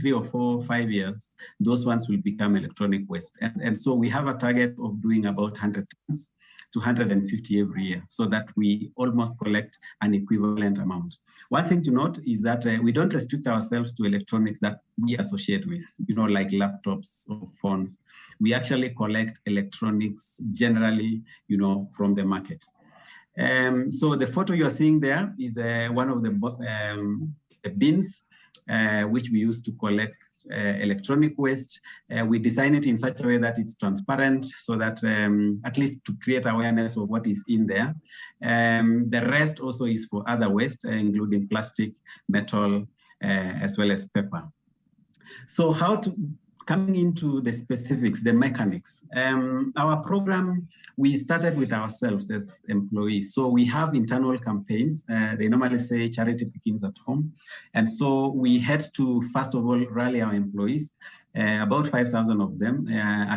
3 or 4 or 5 years, those ones will become electronic waste. And so we have a target of doing about 100 tons to 150 every year, so that we almost collect an equivalent amount. One thing to note is that we don't restrict ourselves to electronics that we associate with, like laptops or phones. We actually collect electronics generally, from the market. So the photo you're seeing there is one of the bins which we use to collect electronic waste. We design it in such a way that it's transparent, so that at least to create awareness of what is in there. The rest also is for other waste, including plastic, metal, as well as paper. So coming into the specifics, the mechanics. Our program, we started with ourselves as employees. So we have internal campaigns. They normally say charity begins at home. And so we had to, first of all, rally our employees, about 5,000 of them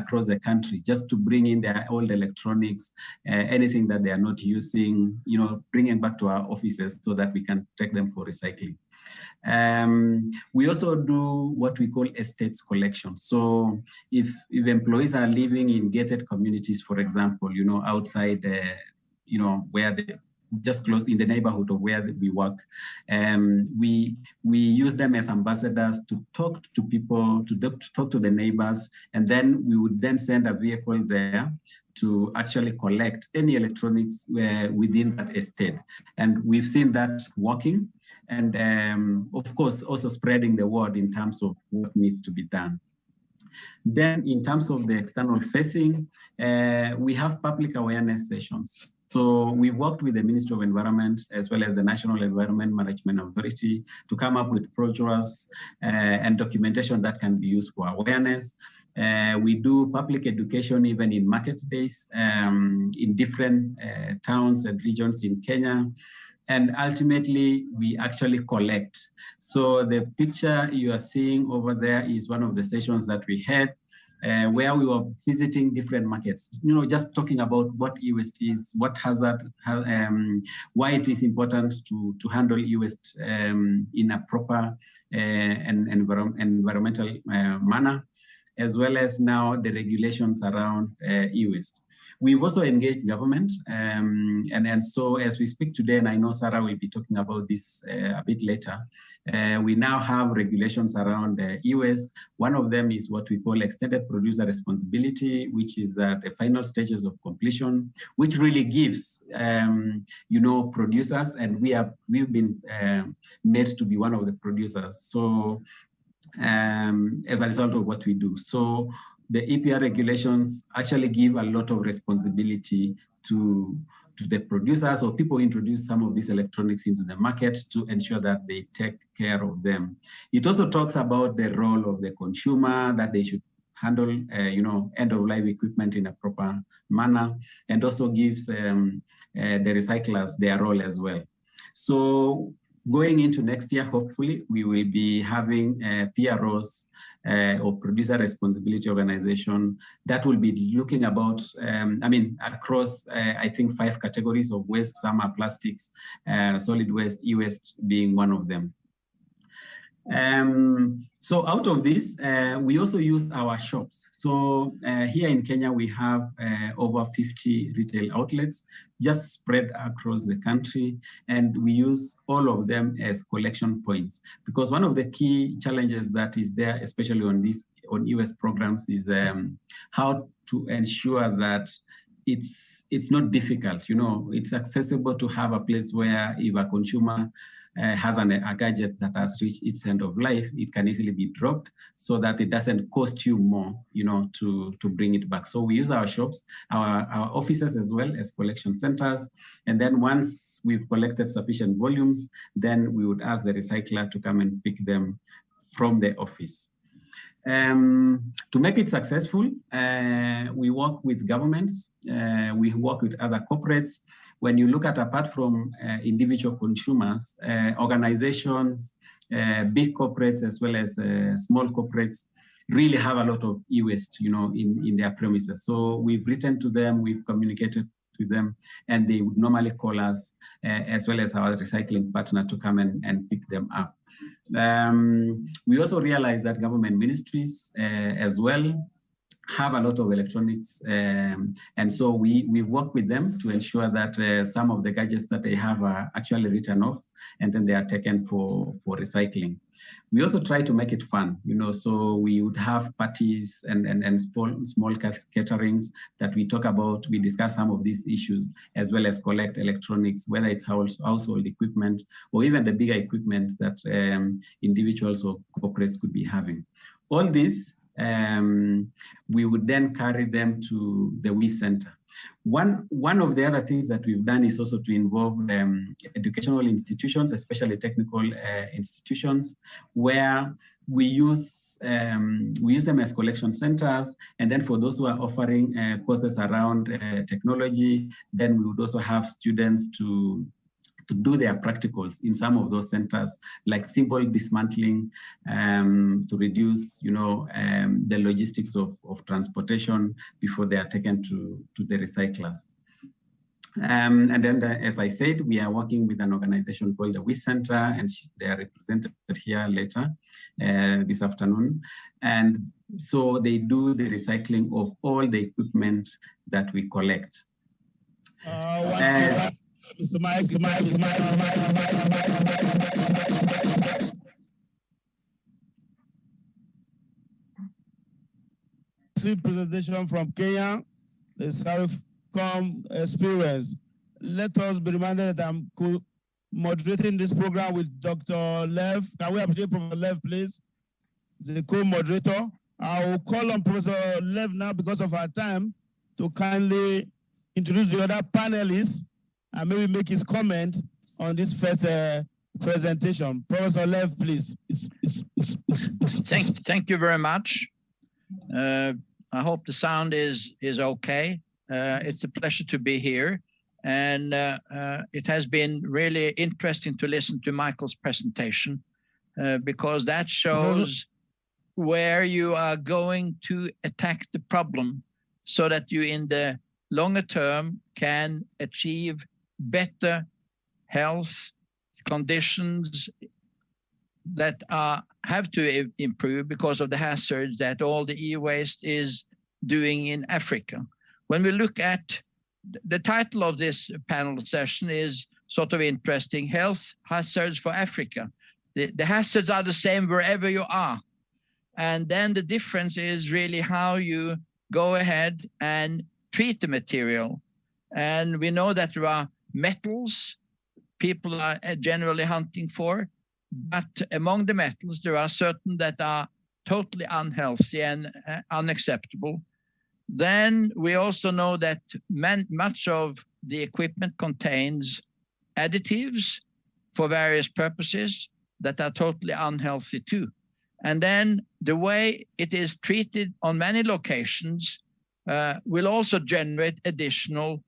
across the country, just to bring in their old electronics, anything that they are not using, bringing back to our offices so that we can take them for recycling. We also do what we call estates collection. So if employees are living in gated communities, for example, outside, where they just close in the neighborhood of where we work, we use them as ambassadors to talk to people, to talk to the neighbors, and then we would then send a vehicle there to actually collect any electronics within that estate. And we've seen that working. And of course, also spreading the word in terms of what needs to be done. Then in terms of the external facing, we have public awareness sessions. So we worked with the Ministry of Environment as well as the National Environment Management Authority to come up with brochures and documentation that can be used for awareness. We do public education even in market days in different towns and regions in Kenya. And ultimately, we actually collect. So the picture you are seeing over there is one of the sessions that we had where we were visiting different markets, just talking about what e-waste is, what hazard, why it is important to handle e-waste in a proper and environmental manner, as well as now the regulations around e-waste. We've also engaged government, and so as we speak today, and I know Sarah will be talking about this a bit later, we now have regulations around e-waste. One of them is what we call extended producer responsibility, which is at the final stages of completion, which really gives, producers, and we've been made to be one of the producers. So as a result of what we do. So the EPR regulations actually give a lot of responsibility to the producers or people who introduce some of these electronics into the market to ensure that they take care of them. It also talks about the role of the consumer, that they should handle, end-of-life equipment in a proper manner, and also gives the recyclers their role as well. So going into next year, hopefully, we will be having PROs or producer responsibility organization that will be looking about, across, I think, 5 categories of waste. Some are plastics, solid waste, e-waste being one of them. So out of this, we also use our shops. So here in Kenya, we have over 50 retail outlets just spread across the country, and we use all of them as collection points. Because one of the key challenges that is there, especially on e-waste programs, is how to ensure that it's not difficult. It's accessible to have a place where if a consumer has a gadget that has reached its end of life, it can easily be dropped so that it doesn't cost you more, to bring it back. So we use our shops, our offices as well as collection centers. And then once we've collected sufficient volumes, then we would ask the recycler to come and pick them from the office. To make it successful, we work with governments, we work with other corporates. When you look at, apart from individual consumers, organizations, big corporates as well as small corporates really have a lot of e-waste, in their premises. So we've written to them, we've communicated with them, and they would normally call us as well as our recycling partner to come and pick them up. We also realize that government ministries as well have a lot of electronics, and so we work with them to ensure that some of the gadgets that they have are actually written off, and then they are taken for recycling. We also try to make it fun, so we would have parties and small caterings that we talk about. We discuss some of these issues, as well as collect electronics, whether it's household equipment or even the bigger equipment that individuals or corporates could be having. All this, we would then carry them to the WE Center. One of the other things that we've done is also to involve educational institutions, especially technical institutions, where we use them as collection centers. And then for those who are offering courses around technology, then we would also have students to do their practicals in some of those centers, like simple dismantling to reduce, the logistics of transportation before they are taken to the recyclers. And then, as I said, we are working with an organization called the WE Center, and they are represented here later this afternoon. And so they do the recycling of all the equipment that we collect. Mr. Mike. Presentation from Kenya, the CHEMRAWN experience. Let us be reminded that I'm moderating this program with Dr. Lev. Can we appreciate Professor Lev, please? The co-moderator. I will call on Professor Lev now because of our time to kindly introduce the other panelists and maybe make his comment on this first presentation. Professor Lev, please. Thank you very much. I hope the sound is okay. It's a pleasure to be here. And it has been really interesting to listen to Michael's presentation because that shows where you are going to attack the problem so that you in the longer term can achieve better health conditions that have to improve because of the hazards that all the e-waste is doing in Africa. When we look at the title of this panel session is sort of interesting, Health Hazards for Africa. The hazards are the same wherever you are. And then the difference is really how you go ahead and treat the material. And we know that there are metals people are generally hunting for, but among the metals, there are certain that are totally unhealthy and unacceptable. Then we also know that much of the equipment contains additives for various purposes that are totally unhealthy too. And then the way it is treated on many locations will also generate additional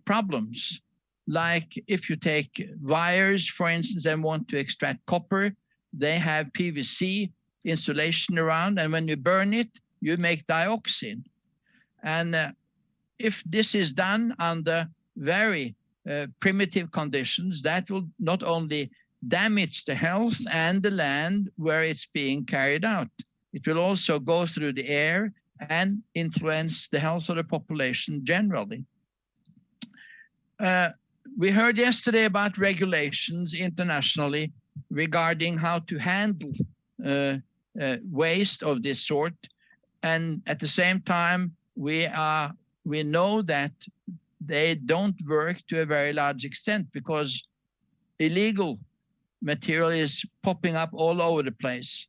problems. Like if you take wires, for instance, and want to extract copper, they have PVC insulation around, and when you burn it, you make dioxin. And if this is done under very primitive conditions, that will not only damage the health and the land where it's being carried out, it will also go through the air and influence the health of the population generally. We heard yesterday about regulations internationally regarding how to handle waste of this sort. And at the same time, we know that they don't work to a very large extent because illegal material is popping up all over the place.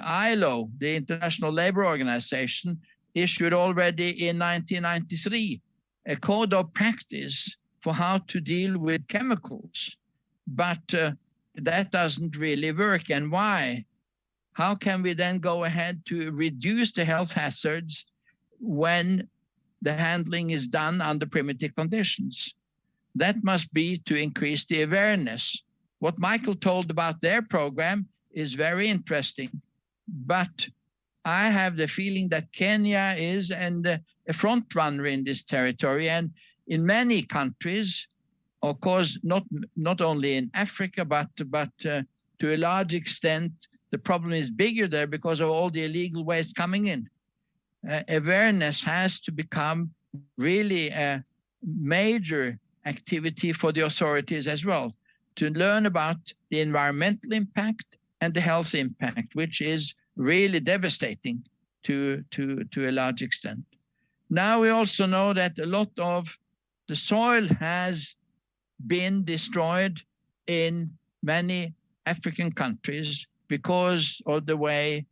ILO, the International Labour Organization, issued already in 1993 a code of practice for how to deal with chemicals, but that doesn't really work. And why? How can we then go ahead to reduce the health hazards when the handling is done under primitive conditions? That must be to increase the awareness. What Michael told about their program is very interesting, but I have the feeling that Kenya is a front runner in this territory, and in many countries, of course, not only in Africa, but to a large extent, the problem is bigger there because of all the illegal waste coming in. Awareness has to become really a major activity for the authorities as well, to learn about the environmental impact and the health impact, which is really devastating to a large extent. Now we also know that a lot of the soil has been destroyed in many African countries because of the way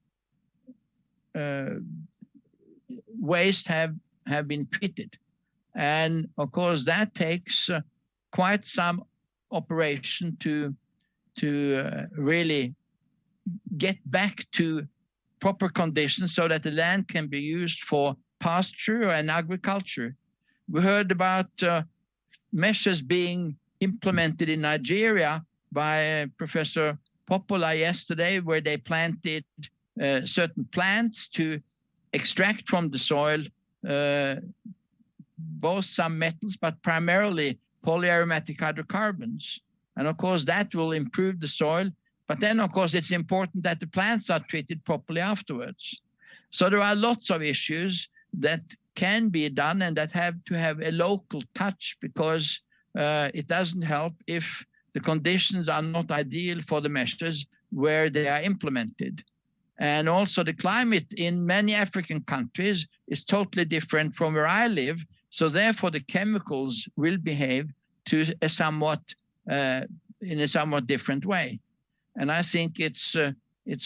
waste have been treated. And of course, that takes quite some operation to really get back to proper conditions so that the land can be used for pasture and agriculture. We heard about measures being implemented in Nigeria by Professor Popola yesterday, where they planted certain plants to extract from the soil both some metals, but primarily polyaromatic hydrocarbons. And of course, that will improve the soil. But then, of course, it's important that the plants are treated properly afterwards. So there are lots of issues that can be done and that have to have a local touch, because it doesn't help if the conditions are not ideal for the measures where they are implemented. And also the climate in many African countries is totally different from where I live. So therefore the chemicals will behave to a somewhat, in a somewhat different way. And I think it's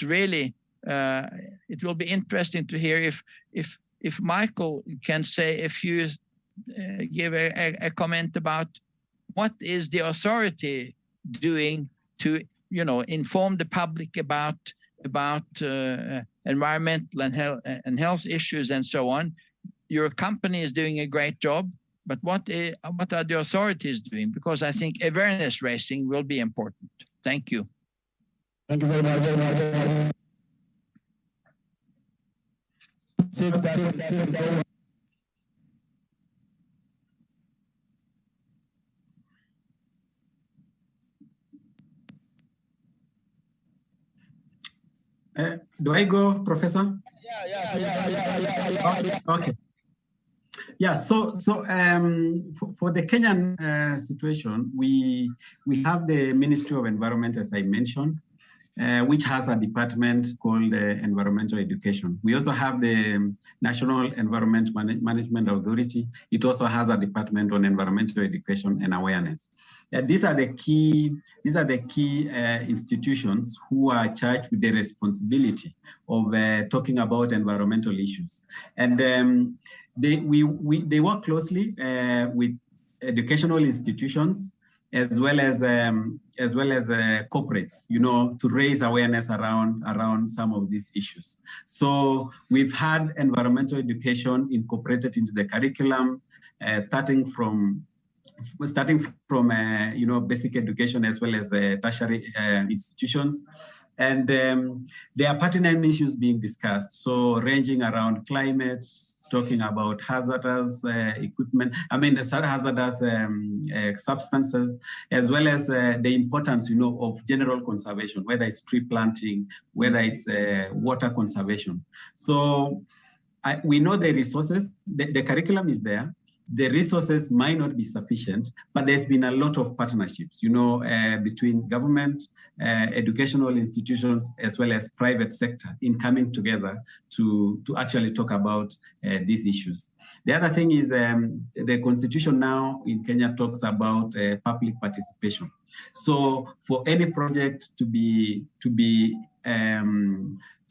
really, it will be interesting to hear if Michael can say, if you give a comment about what is the authority doing to, inform the public about environmental and health issues and so on. Your company is doing a great job, but what are the authorities doing? Because I think awareness raising will be important. Thank you. Thank you very much. Do I go, Professor? Yeah. Okay. Yeah. So for the Kenyan situation, we have the Ministry of Environment, as I mentioned, which has a department called Environmental Education. We also have the National Environment Management Authority. It also has a department on environmental education and awareness. These are the key institutions who are charged with the responsibility of talking about environmental issues. And they work closely with educational institutions as well as corporates, to raise awareness around some of these issues. So we've had environmental education incorporated into the curriculum, starting from basic education as well as tertiary institutions. And there are pertinent issues being discussed. So ranging around climate, talking about hazardous equipment, hazardous substances, as well as the importance, of general conservation, whether it's tree planting, whether it's water conservation. So we know the resources, the curriculum is there. The resources might not be sufficient, but there's been a lot of partnerships, between government, educational institutions, as well as private sector in coming together to actually talk about these issues. The other thing is the constitution now in Kenya talks about public participation. So for any project to be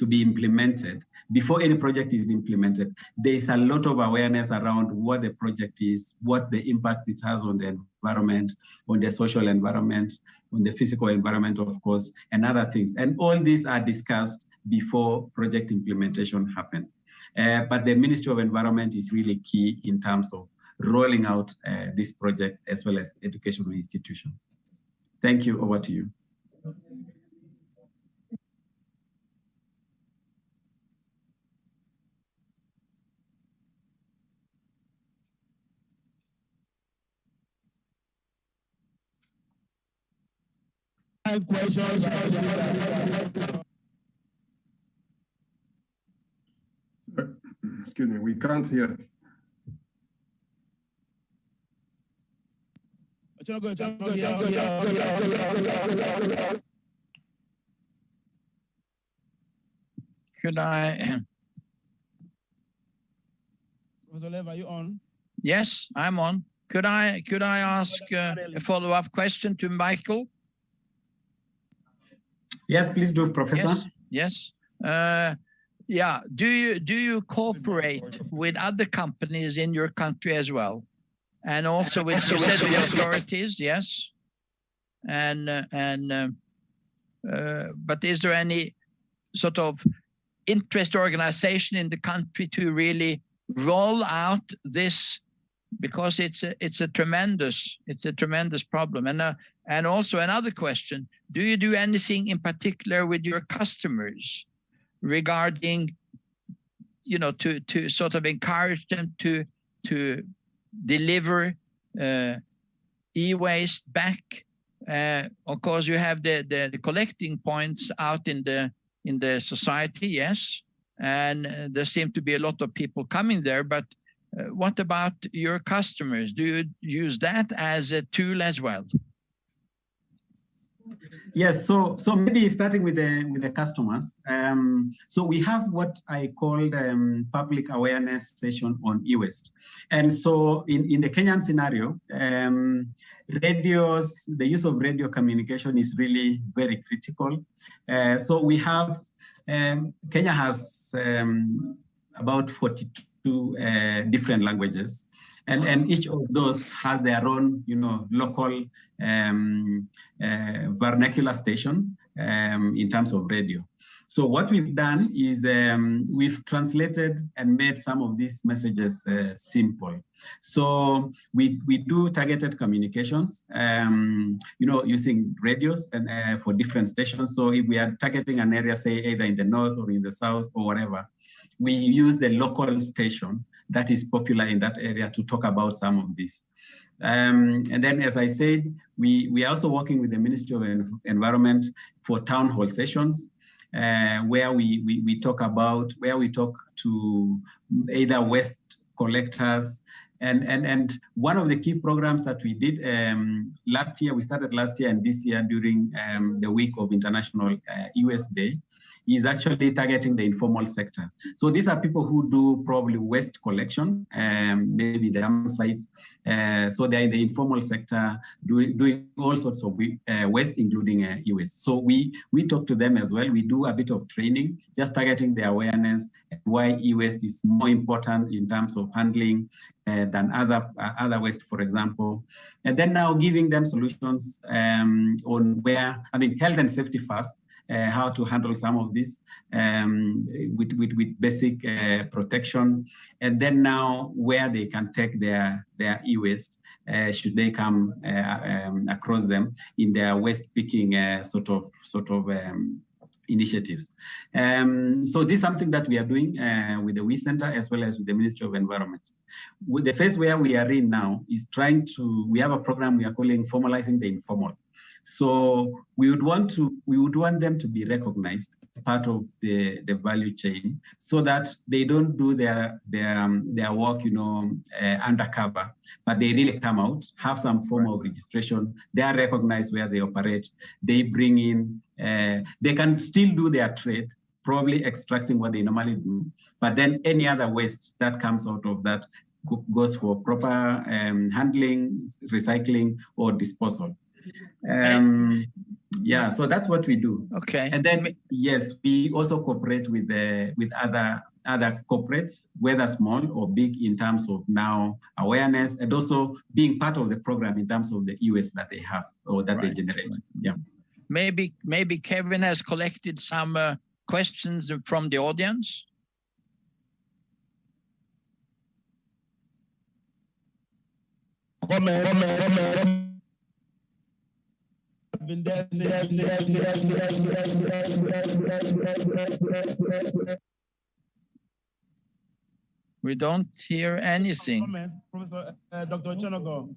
implemented, before any project is implemented, there is a lot of awareness around what the project is, what the impact it has on the environment, on the social environment, on the physical environment, of course, and other things. And all these are discussed before project implementation happens. But the Ministry of Environment is really key in terms of rolling out these projects as well as educational institutions. Thank you. Over to you. questions. Excuse me, we can't hear. Could I? Professor Lev, are you on? Yes, I'm on. Could I ask a follow-up question to Michael? Yes, please do, Professor. Yes. Yeah. Do you cooperate with other companies in your country as well, and also with the authorities? Yes. But is there any sort of interest organization in the country to really roll out this, because it's a tremendous problem? And also another question: do you do anything in particular with your customers regarding, to sort of encourage them to deliver e-waste back? Of course, you have the collecting points out in the society, yes, and there seem to be a lot of people coming there. But what about your customers? Do you use that as a tool as well? Yes, so maybe starting with the customers. So we have what I call public awareness session on e-waste, and so in the Kenyan scenario, radios, the use of radio communication is really very critical. So we have Kenya has about 42 different languages. And each of those has their own, local vernacular station in terms of radio. So what we've done is we've translated and made some of these messages simple. So we do targeted communications, using radios and for different stations. So if we are targeting an area, say either in the north or in the south or whatever, we use the local station that is popular in that area to talk about some of this. And then, as I said, we are also working with the Ministry of Environment for town hall sessions, where we talk to either waste collecters. And one of the key programs that we did last year, we started last year and this year during the week of International e-waste Day, is actually targeting the informal sector. So these are people who do probably waste collection, maybe the sites. So they're in the informal sector doing all sorts of waste, including e-waste. So we talk to them as well. We do a bit of training, just targeting the awareness and why e-waste is more important in terms of handling than other waste, for example. And then now giving them solutions on health and safety first, how to handle some of this with basic protection, and then now where they can take their e-waste should they come across them in their waste picking sort of initiatives. So this is something that we are doing with the WE Center as well as with the Ministry of Environment. With the phase where we are in now is we have a program we are calling Formalizing the Informal. So we would want them to be recognized as part of the value chain, so that they don't do their work, undercover, but they really come out, have some form of registration. They are recognized where they operate. They bring in, they can still do their trade, probably extracting what they normally do, but then any other waste that comes out of that goes for proper handling, recycling, or disposal. Yeah, so that's what we do. Okay. And then, yes, we also cooperate with other corporates, whether small or big, in terms of now awareness, and also being part of the program in terms of the e-waste that they have or that they generate. Yeah. Maybe Kevin has collected some questions from the audience. We don't hear anything. Comment. Professor Dr. Chonogo,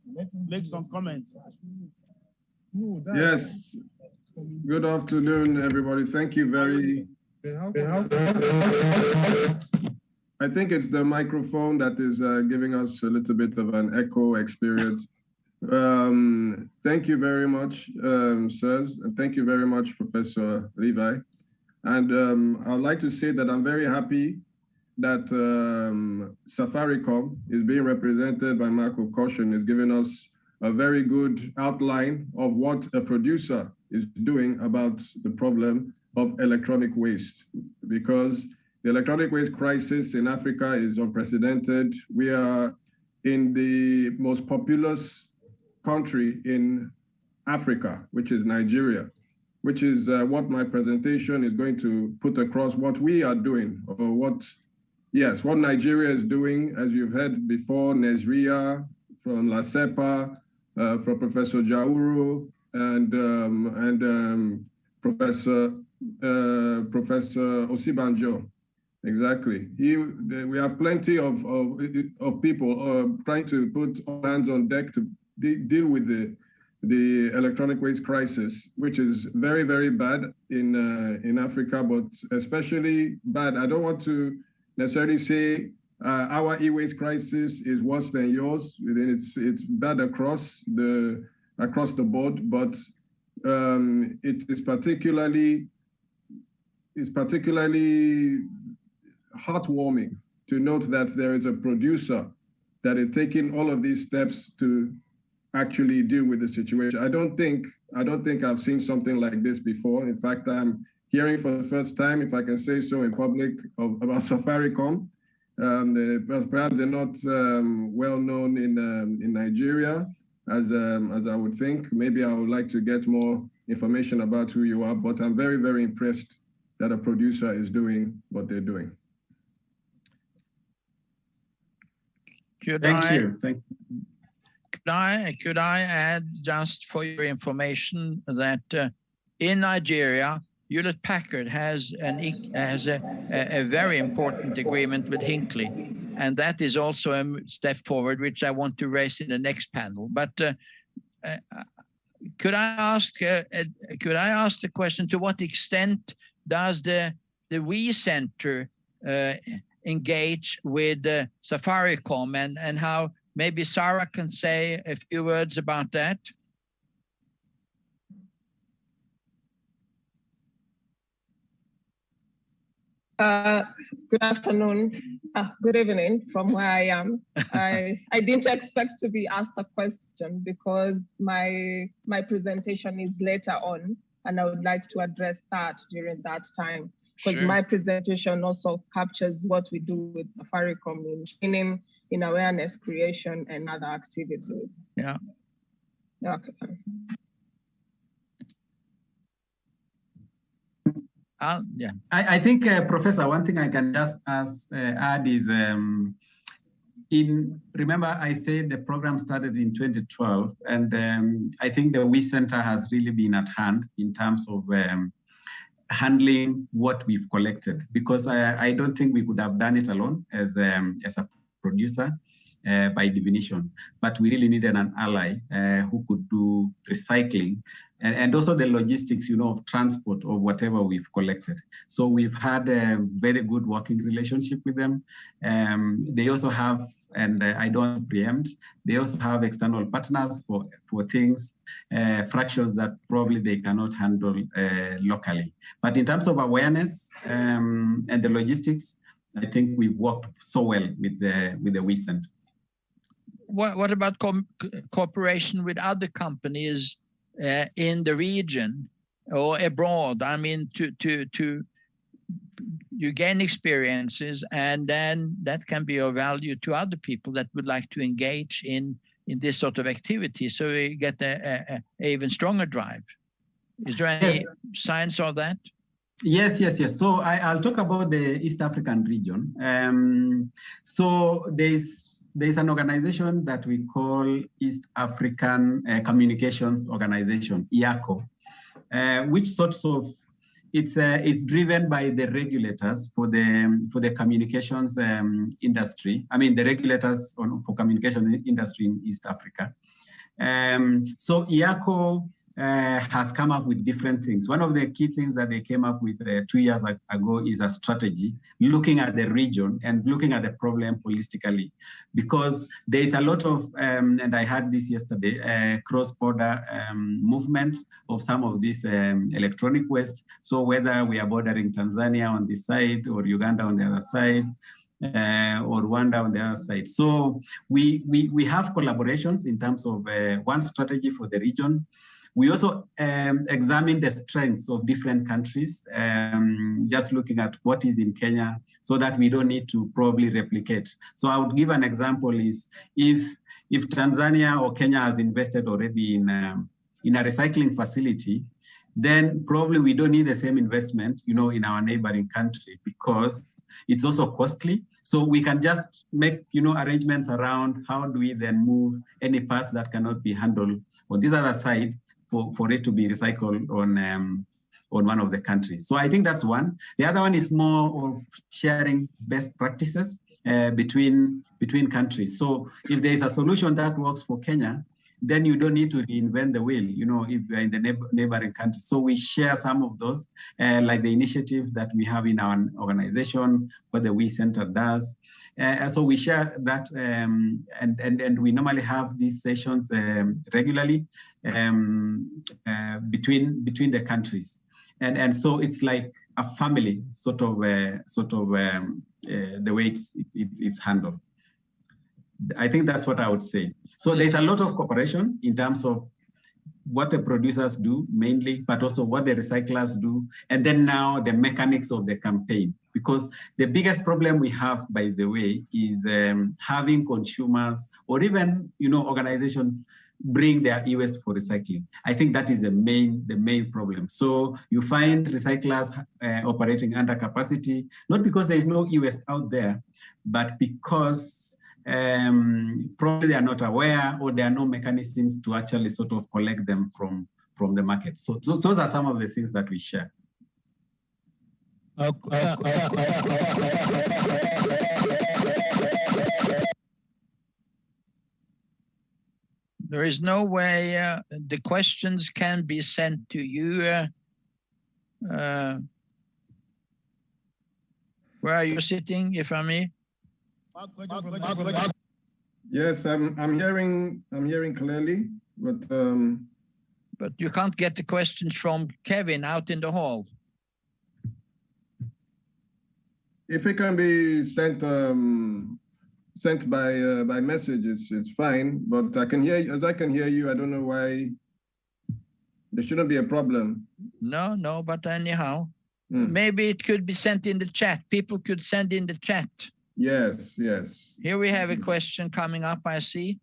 make some comments. Yes. Good afternoon, everybody. Thank you very. I think it's the microphone that is giving us a little bit of an echo experience. Thank you very much, sirs, and thank you very much, Professor Levi. And I'd like to say that I'm very happy that Safaricom is being represented by Marco Caution, is giving us a very good outline of what a producer is doing about the problem of electronic waste, because the electronic waste crisis in Africa is unprecedented. We are in the most populous country in Africa, which is Nigeria, which is what my presentation is going to put across what we are doing, or what Nigeria is doing, as you've heard before, Nesria, from LASEPA, from Professor Jauru, and Professor Osibanjo. Exactly. We have plenty of people trying to put all hands on deck to deal with the electronic waste crisis, which is very, very bad in Africa, but especially bad. I don't want to necessarily say our e-waste crisis is worse than yours. It's bad across the board, but it is particularly heartwarming to note that there is a producer that is taking all of these steps to actually deal with the situation. I don't think I've seen something like this before. In fact, I'm hearing for the first time, if I can say so in public, about Safaricom. Perhaps they're not well known in Nigeria, as I would think. Maybe I would like to get more information about who you are, but I'm very, very impressed that a producer is doing what they're doing. Thank you. Could I add, just for your information, that in Nigeria, Hewlett Packard has a very important agreement with Hinckley, and that is also a step forward, which I want to raise in the next panel. But could I ask the question: to what extent does the WE Center engage with Safaricom, and how maybe Sarah can say a few words about that? Good afternoon, good evening from where I am. I didn't expect to be asked a question because my presentation is later on, and I would like to address that during that time, because sure, my presentation also captures what we do with Safaricom in training, in awareness creation, and other activities. Yeah. Okay. Yeah. I think, Professor, one thing I can just add is, remember I said the program started in 2012, and I think the WE Center has really been at hand in terms of handling what we've collected, because I don't think we could have done it alone as a producer by definition, but we really needed an ally who could do recycling and also the logistics, of transport or whatever we've collected. So we've had a very good working relationship with them. They also have, and I don't preempt, they also have external partners for things, fractions that probably they cannot handle locally. But in terms of awareness and the logistics, I think we've worked so well with the WE Center. What about cooperation with other companies in the region or abroad? I mean, you gain experiences, and then that can be of value to other people that would like to engage in this sort of activity. So we get a even stronger drive. Is there any signs of that? Yes. So I'll talk about the East African region. So there's an organization that we call East African Communications Organization, IACO, which sorts of, it's driven by the regulators for the communications industry. I mean, the regulators for communication industry in East Africa. So IACO has come up with different things. One of the key things that they came up with 2 years ago is a strategy looking at the region and looking at the problem holistically, because there is a lot of, and I had this yesterday, cross-border movement of some of this electronic waste. So whether we are bordering Tanzania on this side or Uganda on the other side, or Rwanda on the other side. So we have collaborations in terms of one strategy for the region. We also examine the strengths of different countries, just looking at what is in Kenya so that we don't need to probably replicate. So I would give an example is if Tanzania or Kenya has invested already in a recycling facility, then probably we don't need the same investment, you know, in our neighboring country, because it's also costly. So we can just make, you know, arrangements around how do we then move any parts that cannot be handled on this other side for it to be recycled on one of the countries. So I think that's one. The other one is more of sharing best practices between countries. So if there is a solution that works for Kenya, then you don't need to reinvent the wheel, you know, if you're in the neighboring country. So we share some of those, like the initiative that we have in our organization, what the We Center does. So we share that, and we normally have these sessions regularly between the countries. And so it's like a family sort of the way it's handled. I think that's what I would say. So there's a lot of cooperation in terms of what the producers do mainly, but also what the recyclers do. And then now the mechanics of the campaign, because the biggest problem we have, by the way, is having consumers or even, you know, organizations bring their e-waste for recycling. I think that is the main problem. So you find recyclers operating under capacity, not because there is no e-waste out there, but because probably they are not aware, or there are no mechanisms to actually sort of collect them from the market. So those are some of the things that we share. There is no way the questions can be sent to you. Where are you sitting, if I may? Yes, I'm hearing clearly, but you can't get the questions from Kevin out in the hall. If it can be sent by messages, it's fine. But I can hear you. I don't know why. There shouldn't be a problem. No, but anyhow, maybe it could be sent in the chat. People could send in the chat. Yes. Here we have a question coming up, I see.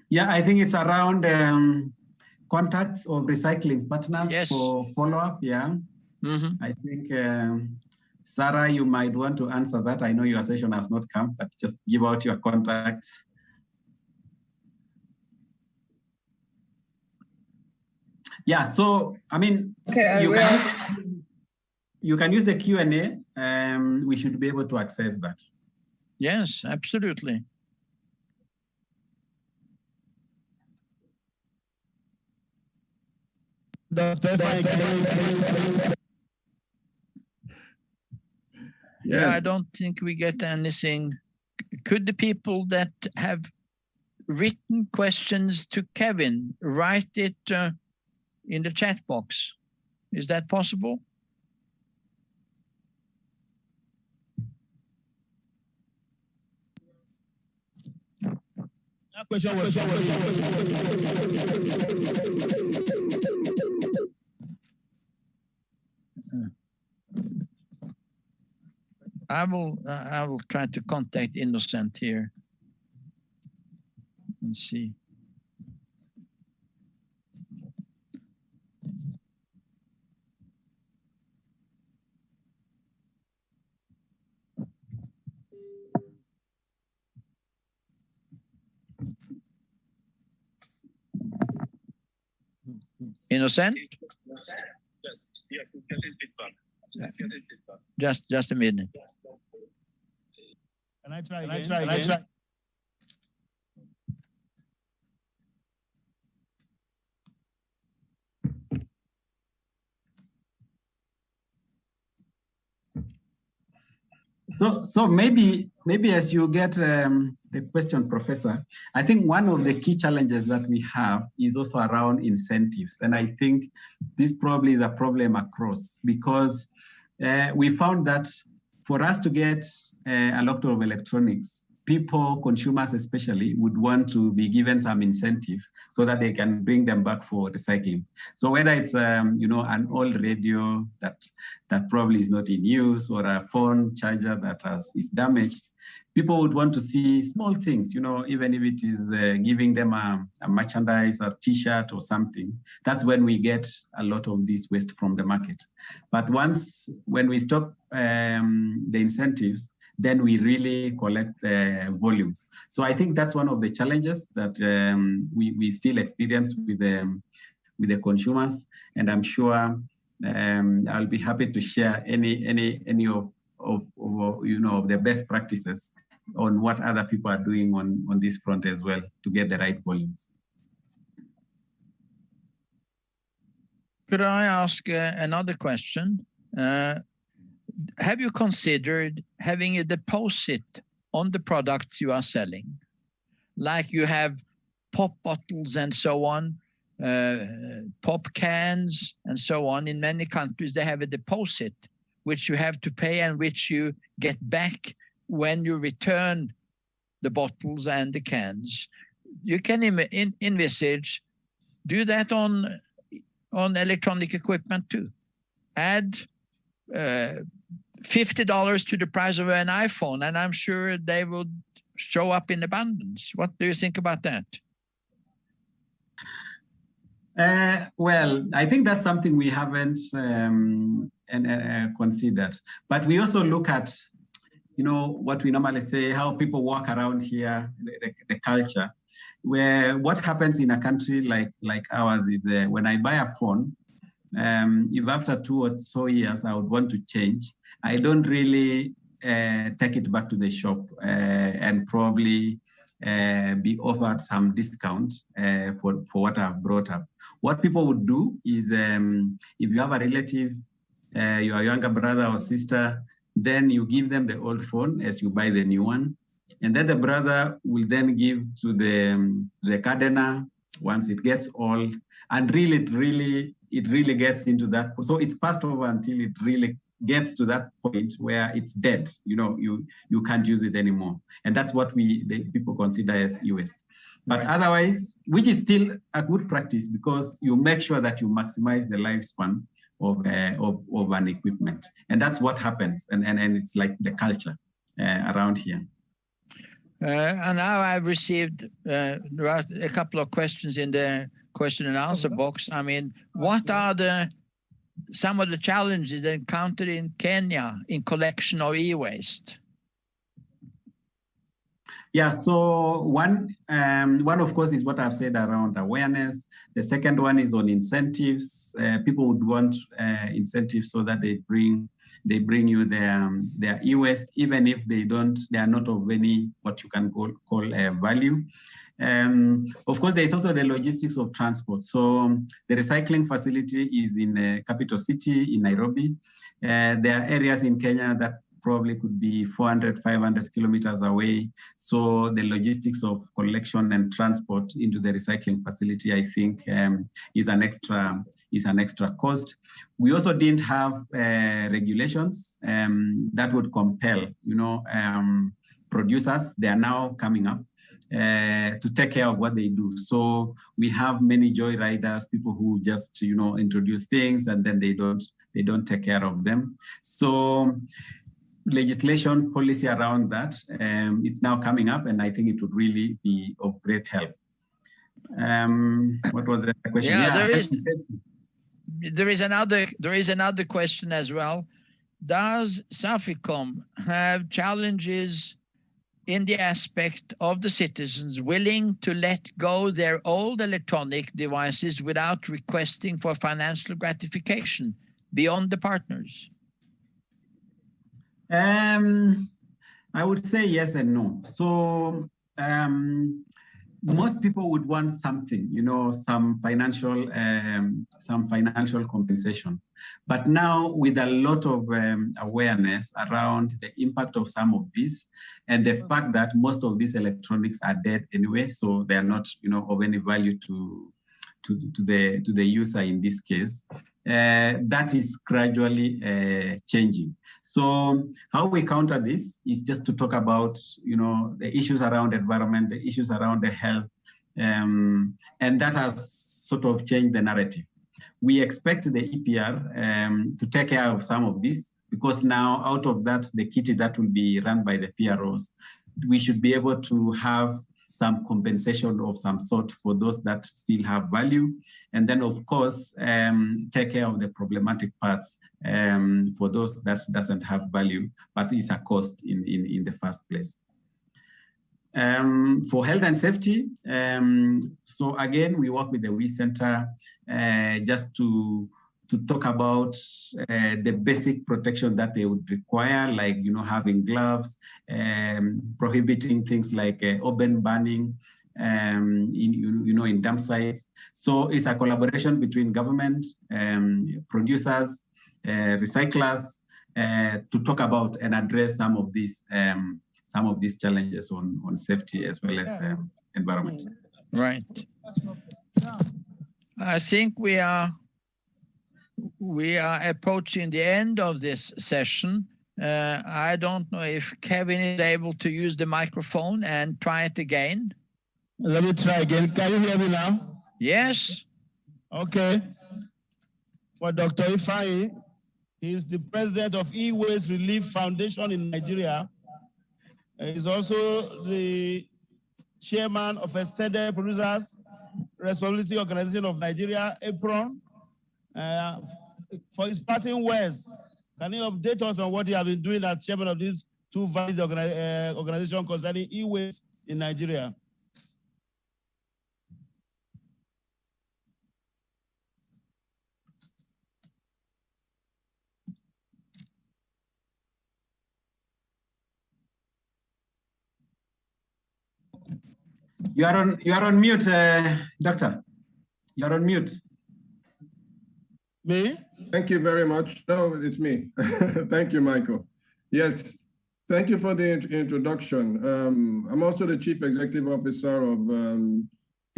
Yeah, I think it's around contacts of recycling partners for follow-up, yeah. I think, Sarah, you might want to answer that. I know your session has not come, but just give out your contact. Yeah, so, I mean, okay, you can use the Q&A. We should be able to access that. Yes, absolutely. Yeah, I don't think we get anything. Could the people that have written questions to Kevin write it in the chat box? Is that possible? That question was I will try to contact Innocent here and see. Innocent? Yes, getting feedback. Just a minute. Can I try again? So maybe as you get the question, Professor, I think one of the key challenges that we have is also around incentives. And I think this probably is a problem across, because we found that for us to get a lot of electronics, people, consumers especially, would want to be given some incentive so that they can bring them back for recycling. So whether it's an old radio that probably is not in use, or a phone charger that is damaged, people would want to see small things, even if it is giving them a merchandise, a t-shirt or something. That's when we get a lot of this waste from the market. But when we stop the incentives, then we really collect volumes. So I think that's one of the challenges that we still experience with the consumers, and I'm sure I'll be happy to share any of the best practices on what other people are doing on this front as well to get the right volumes. Could I ask another question? Have you considered having a deposit on the products you are selling? Like you have pop bottles and so on, pop cans and so on. In many countries, they have a deposit which you have to pay and which you get back when you return the bottles and the cans. You can envisage, do that on electronic equipment too. Add $50 to the price of an iPhone, and I'm sure they would show up in abundance. What do you think about that? Well, I think that's something we haven't considered. But we also look at, what we normally say, how people walk around here, the culture, where what happens in a country like ours is when I buy a phone, if after 2 or so years I would want to change, I don't really take it back to the shop and probably be offered some discount for what I've brought up. What people would do is if you have a relative, your younger brother or sister, then you give them the old phone as you buy the new one. And then the brother will then give to the gardener once it gets old. And really, it really gets into that. So it's passed over until it really gets to that point where it's dead. You can't use it anymore. And that's what the people consider as e-waste. But otherwise, which is still a good practice, because you make sure that you maximize the lifespan of an equipment. And that's what happens. And it's like the culture around here. And now I've received a couple of questions in the question and answer box. I mean, what are some of the challenges encountered in Kenya in collection of e-waste? Yeah, so one of course is what I've said around awareness. The second one is on incentives. People would want incentives so that they bring you their e-waste, even if they are not of any what you can call value. Of course, there's also the logistics of transport. So the recycling facility is in a capital city in Nairobi. There are areas in Kenya that probably could be 400, 500 kilometers away. So the logistics of collection and transport into the recycling facility, I think, is an extra cost. We also didn't have regulations that would compel, producers. They are now coming up to take care of what they do. So we have many joyriders, people who just, introduce things and then they don't take care of them. So legislation policy around that, it's now coming up, and I think it would really be of great help. What was the question? Yeah, there is another question as well. Does Safaricom have challenges in the aspect of the citizens willing to let go their old electronic devices without requesting for financial gratification beyond the partners? I would say yes and no. So most people would want something, you know, some financial compensation. But now with a lot of awareness around the impact of some of this and the fact that most of these electronics are dead anyway, so they are not, you know, of any value to the user in this case, that is gradually changing. So how we counter this is just to talk about, you know, the issues around environment, the issues around the health, and that has sort of changed the narrative. We expect the EPR to take care of some of this, because now out of that, the kitty that will be run by the PROs, we should be able to have some compensation of some sort for those that still have value. And then of course, take care of the problematic parts for those that doesn't have value, but is a cost in the first place. For health and safety, so again, we work with the WE Center just to talk about the basic protection that they would require, like, you know, having gloves, prohibiting things like open burning, in dump sites. So it's a collaboration between government, producers, recyclers, to talk about and address some of these challenges on safety as well as environment. Right. I think we are approaching the end of this session. I don't know if Kevin is able to use the microphone and try it again. Let me try again. Can you hear me now? Yes. Okay. For Dr. Ifeanyi, he is the president of E-Waste Relief Foundation in Nigeria. He's also the chairman of Extended Producers Responsibility Organization of Nigeria, EPRON. For his parting words, can you update us on what you have been doing as chairman of these two valid organizations concerning e-waste in Nigeria? You are on mute, Doctor. You are on mute. Me? Thank you very much. No, it's me. Thank you, Michael. Yes, thank you for the introduction. I'm also the Chief Executive Officer of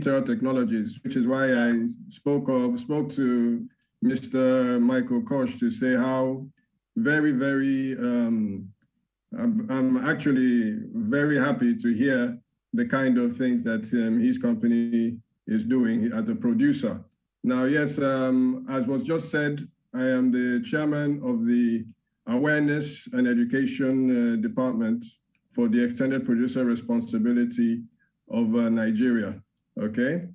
Terra Technologies, which is why I spoke to Mr. Michael Koch to say how I'm actually very happy to hear the kind of things that his company is doing as a producer. Now, yes, as was just said, I am the chairman of the Awareness and Education Department for the Extended Producer Responsibility of Nigeria, okay?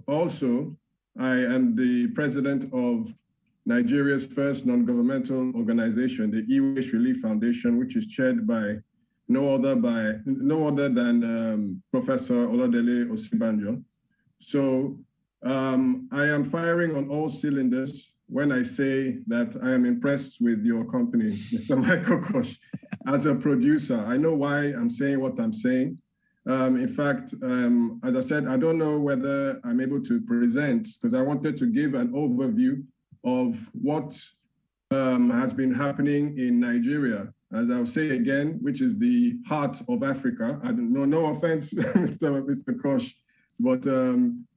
Also, I am the president of Nigeria's first non-governmental organization, the E-Waste Relief Foundation, which is chaired by no other than Professor Oladele Osibanjo. So I am firing on all cylinders when I say that I am impressed with your company, Mr. Michael Koch, as a producer. I know why I'm saying what I'm saying. In fact, as I said, I don't know whether I'm able to present, because I wanted to give an overview of what has been happening in Nigeria, as I'll say again, which is the heart of Africa. I don't know, no offense, Mr. Koch, but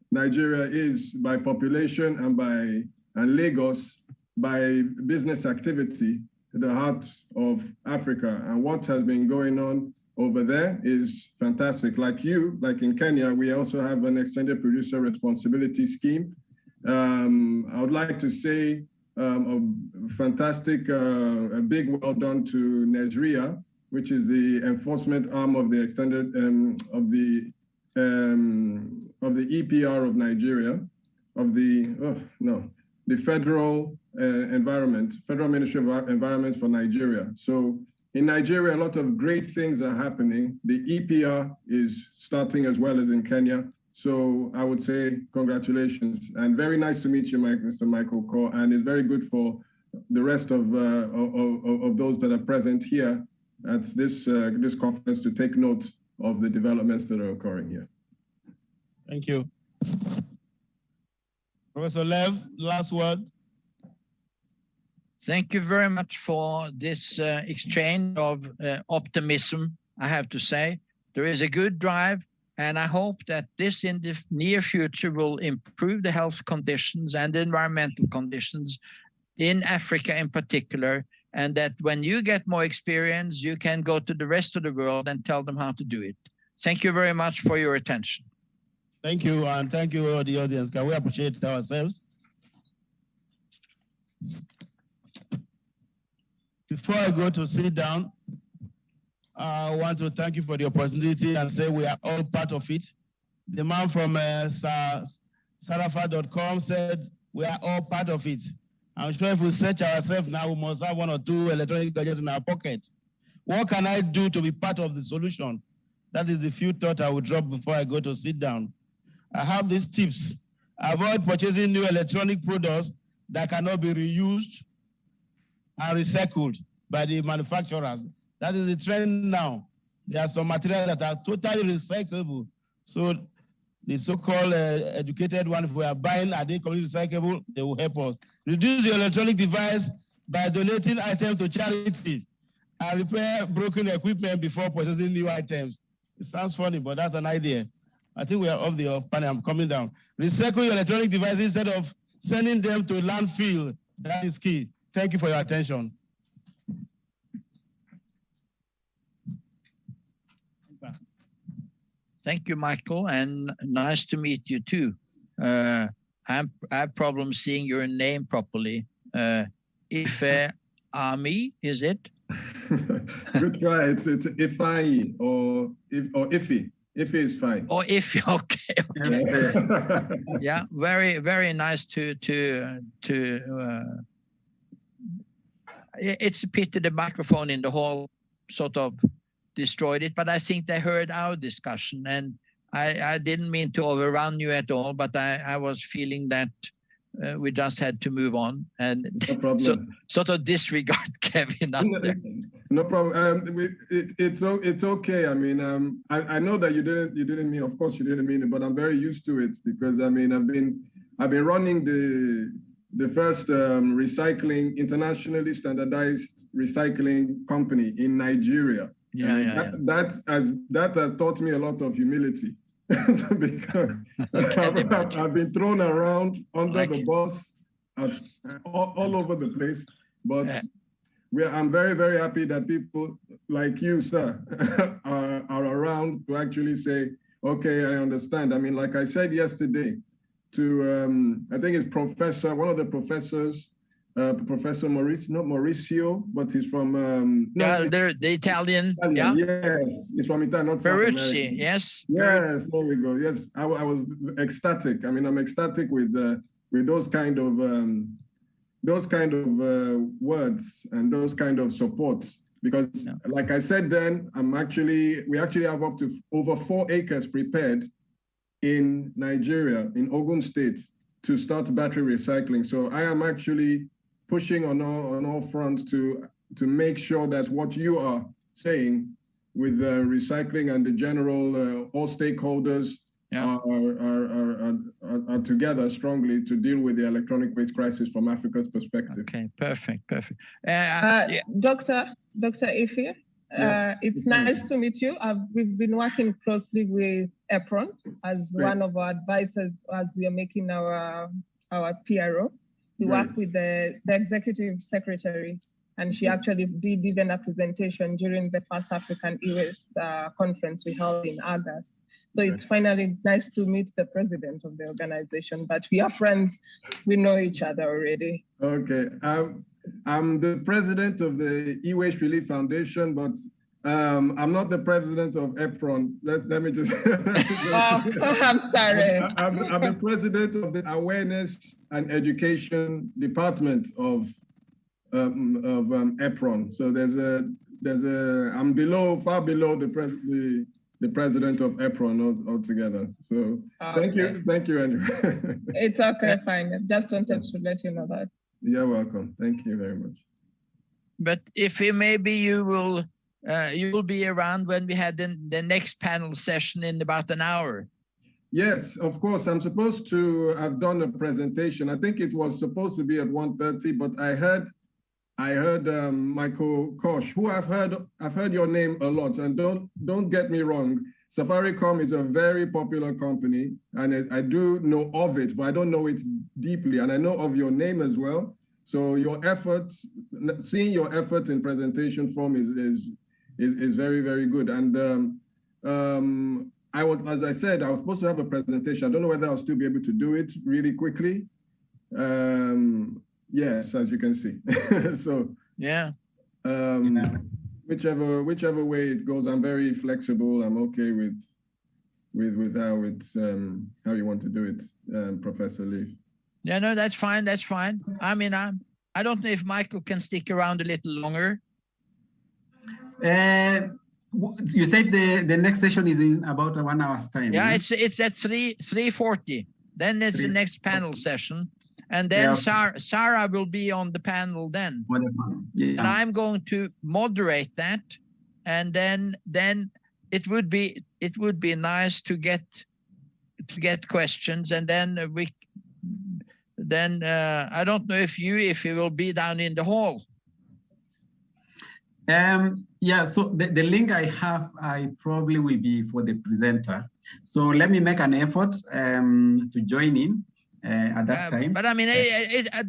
Nigeria is by population and Lagos by business activity, the heart of Africa. And what has been going on over there is fantastic. Like in Kenya, we also have an extended producer responsibility scheme. I would like to say a fantastic, a big well done to Nesria, which is the enforcement arm of the extended of the EPR of Nigeria, of the Federal Federal Ministry of Environment for Nigeria. So in Nigeria, a lot of great things are happening. The EPR is starting as well as in Kenya. So I would say congratulations, and very nice to meet you, Mr. Michael Koch, and it's very good for the rest of those that are present here at this conference to take note of the developments that are occurring here. Thank you. Professor Lev, last word. Thank you very much for this exchange of optimism, I have to say. There is a good drive, and I hope that this in the near future will improve the health conditions and the environmental conditions in Africa in particular, and that when you get more experience, you can go to the rest of the world and tell them how to do it. Thank you very much for your attention. Thank you, and thank you all the audience. Can we appreciate ourselves? Before I go to sit down, I want to thank you for the opportunity and say we are all part of it. The man from Sarafa.com said we are all part of it. I'm sure if we search ourselves now, we must have 1 or 2 electronic gadgets in our pocket. What can I do to be part of the solution? That is the few thoughts I would drop before I go to sit down. I have these tips. Avoid purchasing new electronic products that cannot be reused and recycled by the manufacturers. That is the trend now. There are some materials that are totally recyclable. So the so-called educated one, if we are buying, are they completely recyclable? They will help us. Reduce your electronic device by donating items to charity and repair broken equipment before purchasing new items. It sounds funny, but that's an idea. I think we are off the panel. I'm coming down. Recycle your electronic devices instead of sending them to landfill. That is key. Thank you for your attention. Thank you, Michael, and nice to meet you too. I have problems seeing your name properly. Ife Ami, is it? Good try. It's Ifai or Iffy. Iffy is fine. Oh, Iffy, okay. Yeah, very, very nice to it's a pity the microphone in the hall sort of destroyed it, but I think they heard our discussion, and I didn't mean to overrun you at all, but I was feeling that we just had to move on and no problem. sort of disregard Kevin out there. No problem. It's okay. I mean, I know that you didn't mean. Of course, you didn't mean it, but I'm very used to it because I mean, I've been running the first internationally standardized recycling company in Nigeria. Yeah. That has taught me a lot of humility because I've been thrown around under the bus all over the place, but. I'm very, very happy that people like you, sir, are around to actually say, okay, I understand. I mean, like I said yesterday to, I think it's one of the professors, Professor Mauricio, but he's from... the Italian. Yeah. Yes, he's from Italy, not South America. Yes. Yes, there we go. Yes, I was ecstatic. I mean, I'm ecstatic with those kind of... words and those kind of supports, because like I said then, we actually have up to over 4 acres prepared in Nigeria, in Ogun State, to start battery recycling. So I am actually pushing on all fronts to make sure that what you are saying with recycling and the general all stakeholders are together strongly to deal with the electronic waste crisis from Africa's perspective. Okay, perfect. Dr. Ife, it's nice to meet you. We've been working closely with EPRON as one of our advisors as we are making our PRO. We work with the executive secretary, and she actually did even a presentation during the first African e-waste conference we held in August. So it's finally nice to meet the president of the organization, but we are friends. We know each other already. Okay. I'm the president of the E-Waste Relief Foundation, but I'm not the president of EPRON. Let me just... I'm sorry. I'm the president of the Awareness and Education Department of EPRON. So I'm far below the president of EPRON altogether. So thank you anyway. It's okay, fine. I just wanted to let you know that. You're welcome. Thank you very much. But if maybe you will be around when we had the next panel session in about an hour. Yes, of course. I'm supposed to have done a presentation. I think it was supposed to be at 1:30, but I heard Michael Kosh, who I've heard your name a lot. And don't get me wrong, Safaricom is a very popular company, and I do know of it, but I don't know it deeply. And I know of your name as well. So your efforts, seeing your effort in presentation form is very, very good. And as I said, I was supposed to have a presentation. I don't know whether I'll still be able to do it really quickly. Yes, as you can see. So yeah. Whichever way it goes, I'm very flexible. I'm okay with how it's how you want to do it, Professor Lee. Yeah, no, that's fine. That's fine. I mean, I don't know if Michael can stick around a little longer. You said the next session is in about 1 hour's time. Yeah, it's at 3:40. Then it's the next panel session. And then Sarah will be on the panel then. Yeah. And I'm going to moderate that. And then it would be nice to get questions. And then I don't know if you will be down in the hall. Yeah, so the link I have, I probably will be for the presenter. So let me make an effort to join in at that time. But I mean,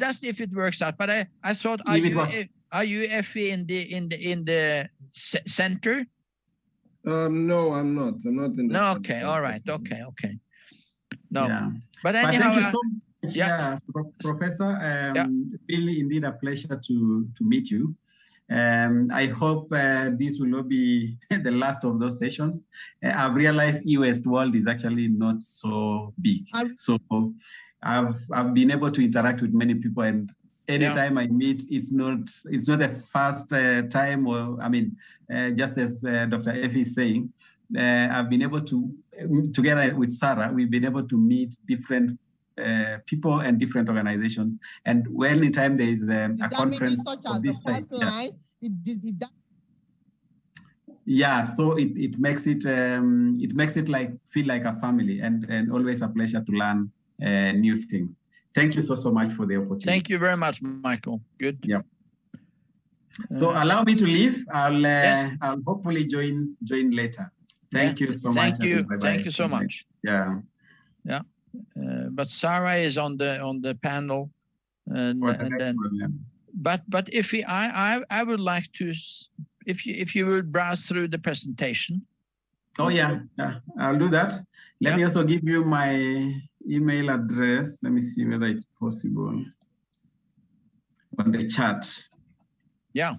that's if it works out. But I thought, are you Effie in the center? No, I'm not. I'm not in the No, center. okay, all right, okay. No, yeah. But anyhow, thank you so much, Professor. Really, indeed, a pleasure to meet you. I hope this will not be the last of those sessions. I've realized US world is actually not so big. So I've been able to interact with many people, and anytime I meet, it's not a first time, or I mean, just as Dr. Effie is saying, I've been able to, together with Sarah, we've been able to meet different people and different organizations. And anytime there is a conference of this type, so it makes it like feel like a family, and always a pleasure to learn new things. Thank you so much for the opportunity. Thank you very much, Michael. Good. Yeah. So allow me to leave. I'll hopefully join later. Thank you so much. Thank you. Thank you so much. Yeah. Yeah. But Sarah is on the panel, and then. But if I would like to, if you would browse through the presentation. Oh yeah, I'll do that. Let me also give you my email address. Let me see whether it's possible on the chat. Yeah.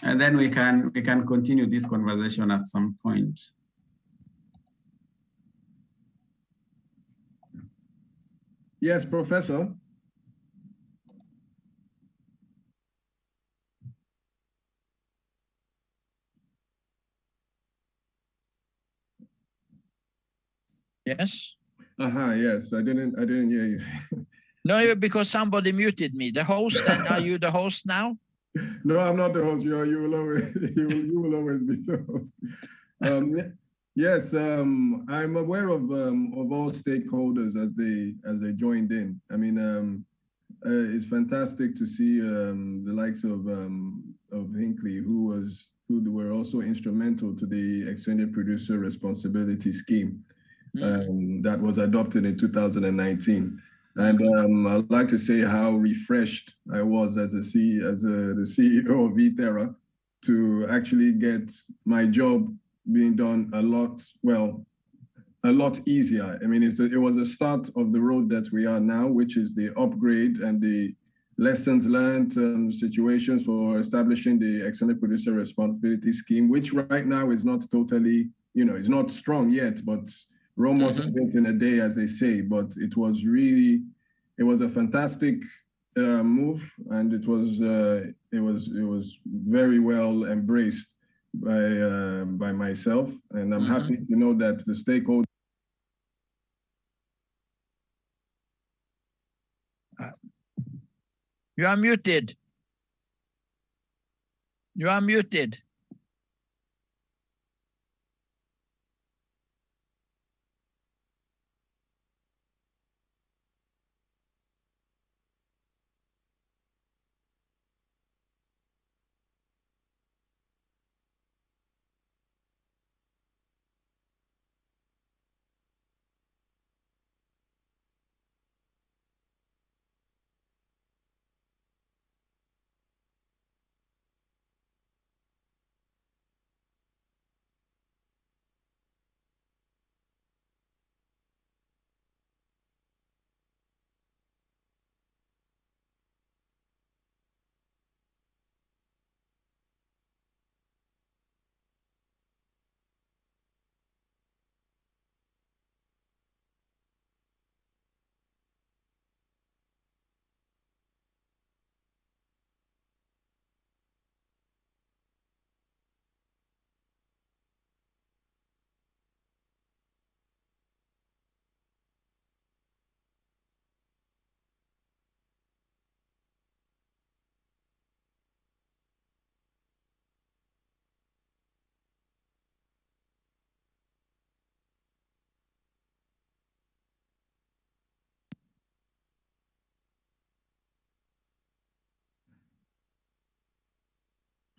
And then we can continue this conversation at some point. Yes, Professor. Yes. Yes, I didn't hear you. No, because somebody muted me. The host, and are you the host now? No, I'm not the host. You will always be the host. Yes, I'm aware of all stakeholders as they joined in. I mean, it's fantastic to see the likes of Hinckley, who were also instrumental to the extended producer responsibility scheme that was adopted in 2019. And I'd like to say how refreshed I was as the CEO of eTerra to actually get my job being done a lot easier. I mean, it was a start of the road that we are now, which is the upgrade and the lessons learned situations for establishing the extended producer responsibility scheme, which right now is not totally, it's not strong yet, but we're almost built in a day, as they say. But it was a fantastic move, and it was very well embraced by myself, and I'm happy to know that the stakeholders. You are muted. You are muted.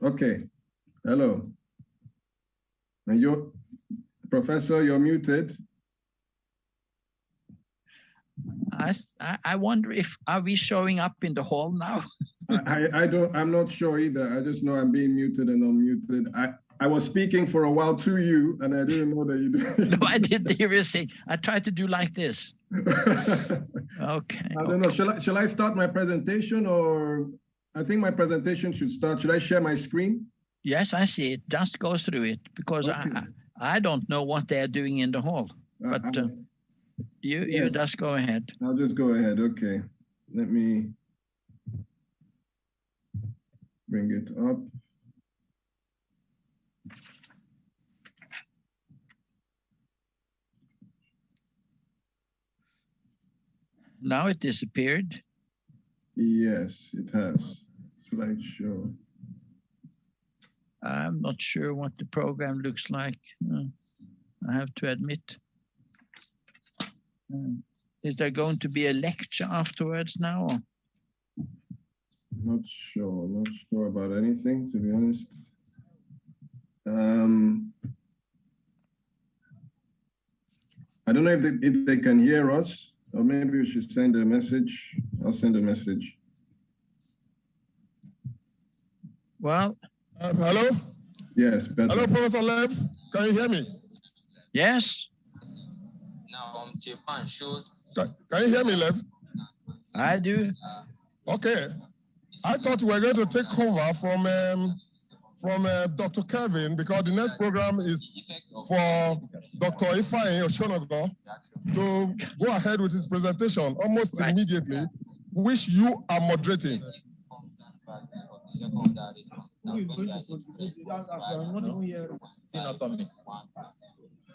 Okay. Hello. And you, Professor, you're muted. I wonder if, are we showing up in the hall now? I'm not sure either. I just know I'm being muted and unmuted. I was speaking for a while to you and I didn't know that you did. No, I didn't hear you say. I tried to do like this. Okay. I don't know. Shall I start my presentation, or I think my presentation should start. Should I share my screen? Yes, I see it. Just go through it because okay. I don't know what they're doing in the hall, but you just go ahead. I'll just go ahead. Okay. Let me bring it up. Now it disappeared. Yes, it has. Slideshow. I'm not sure what the program looks like. I have to admit. Is there going to be a lecture afterwards now? Not sure about anything, to be honest. I don't know if they can hear us, or maybe we should send a message. I'll send a message. Well, hello? Yes, better. Hello, Professor Lev. Can you hear me? Yes. Now, Japan shows. Can you hear me, Lev? I do. Okay. I thought we were going to take over from Dr. Kevin, because the next program is for Dr. Ifeanyi Oshonago to go ahead with his presentation almost immediately, which you are moderating.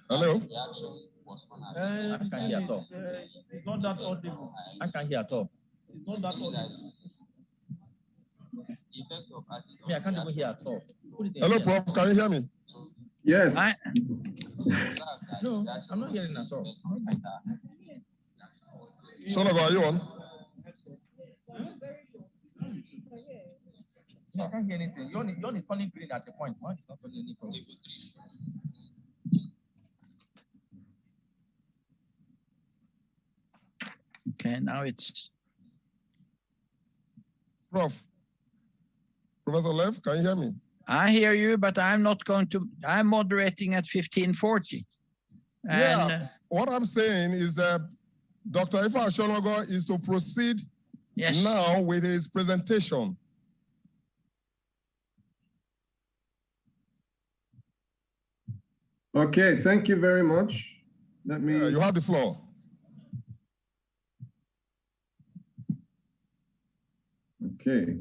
Hello? I can't hear at all. It's not that audible. I can't hear at all. It's not that audible. Me, I can't even hear at all. Hello, Prof. Can you hear me? Yes. No, I'm not hearing at all. Shonago, are you on? No, I can't hear anything. Your is turning green at a point. Mine is not turning any problem. Okay, now it's. Professor Lev, can you hear me? I hear you, but I'm not going to. I'm moderating at 1540. Yeah, what I'm saying is that Dr. Ifeanyi Oshonago is to proceed now with his presentation. Okay, thank you very much. Let me. You have the floor. Okay.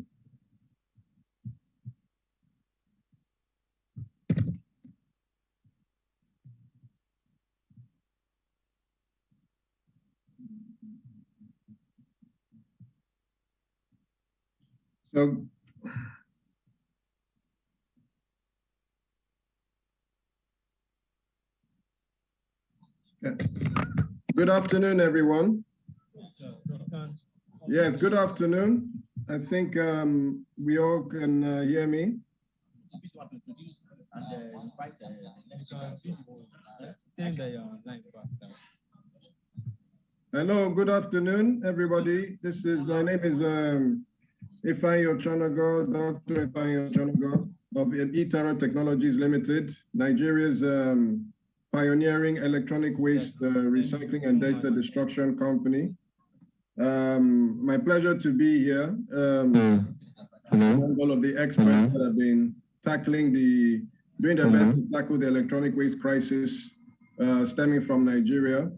So, good afternoon, everyone. Yes, good afternoon. I think we all can hear me. Hello, good afternoon, everybody. My name is Ifeanyi Oshonago, Dr. Ifeanyi Oshonago of eTerra Technologies Limited, Nigeria's pioneering electronic waste recycling and data destruction company. My pleasure to be here. All of the experts that have been doing their best to tackle the electronic waste crisis stemming from Nigeria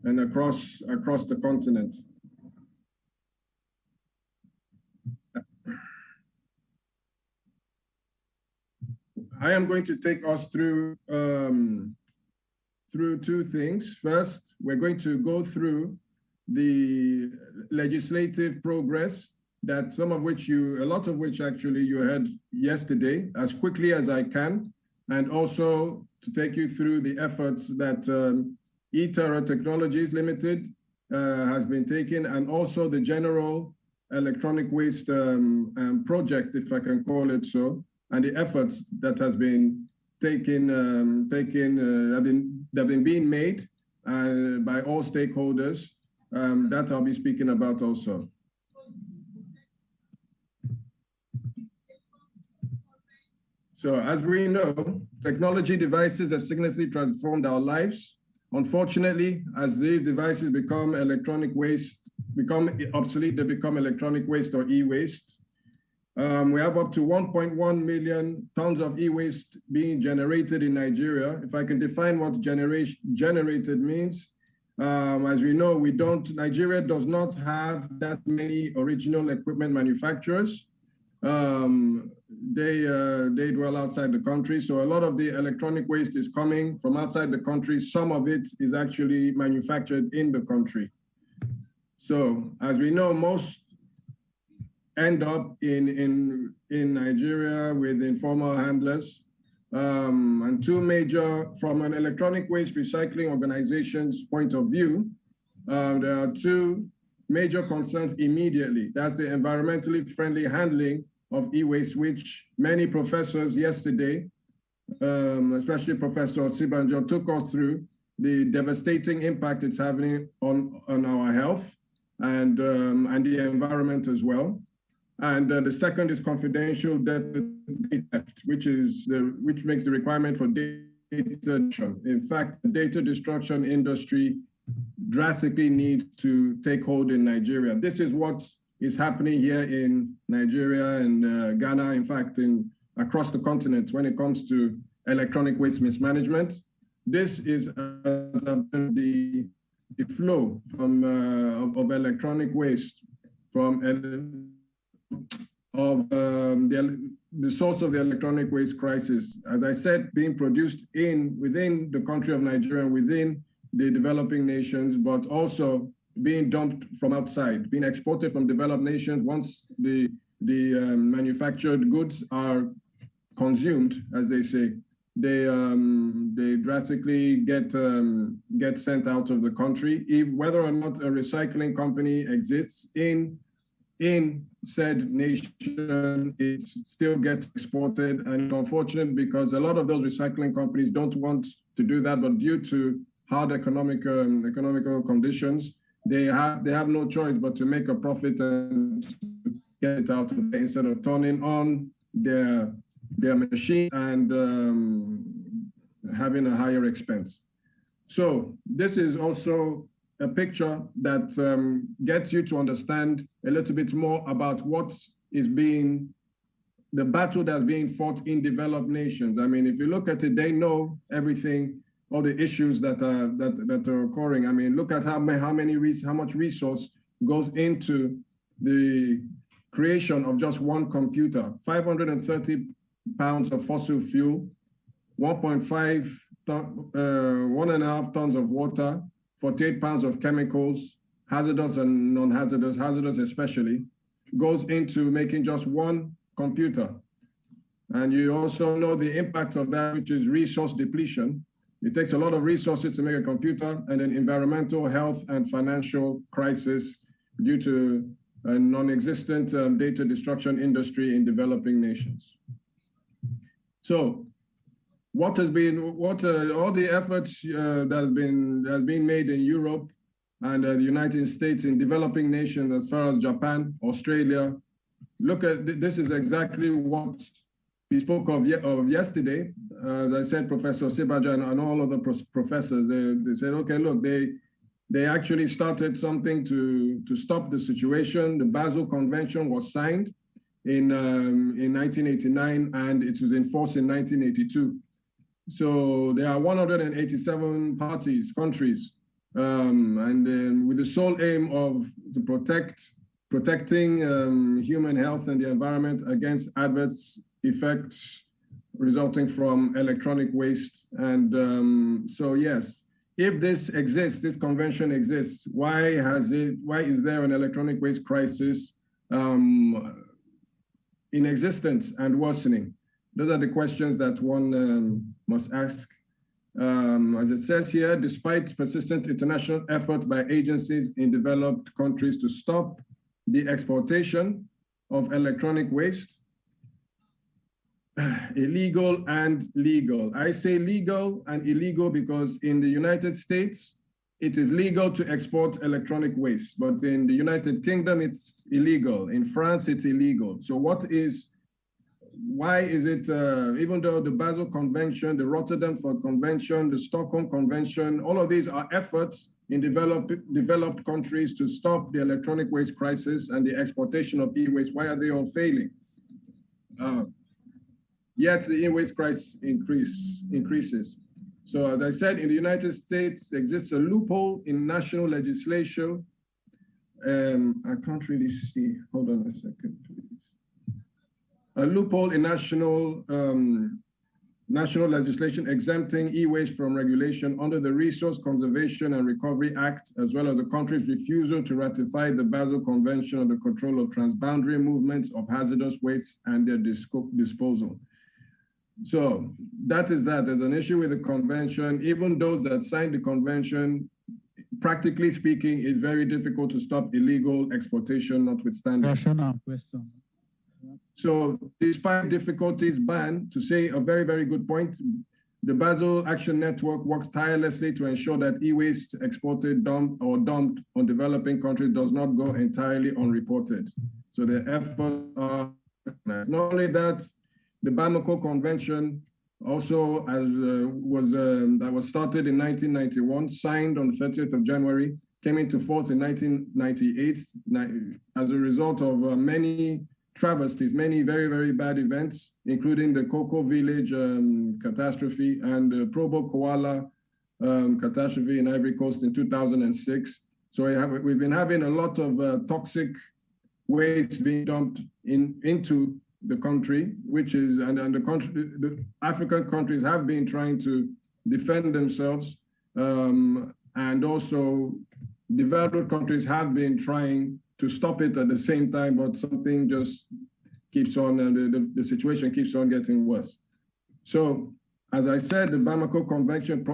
and across the continent. I am going to take us through two things. First, we're going to go through the legislative progress that a lot of which actually you heard yesterday, as quickly as I can, and also to take you through the efforts that eTerra Technologies Limited has been taking, and also the general electronic waste project, if I can call it so, and the efforts that has been have been being made by all stakeholders, that I'll be speaking about also. So as we know, technology devices have significantly transformed our lives. Unfortunately, as these devices become electronic waste, become obsolete, they become electronic waste or e-waste. We have up to 1.1 million tons of e-waste being generated in Nigeria. If I can define what generated means, as we know, Nigeria does not have that many original equipment manufacturers. They dwell outside the country. So a lot of the electronic waste is coming from outside the country. Some of it is actually manufactured in the country. So as we know, most end up in Nigeria with informal handlers. And two major, from an electronic waste recycling organization's point of view, there are two major concerns immediately. That's the environmentally friendly handling of e-waste, which many professors yesterday, especially Professor Sibanjo, took us through the devastating impact it's having on our health and the environment as well. And the second is confidential data theft, which makes the requirement for data destruction. In fact, the data destruction industry drastically needs to take hold in Nigeria. This is what is happening here in Nigeria and Ghana, in fact, across the continent when it comes to electronic waste mismanagement. This is the flow from of electronic waste from the source of the electronic waste crisis. As I said, being produced within the country of Nigeria and within the developing nations, but also being dumped from outside, being exported from developed nations. Once the manufactured goods are consumed, as they say, they drastically get sent out of the country. Whether or not a recycling company exists in said nation, it still gets exported. And it's unfortunate because a lot of those recycling companies don't want to do that, but due to hard economical conditions, they have no choice but to make a profit and get it out of there instead of turning on their machine and having a higher expense. So this is also a picture that gets you to understand a little bit more about what is the battle that's being fought in developed nations. I mean, if you look at it, they know everything, all the issues that are occurring. I mean, look at how much resource goes into the creation of just one computer. 530 pounds of fossil fuel, 1.5 tons of water, 48 pounds of chemicals, hazardous and non-hazardous, hazardous especially, goes into making just one computer. And you also know the impact of that, which is resource depletion. It takes a lot of resources to make a computer, and then environmental, health, and financial crisis due to a non-existent data destruction industry in developing nations. So, all the efforts that has been made in Europe and the United States in developing nations, as far as Japan, Australia, look at this is exactly what we spoke of yesterday. As I said, Professor Sibaja and all of the professors, they said, okay, look, they actually started something to stop the situation. The Basel Convention was signed in 1989, and it was enforced in 1982. So there are 187 countries, and with the sole aim of protecting human health and the environment against adverse effects resulting from electronic waste. And so yes, if this exists, this convention exists, why is there an electronic waste crisis in existence and worsening? Those are the questions that one must ask. As it says here, despite persistent international effort by agencies in developed countries to stop the exportation of electronic waste, illegal and legal. I say legal and illegal because in the United States, it is legal to export electronic waste, but in the United Kingdom, it's illegal. In France, it's illegal. So why is it, even though the Basel Convention, the Rotterdam Convention, the Stockholm Convention, all of these are efforts in developed countries to stop the electronic waste crisis and the exportation of e-waste, why are they all failing? Yet the e-waste crisis increases. So as I said, in the United States, there exists a loophole in national legislation. I can't really see, hold on a second, please. A loophole in national legislation exempting e-waste from regulation under the Resource Conservation and Recovery Act, as well as the country's refusal to ratify the Basel Convention on the Control of Transboundary Movements of Hazardous Waste and their disposal. So that is that. There's an issue with the convention. Even those that signed the convention, practically speaking, it's very difficult to stop illegal exportation notwithstanding. Rational question. So despite difficulties, ban, to say a very, very good point, the Basel Action Network works tirelessly to ensure that e-waste exported, dumped on developing countries does not go entirely unreported. So the efforts are recognized. Not only that, the Bamako Convention also that was started in 1991, signed on the 30th of January, came into force in 1998 as a result of many travesties, many very, very bad events, including the Cocoa Village catastrophe and the Probo Koala catastrophe in Ivory Coast in 2006. So we've been having a lot of toxic waste being dumped into the country, which is, and the African countries have been trying to defend themselves, and also developed countries have been trying to stop it at the same time, but something just keeps on, and the situation keeps on getting worse. So, as I said, the Bamako Convention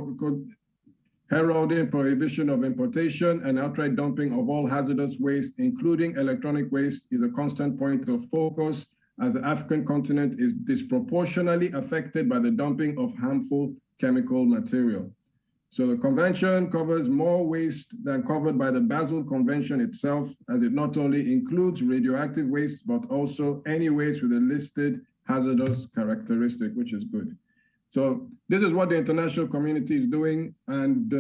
heralding prohibition of importation and outright dumping of all hazardous waste, including electronic waste, is a constant point of focus, as the African continent is disproportionately affected by the dumping of harmful chemical material. So the convention covers more waste than covered by the Basel Convention itself, as it not only includes radioactive waste, but also any waste with a listed hazardous characteristic, which is good. So this is what the international community is doing, and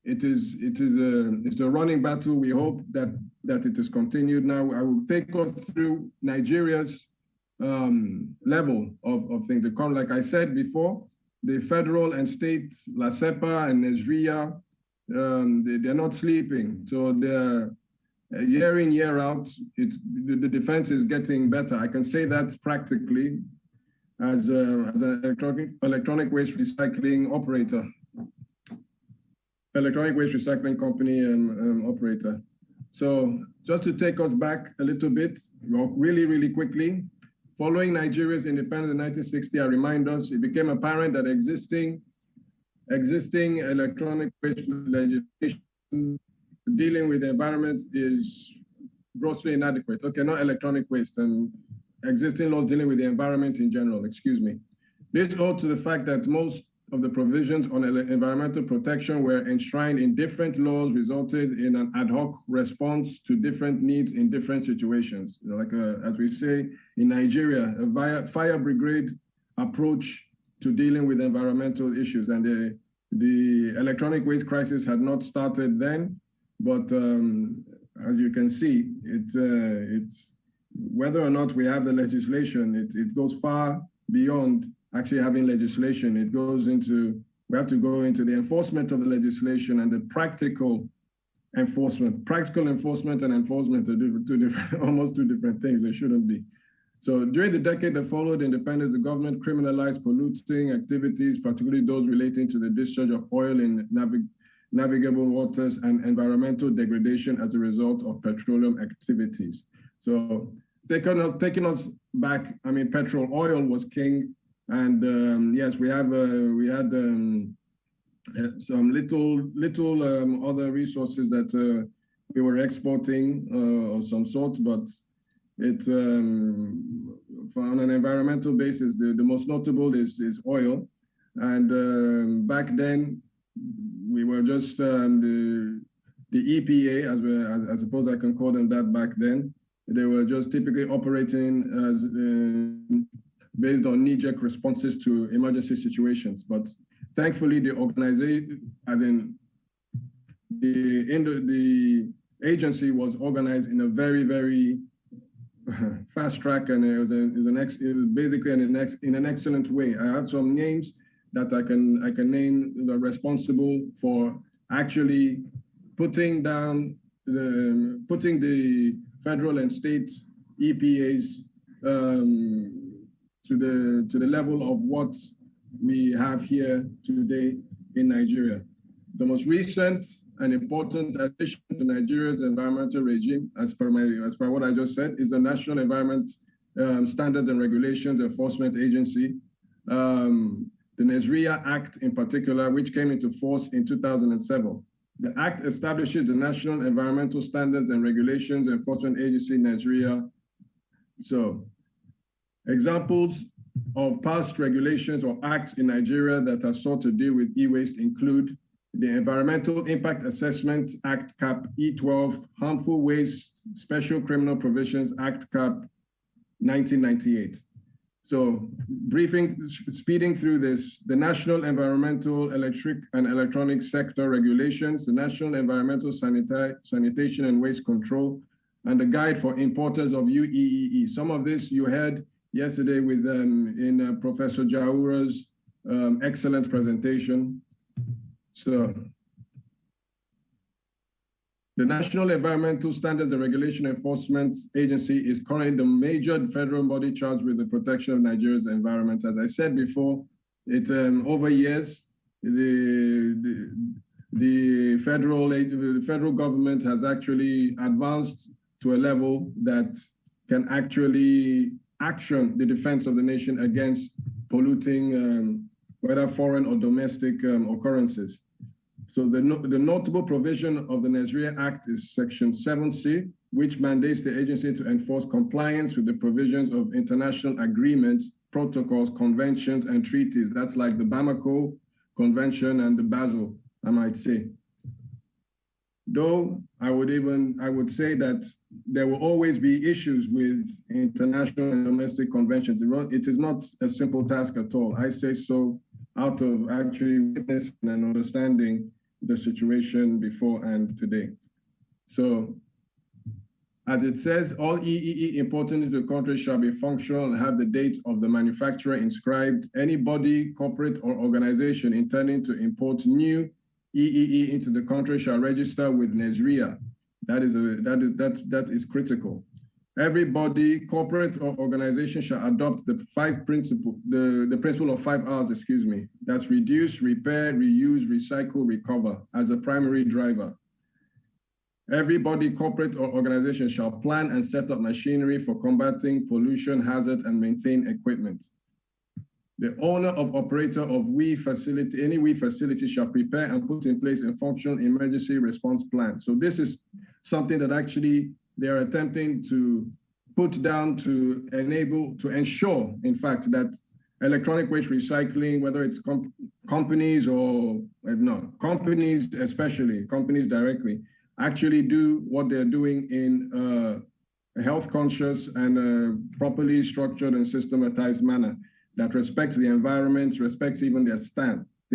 it's a running battle. We hope that it is continued. Now I will take us through Nigeria's level of things. Like I said before, the federal and state, LASEPA and Nesria, they're not sleeping. So they're year in, year out, the defense is getting better. I can say that practically as an electronic waste recycling operator. Electronic waste recycling company operator. So just to take us back a little bit, really, really quickly, following Nigeria's independence in 1960, I remind us, it became apparent that existing electronic waste legislation dealing with the environment is grossly inadequate. Okay, not electronic waste, and existing laws dealing with the environment in general, excuse me. This owed to the fact that most of the provisions on environmental protection were enshrined in different laws, resulted in an ad hoc response to different needs in different situations. Like, as we say in Nigeria, a fire brigade approach to dealing with environmental issues. And the electronic waste crisis had not started then, but as you can see, it's whether or not we have the legislation, it goes far beyond actually having legislation. It goes into, we have to go into the enforcement of the legislation and the practical enforcement. Practical enforcement and enforcement are almost two different things. They shouldn't be. So during the decade that followed independence, the government criminalized polluting activities, particularly those relating to the discharge of oil in navigable waters and environmental degradation as a result of petroleum activities. So taking us back, I mean, oil was king. And yes, we had some little other resources that we were exporting of some sort, but on an environmental basis, the most notable is oil. And back then, we were just the EPA, I suppose I can call them that back then. They were just typically operating as based on knee-jerk responses to emergency situations. But thankfully, the organization, as in the agency, was organized in a very, very fast track, and it was basically in an excellent way. I have some names that I can name that are responsible for actually putting the federal and state EPAs to the level of what we have here today in Nigeria. The most recent and important addition to Nigeria's environmental regime, as per what I just said, is the National Environment Standards and Regulations Enforcement Agency. The NESRIA Act in particular, which came into force in 2007. The Act establishes the National Environmental Standards and Regulations Enforcement Agency, NESRIA. So, examples of past regulations or acts in Nigeria that have sought to deal with e-waste include the Environmental Impact Assessment Act Cap E12, Harmful Waste Special Criminal Provisions Act Cap 1998. So speeding through this, the National Environmental Electric and Electronic Sector Regulations, the National Environmental Sanitation and Waste Control, and the Guide for Importers of UEEE. Some of this you heard yesterday with in Professor Jaura's excellent presentation. So the National Environmental Standards and Regulation Enforcement Agency is currently the major federal body charged with the protection of Nigeria's environment. As I said before, it over years, the federal government has actually advanced to a level that can actually action the defense of the nation against polluting, whether foreign or domestic occurrences. So the notable provision of the NESRIA Act is Section 7C, which mandates the agency to enforce compliance with the provisions of international agreements, protocols, conventions, and treaties. That's like the Bamako Convention and the Basel, I might say. Though I would say that there will always be issues with international and domestic conventions. It is not a simple task at all. I say so out of actually witnessing and understanding the situation before and today. So, as it says, all EEE imported into the country shall be functional and have the date of the manufacturer inscribed. Any body, corporate, or organization intending to import new EEE into the country shall register with NESRIA. That is critical. Every body, corporate, or organization shall adopt the principle of 5 R's, excuse me. That's reduce, repair, reuse, recycle, recover as a primary driver. Every body, corporate, or organization shall plan and set up machinery for combating pollution, hazard, and maintain equipment. The owner of operator of any WE facility shall prepare and put in place a functional emergency response plan. So this is something that actually they are attempting to put down to ensure, in fact, that electronic waste recycling, whether it's companies or companies especially, companies directly, actually do what they're doing in a health conscious and a properly structured and systematized manner that respects the environment, respects even their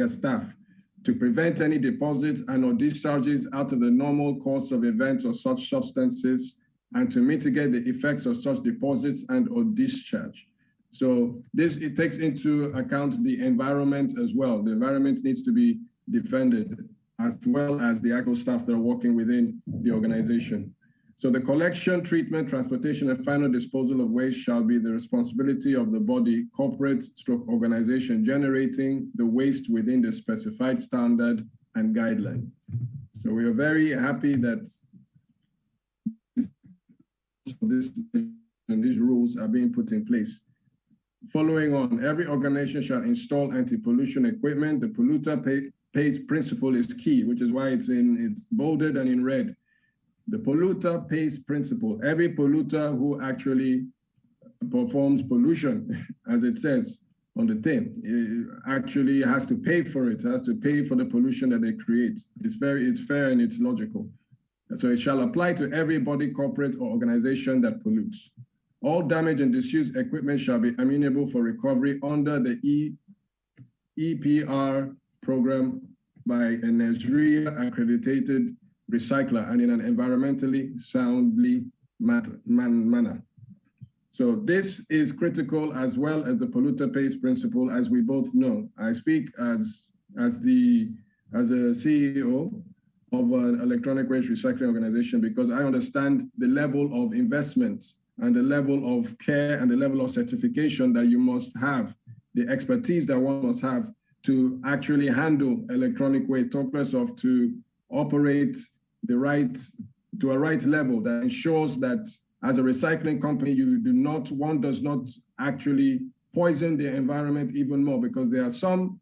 staff, to prevent any deposits and or discharges out of the normal course of events or such substances, and to mitigate the effects of such deposits and or discharge. So it takes into account the environment as well. The environment needs to be defended, as well as the actual staff that are working within the organization. So the collection, treatment, transportation, and final disposal of waste shall be the responsibility of the body, corporate / organization generating the waste within the specified standard and guideline. So we are very happy that these rules are being put in place. Following on, every organization shall install anti-pollution equipment. The polluter pays principle is key, which is why it's bolded and in red. The polluter pays principle. Every polluter who actually performs pollution, as it says on the tin, it actually has to pay for it, has to pay for the pollution that they create. It's fair and it's logical. So it shall apply to every body, corporate, or organization that pollutes. All damaged and disused equipment shall be amenable for recovery under the EPR program by a Nigeria accredited recycler and in an environmentally soundly manner. So this is critical, as well as the polluter pays principle, as we both know. I speak as a CEO of an electronic waste recycling organization because I understand the level of investment and the level of care and the level of certification that you must have, the expertise that one must have to actually handle electronic waste, talk less of to operate to a right level that ensures that as a recycling company, one does not actually poison the environment even more, because there are some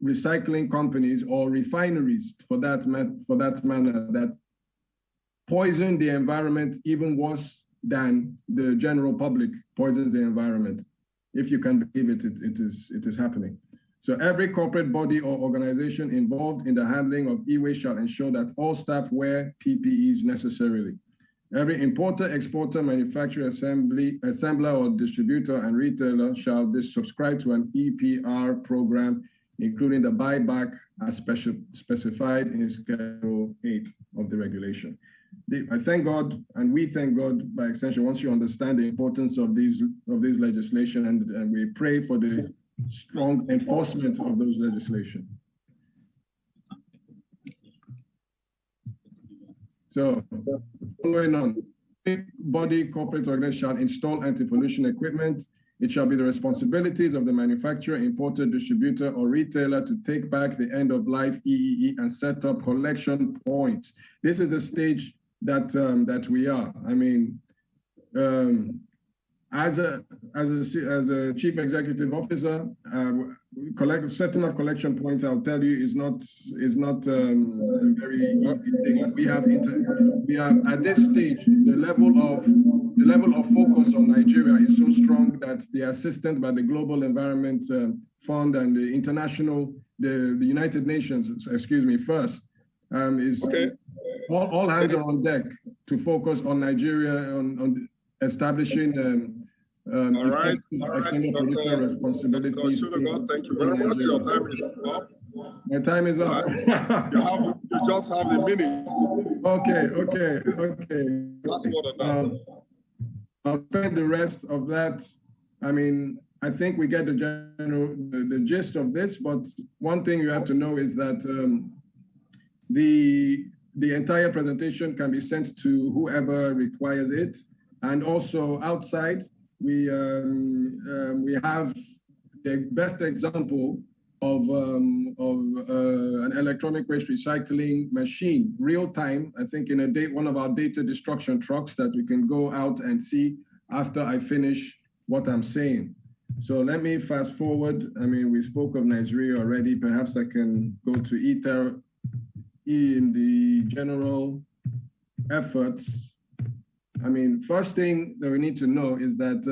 recycling companies or refineries for that matter that poison the environment even worse than the general public poisons the environment. If you can believe it, it is happening. So every corporate body or organization involved in the handling of e-waste shall ensure that all staff wear PPEs necessarily. Every importer, exporter, manufacturer, assembler, or distributor and retailer shall be subscribed to an EPR program, including the buyback as specified in Schedule 8 of the regulation. I thank God, and we thank God by extension, once you understand the importance of this legislation, and we pray for the strong enforcement of those legislation. So, following on, body, corporate organization shall install anti-pollution equipment. It shall be the responsibilities of the manufacturer, importer, distributor, or retailer to take back the end-of-life EEE and set up collection points. This is the stage that we are. I mean, as a chief executive officer, setting up collection points, I'll tell you, is not very easy thing. We have at this stage the level of focus on Nigeria is so strong that the assistance by the Global Environment Fund and the the United Nations, excuse me, first is okay. All hands are on deck to focus on Nigeria on establishing all right, responsibilities. Thank you very much. Your time is up. My time is up. You just have a minute. Okay. That's more than that. I'll spend the rest of that. I mean, I think we get the gist of this, but one thing you have to know is that the entire presentation can be sent to whoever requires it, and also outside. We have the best example of an electronic waste recycling machine, real time. I think in one of our data destruction trucks that we can go out and see after I finish what I'm saying. So let me fast forward. I mean, we spoke of Nigeria already. Perhaps I can go to ITER in the general efforts. I mean, first thing that we need to know is that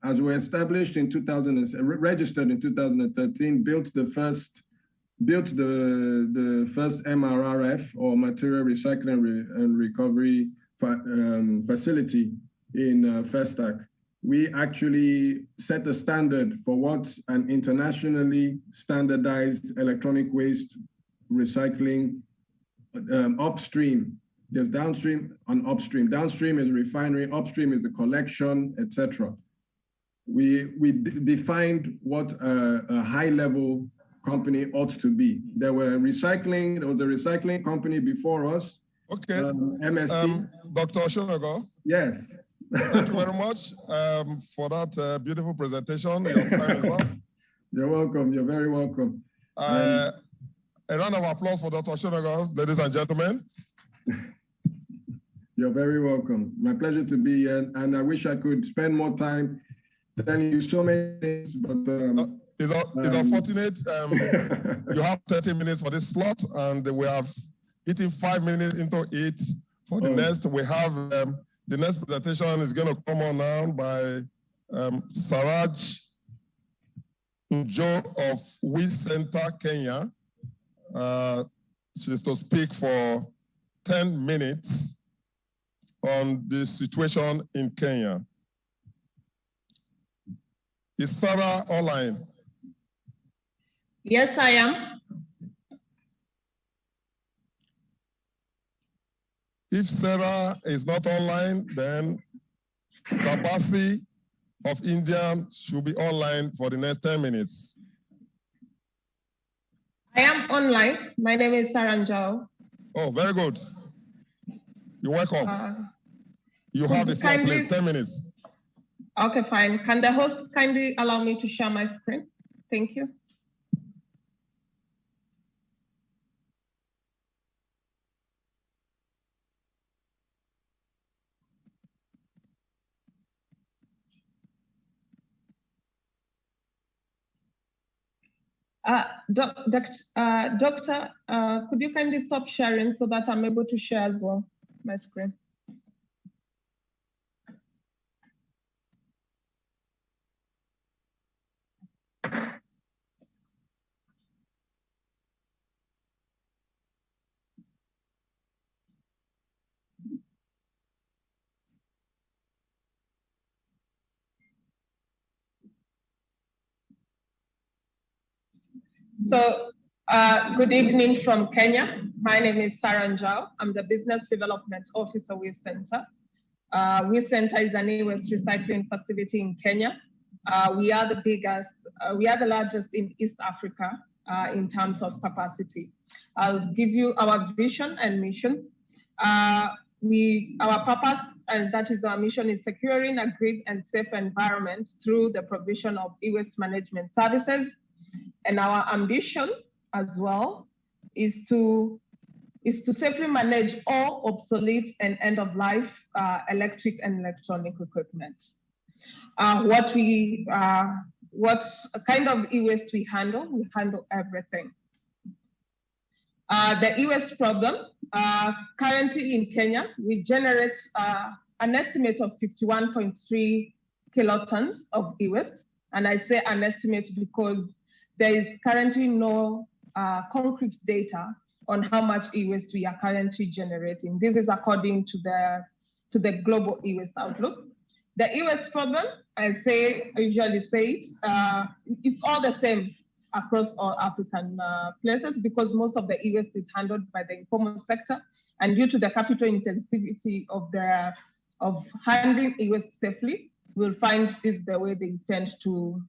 as we established in registered in 2013, built the first MRRF, or Material Recycling and Recovery facility in Festac. We actually set the standard for what an internationally standardized electronic waste recycling upstream. There's downstream and upstream. Downstream is a refinery, upstream is the collection, etc. We defined what a high-level company ought to be. There was a recycling company before us. Okay. MSC. Dr. Oshonago. Yes. Thank you very much for that beautiful presentation. Your time is up. You're welcome. You're very welcome. A round of applause for Dr. Oshonago, ladies and gentlemen. You're very welcome. My pleasure to be here, and I wish I could spend more time telling you so many things, but it's unfortunate. You have 30 minutes for this slot, and we have eaten 5 minutes into it. For the next, we have the next presentation is going to come on now by Saraj Njo of We Center, Kenya. She is to speak for 10 minutes on the situation in Kenya. Is Sarah online? Yes, I am. If Sarah is not online, then Tabasi of India should be online for the next 10 minutes. I am online. My name is Saranjao. Oh, very good. You're welcome. You have the floor, please, 10 minutes. Okay, fine. Can the host kindly allow me to share my screen? Thank you. Doctor, could you kindly stop sharing so that I'm able to share as well my screen? So, good evening from Kenya. My name is Saranjao. I'm the Business Development Officer with Center. We Center is an e-waste recycling facility in Kenya. We are the largest in East Africa in terms of capacity. I'll give you our vision and mission. Our purpose, and that is our mission, is securing a green and safe environment through the provision of e-waste management services. And our ambition as well is to safely manage all obsolete and end-of-life electric and electronic equipment. What kind of e-waste we handle everything. The e-waste problem, currently in Kenya, we generate an estimate of 51.3 kilotons of e-waste. And I say an estimate because there is currently no concrete data on how much e-waste we are currently generating. This is according to the global e-waste outlook. The e-waste problem, I usually say it's all the same across all African places because most of the e-waste is handled by the informal sector, and due to the capital intensivity of handling e-waste safely, we'll find this the way they tend to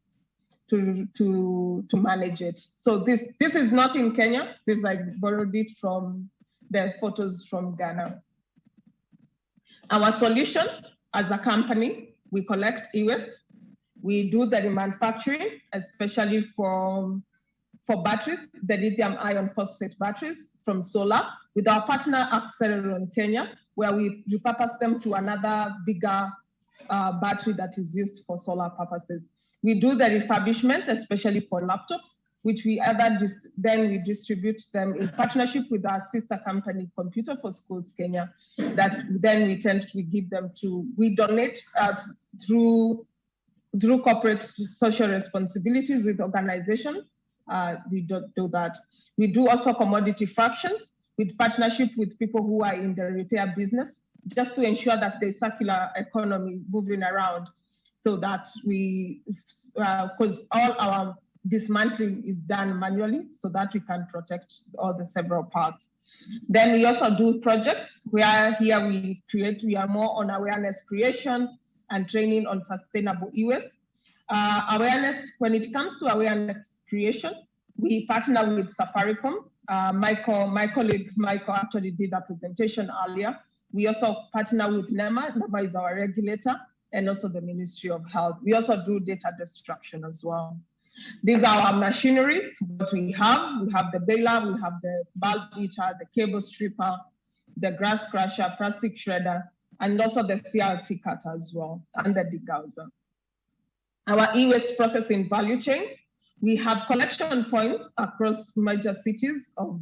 manage it. So this is not in Kenya. This I borrowed it from the photos from Ghana. Our solution as a company, we collect e-waste. We do the remanufacturing, especially for batteries, the lithium iron phosphate batteries from solar, with our partner XXII Kenya, where we repurpose them to another bigger battery that is used for solar purposes. We do the refurbishment, especially for laptops, which we distribute them in partnership with our sister company, Computer for Schools Kenya, that then we donate through corporate social responsibilities with organizations. We do that. We do also commodity fractions with partnership with people who are in the repair business, just to ensure that the circular economy moving around, so that because all our dismantling is done manually, so that we can protect all the several parts. Then we also do projects where here we are more on awareness creation and training on sustainable e-waste. Awareness, when it comes to awareness creation, we partner with Safaricom. My colleague Michael actually did a presentation earlier. We also partner with NEMA. NEMA is our regulator, and also the Ministry of Health. We also do data destruction as well. These are our machineries, what we have. We have the baler, we have the bulb eater, the cable stripper, the grass crusher, plastic shredder, and also the CRT cutter as well, and the degauser. Our e-waste processing value chain, we have collection points across major cities of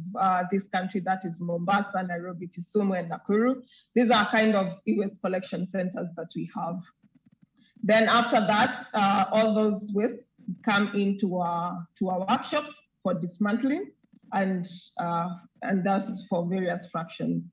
this country, that is Mombasa, Nairobi, Kisumu, and Nakuru. These are kind of e-waste collection centers that we have. Then after that, all those wastes come into our workshops for dismantling and thus for various fractions.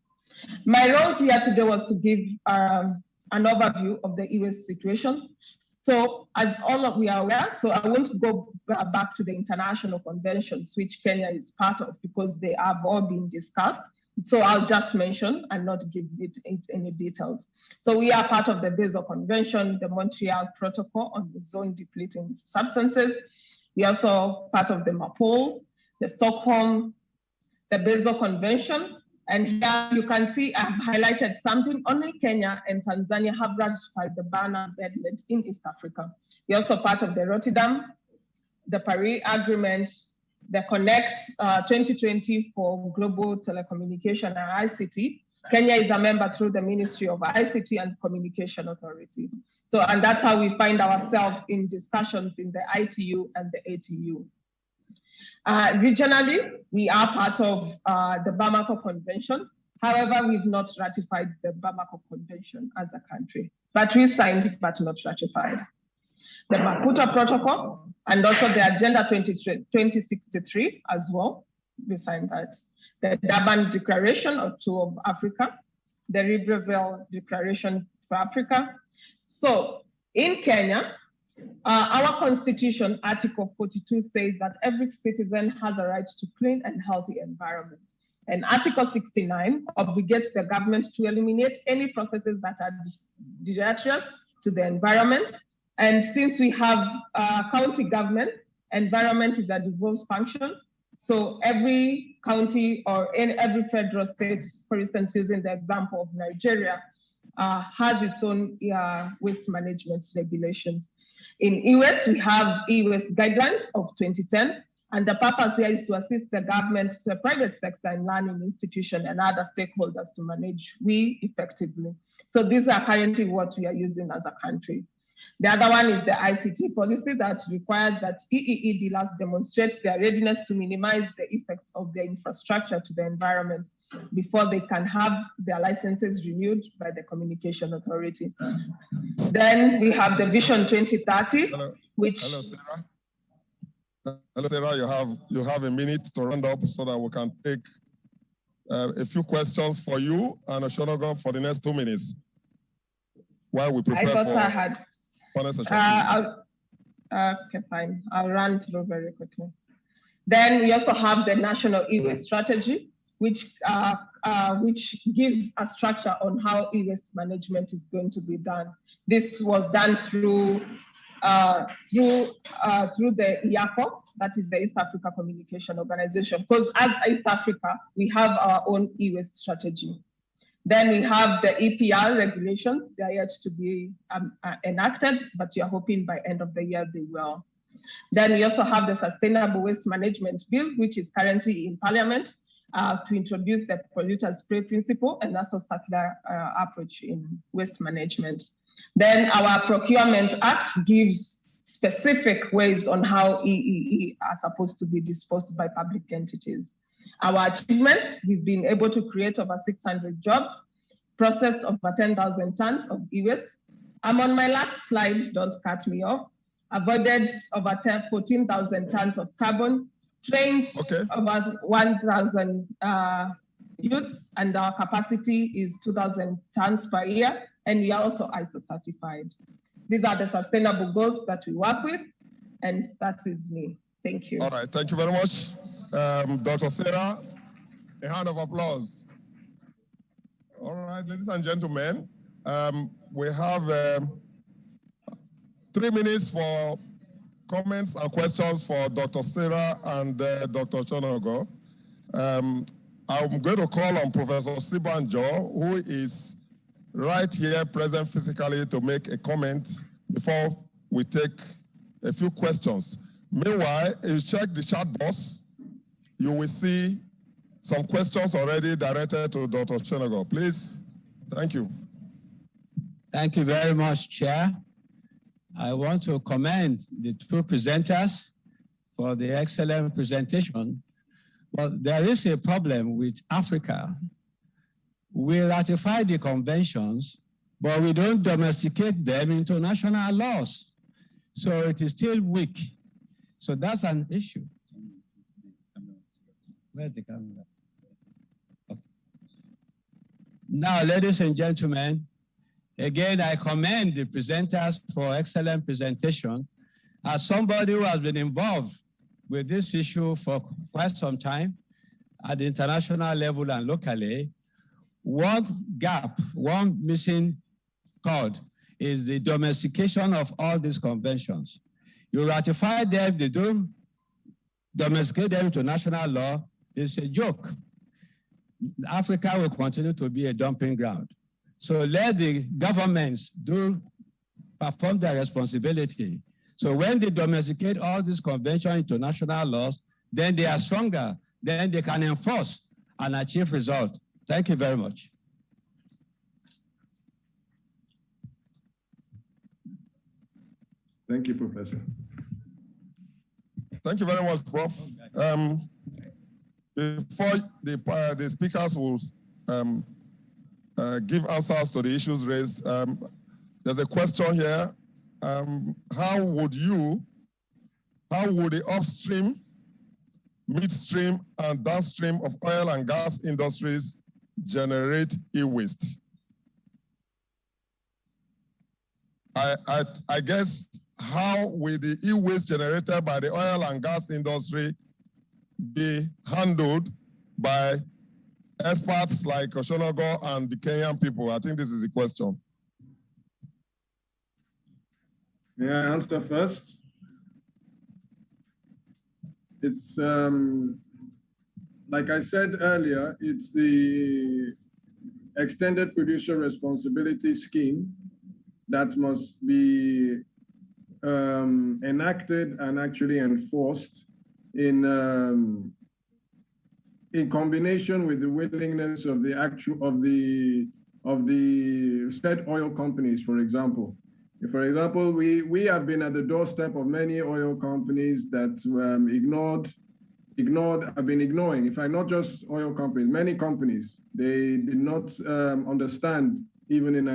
My role here today was to give an overview of the e-waste situation. So as all of we are aware, so I won't go back to the international conventions, which Kenya is part of, because they have all been discussed. So I'll just mention and not give it any details. So we are part of the Basel Convention, the Montreal Protocol on the zone depleting substances. We are also part of the MAPOL, the Stockholm, the Basel Convention. And here you can see I've highlighted something. Only Kenya and Tanzania have ratified the ban on bed limit in East Africa. We're also part of the Rotterdam, the Paris Agreement, the Connect 2020 for Global Telecommunication and ICT. Kenya is a member through the Ministry of ICT and Communication Authority. So, and that's how we find ourselves in discussions in the ITU and the ATU. Regionally, we are part of the Bamako Convention. However, we've not ratified the Bamako Convention as a country, but we signed but not ratified. The Maputo Protocol and also the Agenda 2063 as well, we signed that. The Durban Declaration of Africa, the Libreville Declaration for Africa. So in Kenya, our constitution, Article 42, says that every citizen has a right to clean and healthy environment. And Article 69 obligates the government to eliminate any processes that are deleterious to the environment. And since we have county government, environment is a devolved function. So every county or every federal state, for instance, using the example of Nigeria, has its own waste management regulations. In e-waste, we have e-waste guidelines of 2010, and the purpose here is to assist the government, the private sector, and learning institutions and other stakeholders to manage WE effectively. So these are currently what we are using as a country. The other one is the ICT policy that requires that EEE dealers demonstrate their readiness to minimize the effects of their infrastructure to the environment before they can have their licenses renewed by the Communication Authority. Then we have the Vision 2030, which... Hello, Sarah. Hello, Sarah, you have a minute to round up so that we can take a few questions for you and Oshonogo for the next 2 minutes while we prepare for... I thought I had... okay, fine. I'll run through very quickly. Then we also have the National E-Waste Strategy, which gives a structure on how e-waste management is going to be done. This was done through the IACO, that is the East Africa Communication Organization, because as East Africa, we have our own e-waste strategy. Then we have the EPR regulations. They are yet to be enacted, but we are hoping by end of the year they will. Then we also have the Sustainable Waste Management Bill, which is currently in Parliament, to introduce the polluters pay principle and also circular approach in waste management. Then our Procurement Act gives specific ways on how EEE are supposed to be disposed by public entities. Our achievements, we've been able to create over 600 jobs, processed over 10,000 tons of e-waste. I'm on my last slide, don't cut me off. Avoided over 14,000 tons of carbon, trained over 1,000 youth, and our capacity is 2,000 tons per year, and we are also ISO certified. These are the sustainable goals that we work with, and that is me. Thank you. All right, thank you very much. Dr. Sarah, a round of applause. All right, ladies and gentlemen, we have 3 minutes for comments and questions for Dr. Sarah and Dr. Chonogo. I'm going to call on Professor Sibanjo, who is right here present physically, to make a comment before we take a few questions. Meanwhile, if you check the chat box, you will see some questions already directed to Dr. Chonogo. Please, thank you. Thank you very much, Chair. I want to commend the two presenters for the excellent presentation. But there is a problem with Africa. We ratified the conventions, but we don't domesticate them into national laws. So it is still weak. So that's an issue. Where's the camera? Okay. Now, ladies and gentlemen, again, I commend the presenters for excellent presentation. As somebody who has been involved with this issue for quite some time at the international level and locally, one gap, one missing chord is the domestication of all these conventions. You ratify them, they don't domesticate them to national law, it's a joke. Africa will continue to be a dumping ground. So let the governments perform their responsibility. So when they domesticate all these conventions into national laws, then they are stronger, then they can enforce and achieve results. Thank you very much. Thank you, Professor. Thank you very much, Prof. Before the speakers will give answers to the issues raised, there's a question here. How would the upstream, midstream, and downstream of oil and gas industries generate e-waste? I guess, how will the e-waste generated by the oil and gas industry be handled by experts like Oshonago and the Kenyan people? I think this is the question. May I answer first? It's, like I said earlier, it's the extended producer responsibility scheme that must be enacted and actually enforced in combination with the willingness of the said oil companies, for example. For example, we have been at the doorstep of many oil companies that have been ignoring. In fact, not just oil companies, many companies, they did not understand, even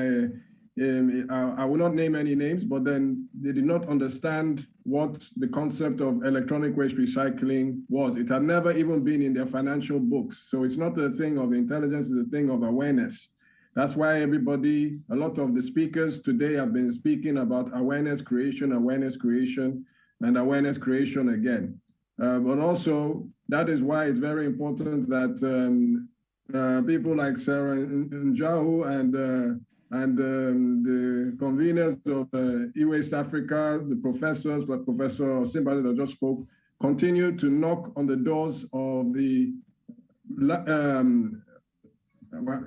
I will not name any names, but then they did not understand what the concept of electronic waste recycling was. It had never even been in their financial books. So it's not a thing of intelligence, it's a thing of awareness. That's why a lot of the speakers today have been speaking about awareness creation, and awareness creation again. But also, that is why it's very important that people like Sarah Njahu and the conveners of E-Waste Africa, the professors like Professor Simbali that just spoke, continue to knock on the doors of the,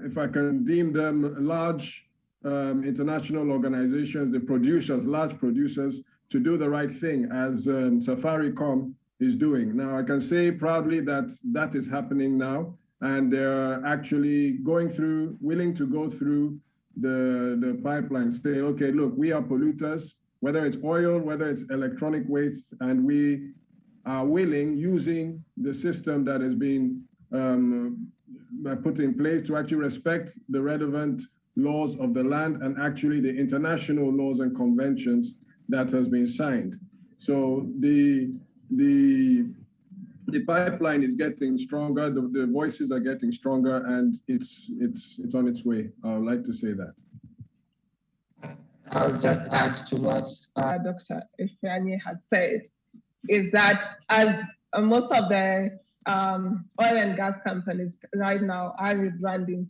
if I can deem them large international organizations, the producers, large producers, to do the right thing as Safaricom is doing. Now, I can say proudly that that is happening now, and they're actually willing to go through the pipeline, say, okay, look, we are polluters, whether it's oil, whether it's electronic waste, and we are willing, using the system that has been put in place, to actually respect the relevant laws of the land and actually the international laws and conventions that has been signed. So the pipeline is getting stronger, the voices are getting stronger, and it's on its way. I would like to say that. I'll just add to what Dr. Ifeanyi has said, is that as most of the oil and gas companies right now are rebranding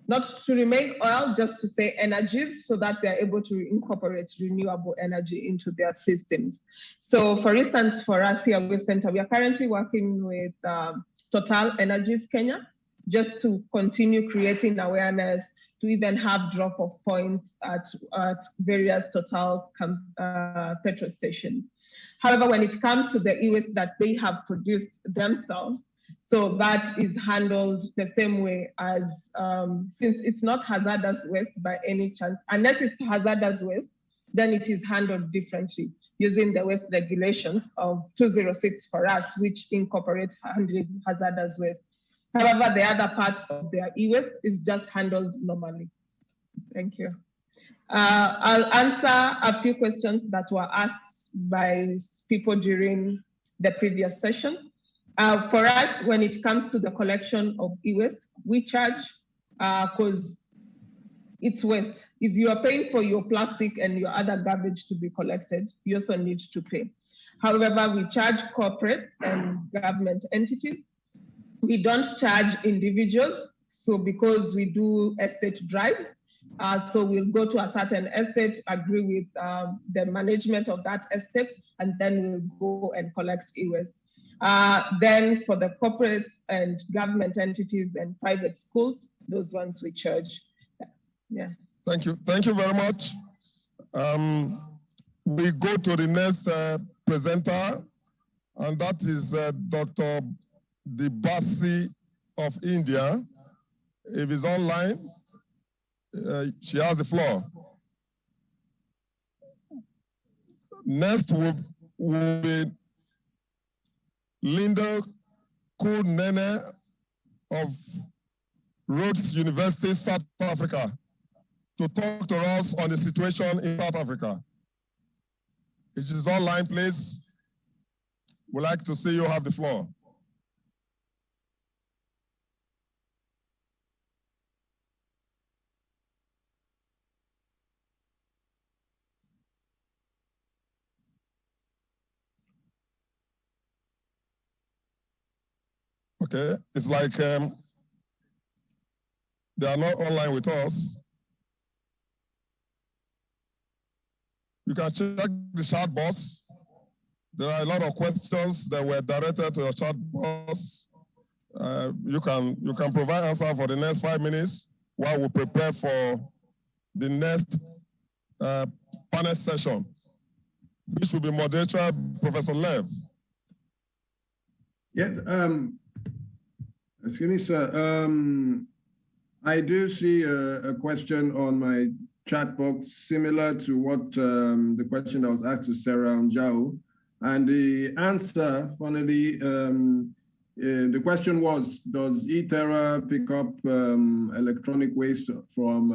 not to remain oil, just to say energies, so that they're able to incorporate renewable energy into their systems. So for instance, for us here at Waste Center, we are currently working with Total Energies Kenya, just to continue creating awareness, to even have drop-off points at various Total petrol stations. However, when it comes to the e-waste that they have produced themselves, so that is handled the same way as, since it's not hazardous waste by any chance, unless it's hazardous waste, then it is handled differently. using the waste regulations of 206 for us, which incorporates handling hazardous waste. However, the other part of their e-waste is just handled normally. Thank you. I'll answer a few questions that were asked by people during the previous session. For us, when it comes to the collection of e-waste, we charge because it's waste. If you are paying for your plastic and your other garbage to be collected, you also need to pay. However, we charge corporate and government entities. We don't charge individuals. So because we do estate drives, so we'll go to a certain estate, agree with the management of that estate, and then we'll go and collect e-waste. Then for the corporate and government entities and private schools, those ones we charge. Yeah. Thank you. Thank you very much. We go to the next presenter, and that is Dr. Dibasi of India. If he's online, she has the floor. Next will be Linda Kunene of Rhodes University, South Africa, to talk to us on the situation in South Africa. If she's online, please, we'd like to see you have the floor. Okay, it's like they are not online with us. You can check the chat box. There are a lot of questions that were directed to your chat box. You can provide answer for the next 5 minutes while we prepare for the next panel session, which will be moderated by Professor Lev. Yes, excuse me, sir. I do see a question on my chat box similar to what the question that was asked to Sarah Njau. And the answer, funnily, the question was, does e-Terra pick up electronic waste from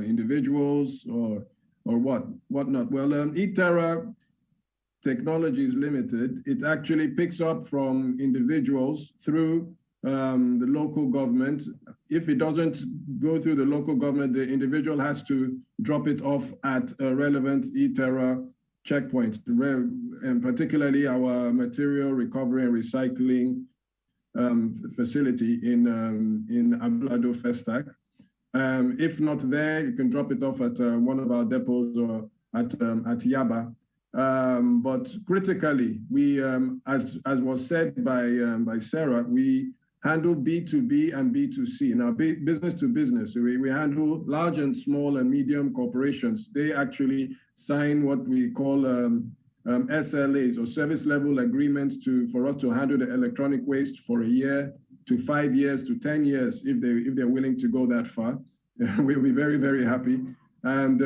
individuals or whatnot? Well, e-Terra technology is limited. It actually picks up from individuals through the local government. If it doesn't go through the local government, the individual has to drop it off at a relevant e-Terra checkpoint, and particularly our material recovery and recycling facility in Ablado Festac. If not there, you can drop it off at one of our depots or at Yaba. But critically, we, as was said by Sarah, we handle B2B and B2C. Now, business to business, we handle large and small and medium corporations. They actually sign what we call SLAs, or service level agreements, for us to handle the electronic waste for a year to 5 years to 10 years, if they're willing to go that far. We'll be very, very happy. And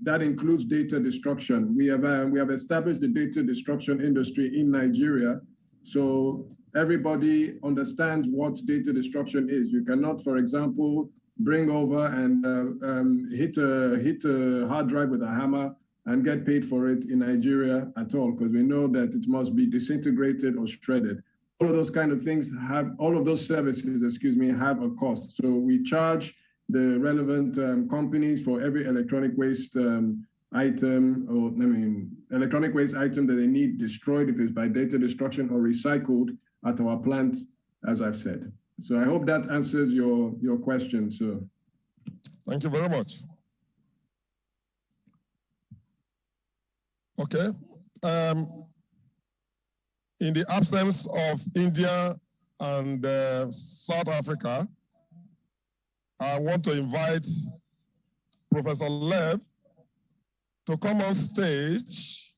that includes data destruction. We have established the data destruction industry in Nigeria, so everybody understands what data destruction is. You cannot, for example, bring over and hit a hard drive with a hammer and get paid for it in Nigeria at all, because we know that it must be disintegrated or shredded. All of those kind of things all of those services, excuse me, have a cost. So we charge the relevant companies for every electronic waste item, or electronic waste item that they need destroyed, if it's by data destruction, or recycled at our plant, as I've said. So I hope that answers your question, sir. Thank you very much. Okay. In the absence of India and South Africa, I want to invite Professor Lev to come on stage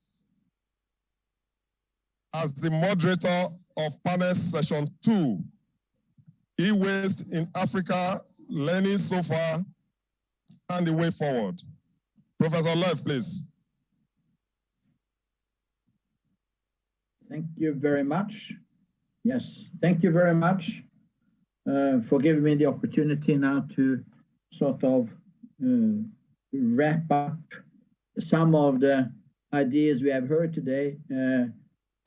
as the moderator of panel session 2, E-Waste in Africa, Learning So Far and the Way Forward. Professor Lev, please. Thank you very much. Yes, thank you very much for giving me the opportunity now to sort of wrap up some of the ideas we have heard today.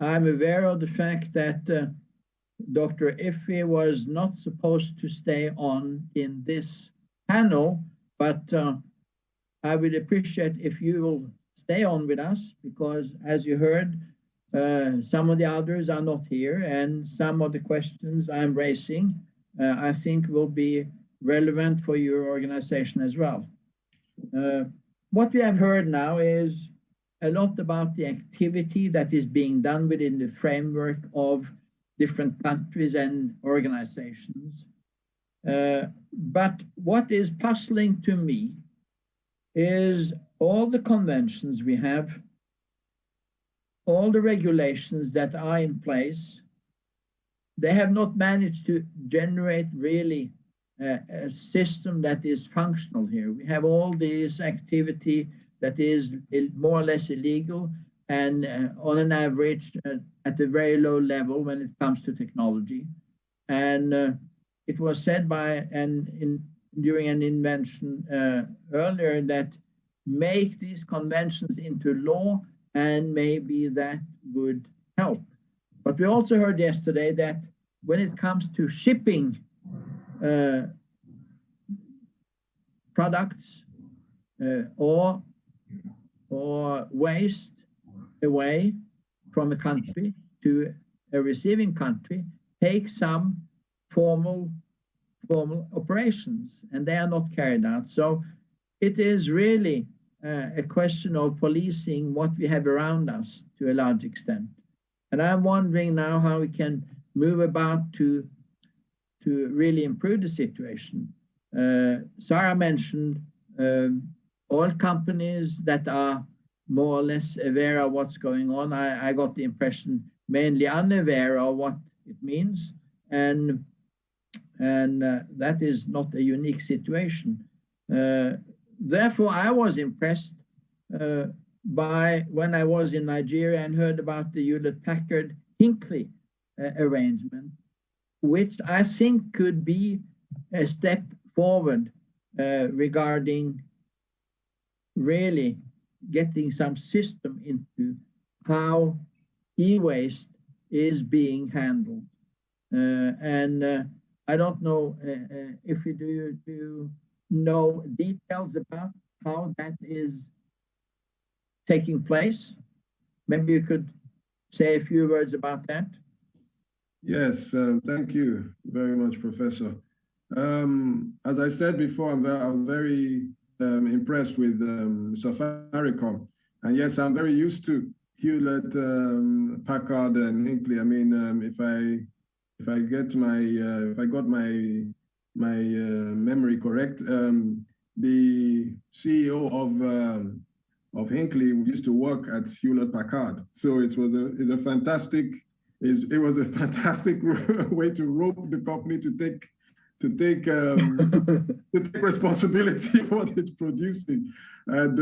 I'm aware of the fact that Dr. Iffy was not supposed to stay on in this panel, but I would appreciate if you will stay on with us, because as you heard, some of the others are not here, and some of the questions I'm raising, I think will be relevant for your organization as well. What we have heard now is a lot about the activity that is being done within the framework of different countries and organizations. But what is puzzling to me is all the conventions we have, all the regulations that are in place, they have not managed to generate really a system that is functional here. We have all this activity that is more or less illegal and on an average at a very low level when it comes to technology. And it was said during an invention earlier that make these conventions into law, and maybe that would help. But we also heard yesterday that when it comes to shipping products or waste away from a country to a receiving country, take some formal operations, and they are not carried out. So it is really a question of policing what we have around us to a large extent. And I'm wondering now how we can move about to really improve the situation. Sarah mentioned oil companies that are more or less aware of what's going on. I got the impression mainly unaware of what it means, and that is not a unique situation. Therefore, I was impressed by when I was in Nigeria and heard about the Hewlett-Packard Hinckley arrangement, which I think could be a step forward regarding really getting some system into how e-waste is being handled. I don't know if you do know details about how that is taking place. Maybe you could say a few words about that. Yes, thank you very much, Professor. As I said before, I was very impressed with Safaricom. And yes, I'm very used to Hewlett, Packard, and Hinckley. I mean, if I got my memory correct, the CEO of Hinckley used to work at Hewlett Packard. So it was a fantastic way to rope the company to take responsibility for what it's producing. And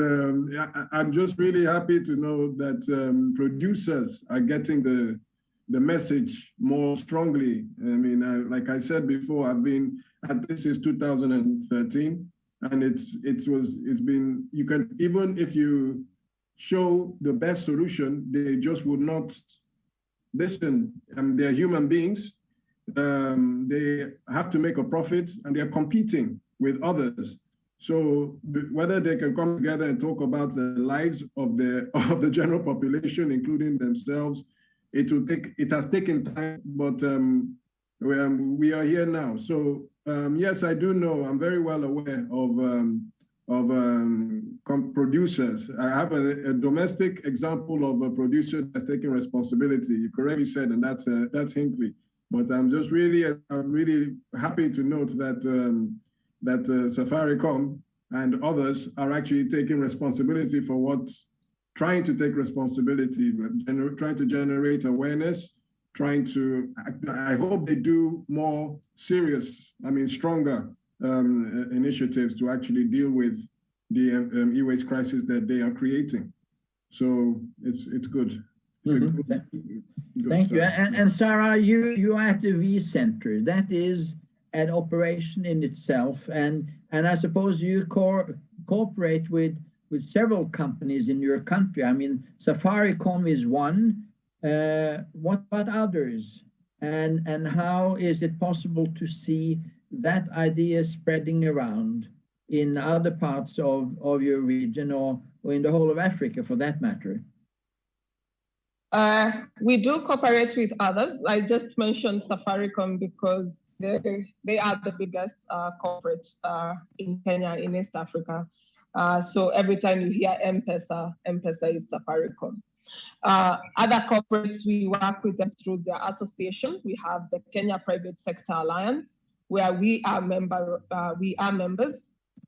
I'm just really happy to know that producers are getting the message more strongly. I mean, like I said before, I've been at this since 2013, and it's been, you can, even if you show the best solution, they just would not listen. They're human beings. They have to make a profit, and they're competing with others. So whether they can come together and talk about the lives of the general population, including themselves, it has taken time, but we are here now. So yes, I do know. I'm very well aware of producers. I have a domestic example of a producer that's taking responsibility. You correctly said, and that's Hinckley. But I'm really happy to note that Safaricom and others are actually taking responsibility for trying to take responsibility, trying to generate awareness, I hope they do more serious, stronger initiatives to actually deal with the e-waste crisis that they are creating. So it's good. Thank you. And Sarah, you are at the V Center. That is an operation in itself, and I suppose you cooperate with several companies in your country. I mean, Safaricom is one. What about others? And how is it possible to see that idea spreading around in other parts of your region, or in the whole of Africa, for that matter? We do cooperate with others. I just mentioned Safaricom because they are the biggest corporate in Kenya, in East Africa. So every time you hear M-Pesa, M-Pesa is Safaricom. Other corporates, we work with them through their association. We have the Kenya Private Sector Alliance, where we are members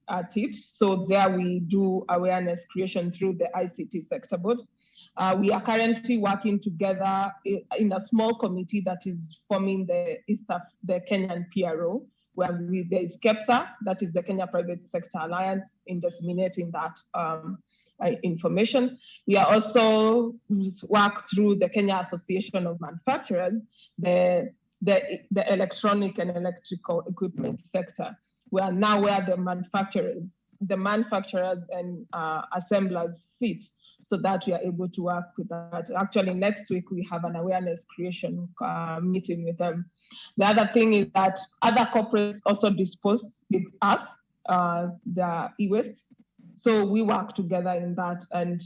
at it. So there we do awareness creation through the ICT sector board. We are currently working together in a small committee that is forming the Kenyan PRO, where there is KEPSA, that is the Kenya Private Sector Alliance, in disseminating that information. We are also work through the Kenya Association of Manufacturers, the electronic and electrical equipment sector. We are now where the manufacturers and assemblers sit, so that we are able to work with that. Actually, next week, we have an awareness creation meeting with them. The other thing is that other corporates also dispose with us, the e-waste. So we work together in that. And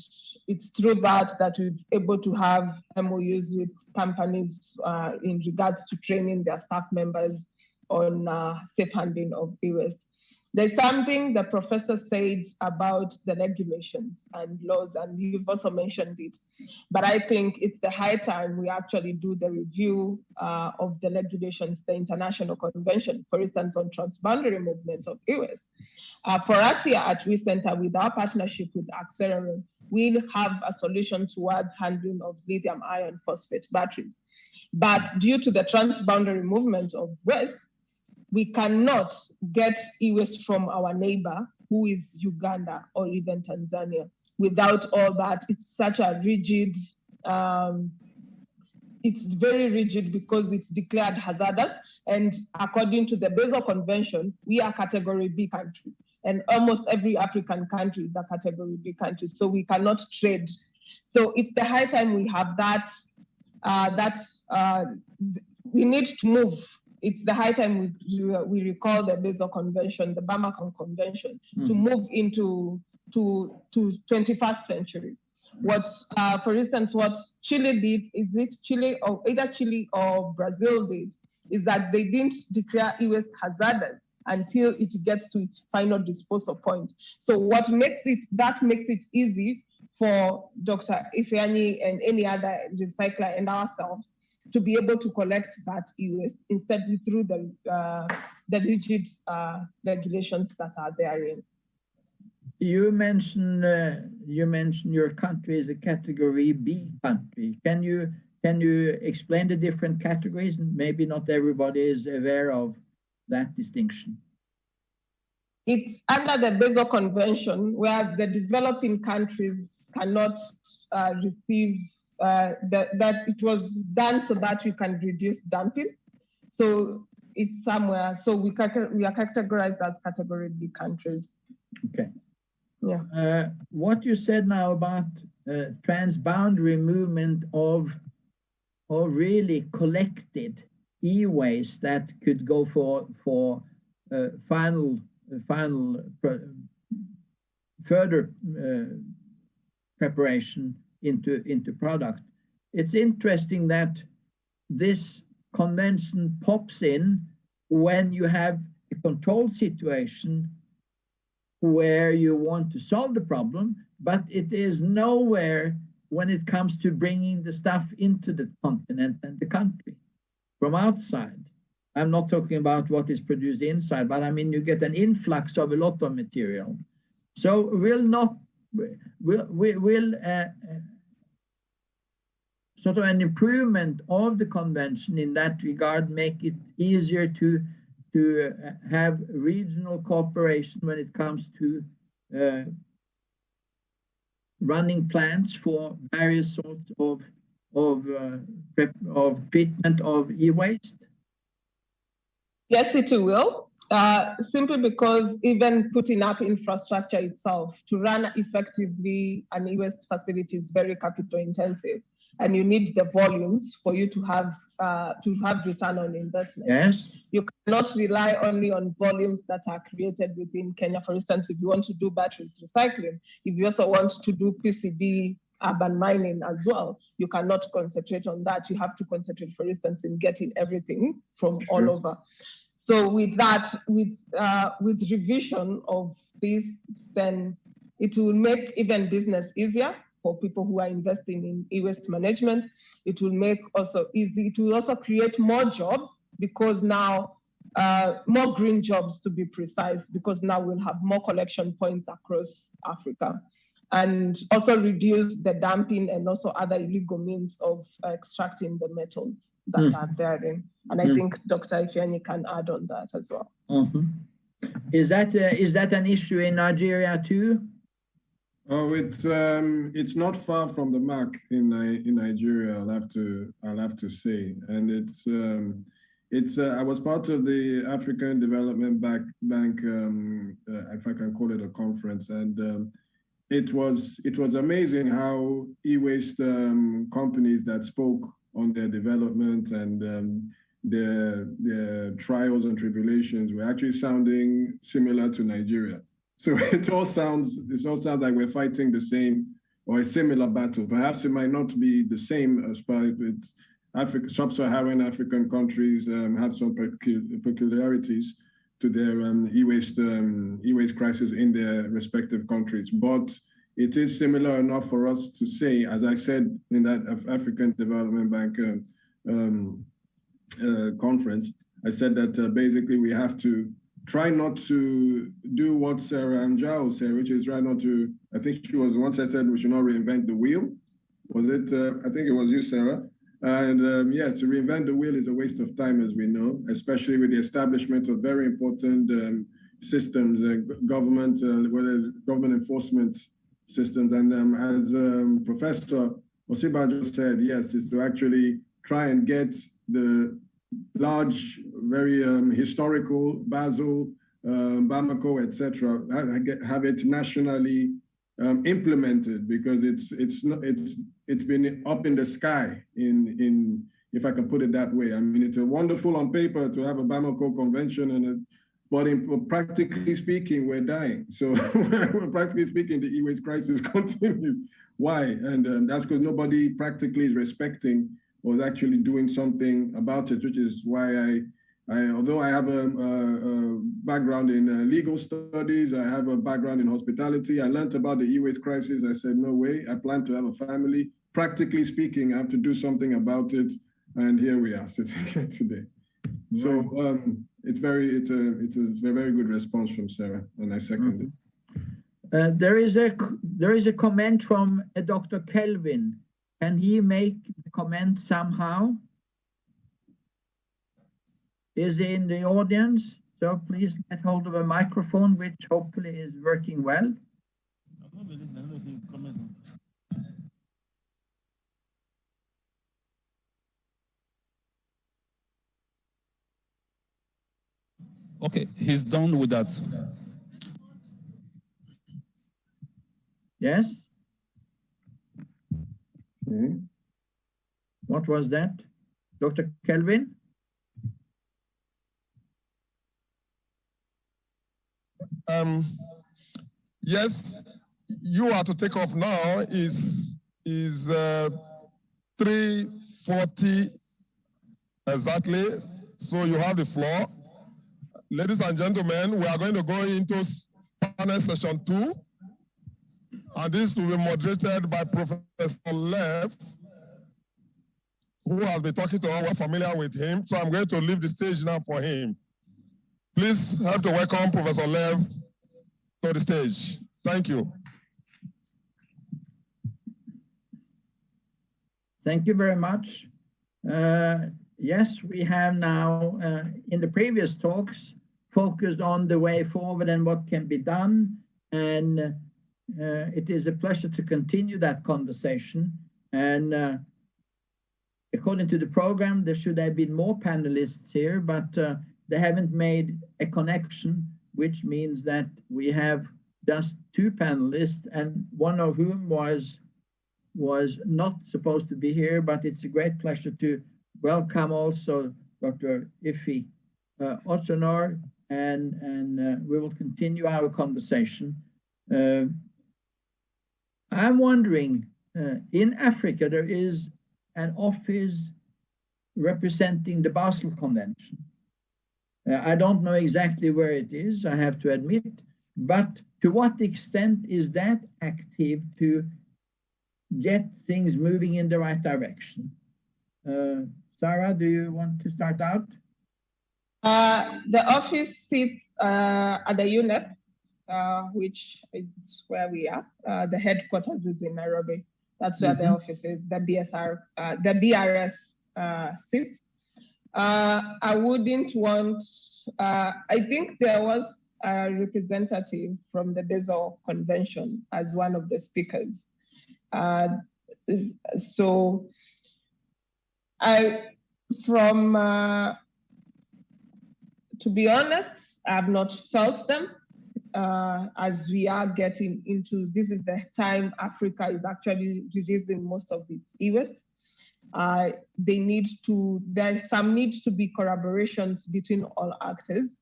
it's through that we're able to have MOUs with companies in regards to training their staff members on safe handling of e-waste. There's something the professor said about the regulations and laws, and you've also mentioned it. But I think it's the high time we actually do the review of the regulations, the international convention, for instance, on transboundary movement of e-waste. For us here at We Center, with our partnership with XXII, we'll have a solution towards handling of lithium iron phosphate batteries. But due to the transboundary movement of waste, we cannot get e-waste from our neighbor, who is Uganda or even Tanzania. Without all that, it's such a rigid, it's very rigid because it's declared hazardous. And according to the Basel Convention, we are category B country. And almost every African country is a category B country. So we cannot trade. So it's the high time we have that, we need to move. It's the high time we recall the Basel Convention, the Bamako Convention, to move into to 21st century. What, for instance, what Chile did, is it Chile or either Chile or Brazil did, is that they didn't declare e-waste hazardous until it gets to its final disposal point. So what makes it easy for Dr. Ifeanyi and any other recycler and ourselves to be able to collect that e-waste instead through the rigid regulations that are therein. You mentioned your country is a category B country. Can you explain the different categories? Maybe not everybody is aware of that distinction. It's under the Basel Convention, where the developing countries cannot receive that it was done so that we can reduce dumping. So it's somewhere. So we are categorized as category B countries. Okay. Yeah. What you said now about transboundary movement of really collected e-waste that could go for further preparation into product. It's interesting that this convention pops in when you have a control situation where you want to solve the problem, but it is nowhere when it comes to bringing the stuff into the continent and the country from outside. I'm not talking about what is produced inside, but I mean, you get an influx of a lot of material. So sort of an improvement of the convention in that regard make it easier to have regional cooperation when it comes to running plants for various sorts of treatment of e-waste? Yes, it will. Simply because even putting up infrastructure itself to run effectively an e-waste facility is very capital intensive, and you need the volumes for you to have return on investment. Yes. You cannot rely only on volumes that are created within Kenya. For instance, if you want to do batteries recycling, if you also want to do PCB urban mining as well, you cannot concentrate on that. You have to concentrate, for instance, in getting everything from all over. So with that, with revision of this, then it will make even business easier for people who are investing in e-waste management. It will make also easy. It will also create more jobs, because now more green jobs, to be precise, because now we'll have more collection points across Africa, and also reduce the dumping and also other illegal means of extracting the metals that are therein. And I think Dr. Ifeanyi can add on that as well. Is that an issue in Nigeria too? Oh, it's not far from the mark in Nigeria. I'll have to say, and it's I was part of the African Development Bank, if I can call it a conference, and it was amazing how e-waste companies that spoke on their development and their trials and tribulations were actually sounding similar to Nigeria. So it all sounds like we're fighting the same or a similar battle. Perhaps it might not be the same as far as sub-Saharan African countries have some peculiarities to their e-waste crisis in their respective countries. But it is similar enough for us to say, as I said in that African Development Bank conference, I said that basically we have to try not to do what Sarah Anjao said, which is try not to, I think she was once I said we should not reinvent the wheel. Was it, I think it was you, Sarah. And yes, to reinvent the wheel is a waste of time, as we know, especially with the establishment of very important systems, government, whether it's government enforcement systems. And as Professor Osiba just said, yes, is to actually try and get the large, very historical Basel, Bamako, etc., have it nationally implemented, because it's been up in the sky in if I can put it that way. I mean, it's wonderful on paper to have a Bamako convention, but practically speaking, we're dying. So practically speaking, the e-waste crisis continues. Why? And that's because nobody practically is respecting or is actually doing something about it, which is why although I have a background in legal studies, I have a background in hospitality, I learned about the e-waste crisis. I said, no way, I plan to have a family. Practically speaking, I have to do something about it. And here we are sitting here today. Right. So it's a very good response from Sarah, and I second it. There is a comment from Dr. Kelvin. Can he make the comment somehow? Is he in the audience? So please get hold of a microphone, which hopefully is working well. Okay, he's done with that. Yes? Mm-hmm. What was that? Dr. Kelvin? Yes, you are to take off now is 3:40 exactly. So you have the floor. Ladies and gentlemen, we are going to go into panel session 2. And this will be moderated by Professor Lev, who has been talking to us. We're familiar with him. So I'm going to leave the stage now for him. Please help to welcome Professor Lev to the stage. Thank you. Thank you very much. Yes, we have now, in the previous talks, focused on the way forward and what can be done. And it is a pleasure to continue that conversation. And according to the program, there should have been more panelists here, but they haven't made a connection, which means that we have just 2 panelists, and one of whom was not supposed to be here, but it's a great pleasure to welcome also Dr. Ifi Ochonor, and we will continue our conversation. I'm wondering, in Africa, there is an office representing the Basel Convention. I don't know exactly where it is, I have to admit, but to what extent is that active to get things moving in the right direction? Sarah, do you want to start out? The office sits at the UNEP, which is where we are. The headquarters is in Nairobi. That's where the office is, the BRS sits. I wouldn't want, I think there was a representative from the Basel Convention as one of the speakers. So to be honest, I have not felt them as we are getting into, this is the time Africa is actually releasing most of its e-waste. There's some need to be collaborations between all actors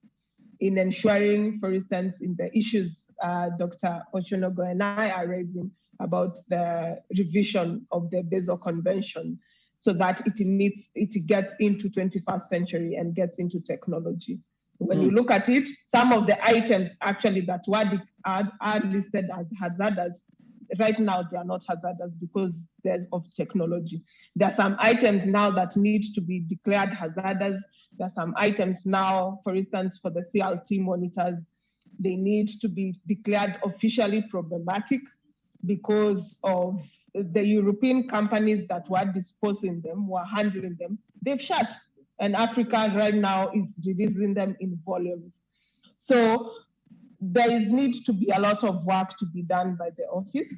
in ensuring, for instance, in the issues Dr. Ochonogo and I are raising about the revision of the Basel Convention so that it gets into 21st century and gets into technology. When you look at it, some of the items actually that are listed as hazardous, right now they are not hazardous because of technology. There are some items now that need to be declared hazardous. There are some items now, for instance, for the CLT monitors, they need to be declared officially problematic because of the European companies that were disposing them, were handling them, they've shut. And Africa right now is releasing them in volumes. So there needs to be a lot of work to be done by the office.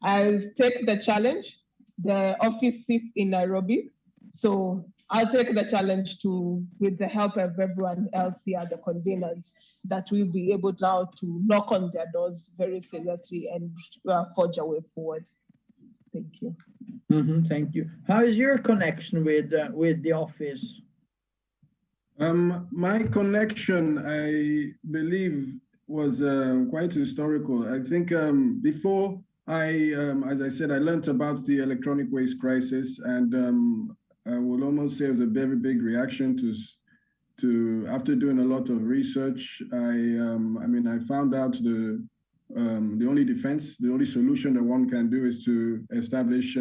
I'll take the challenge. The office sits in Nairobi. So I'll take the challenge with the help of everyone else here, the conveners, that we'll be able now to knock on their doors very seriously and forge a way forward. Thank you. Thank you. How is your connection with the office? My connection, I believe, was quite historical. I think before as I said, I learned about the electronic waste crisis, and I will almost say it was a very big reaction to after doing a lot of research. I found out the only defense, the only solution that one can do is to establish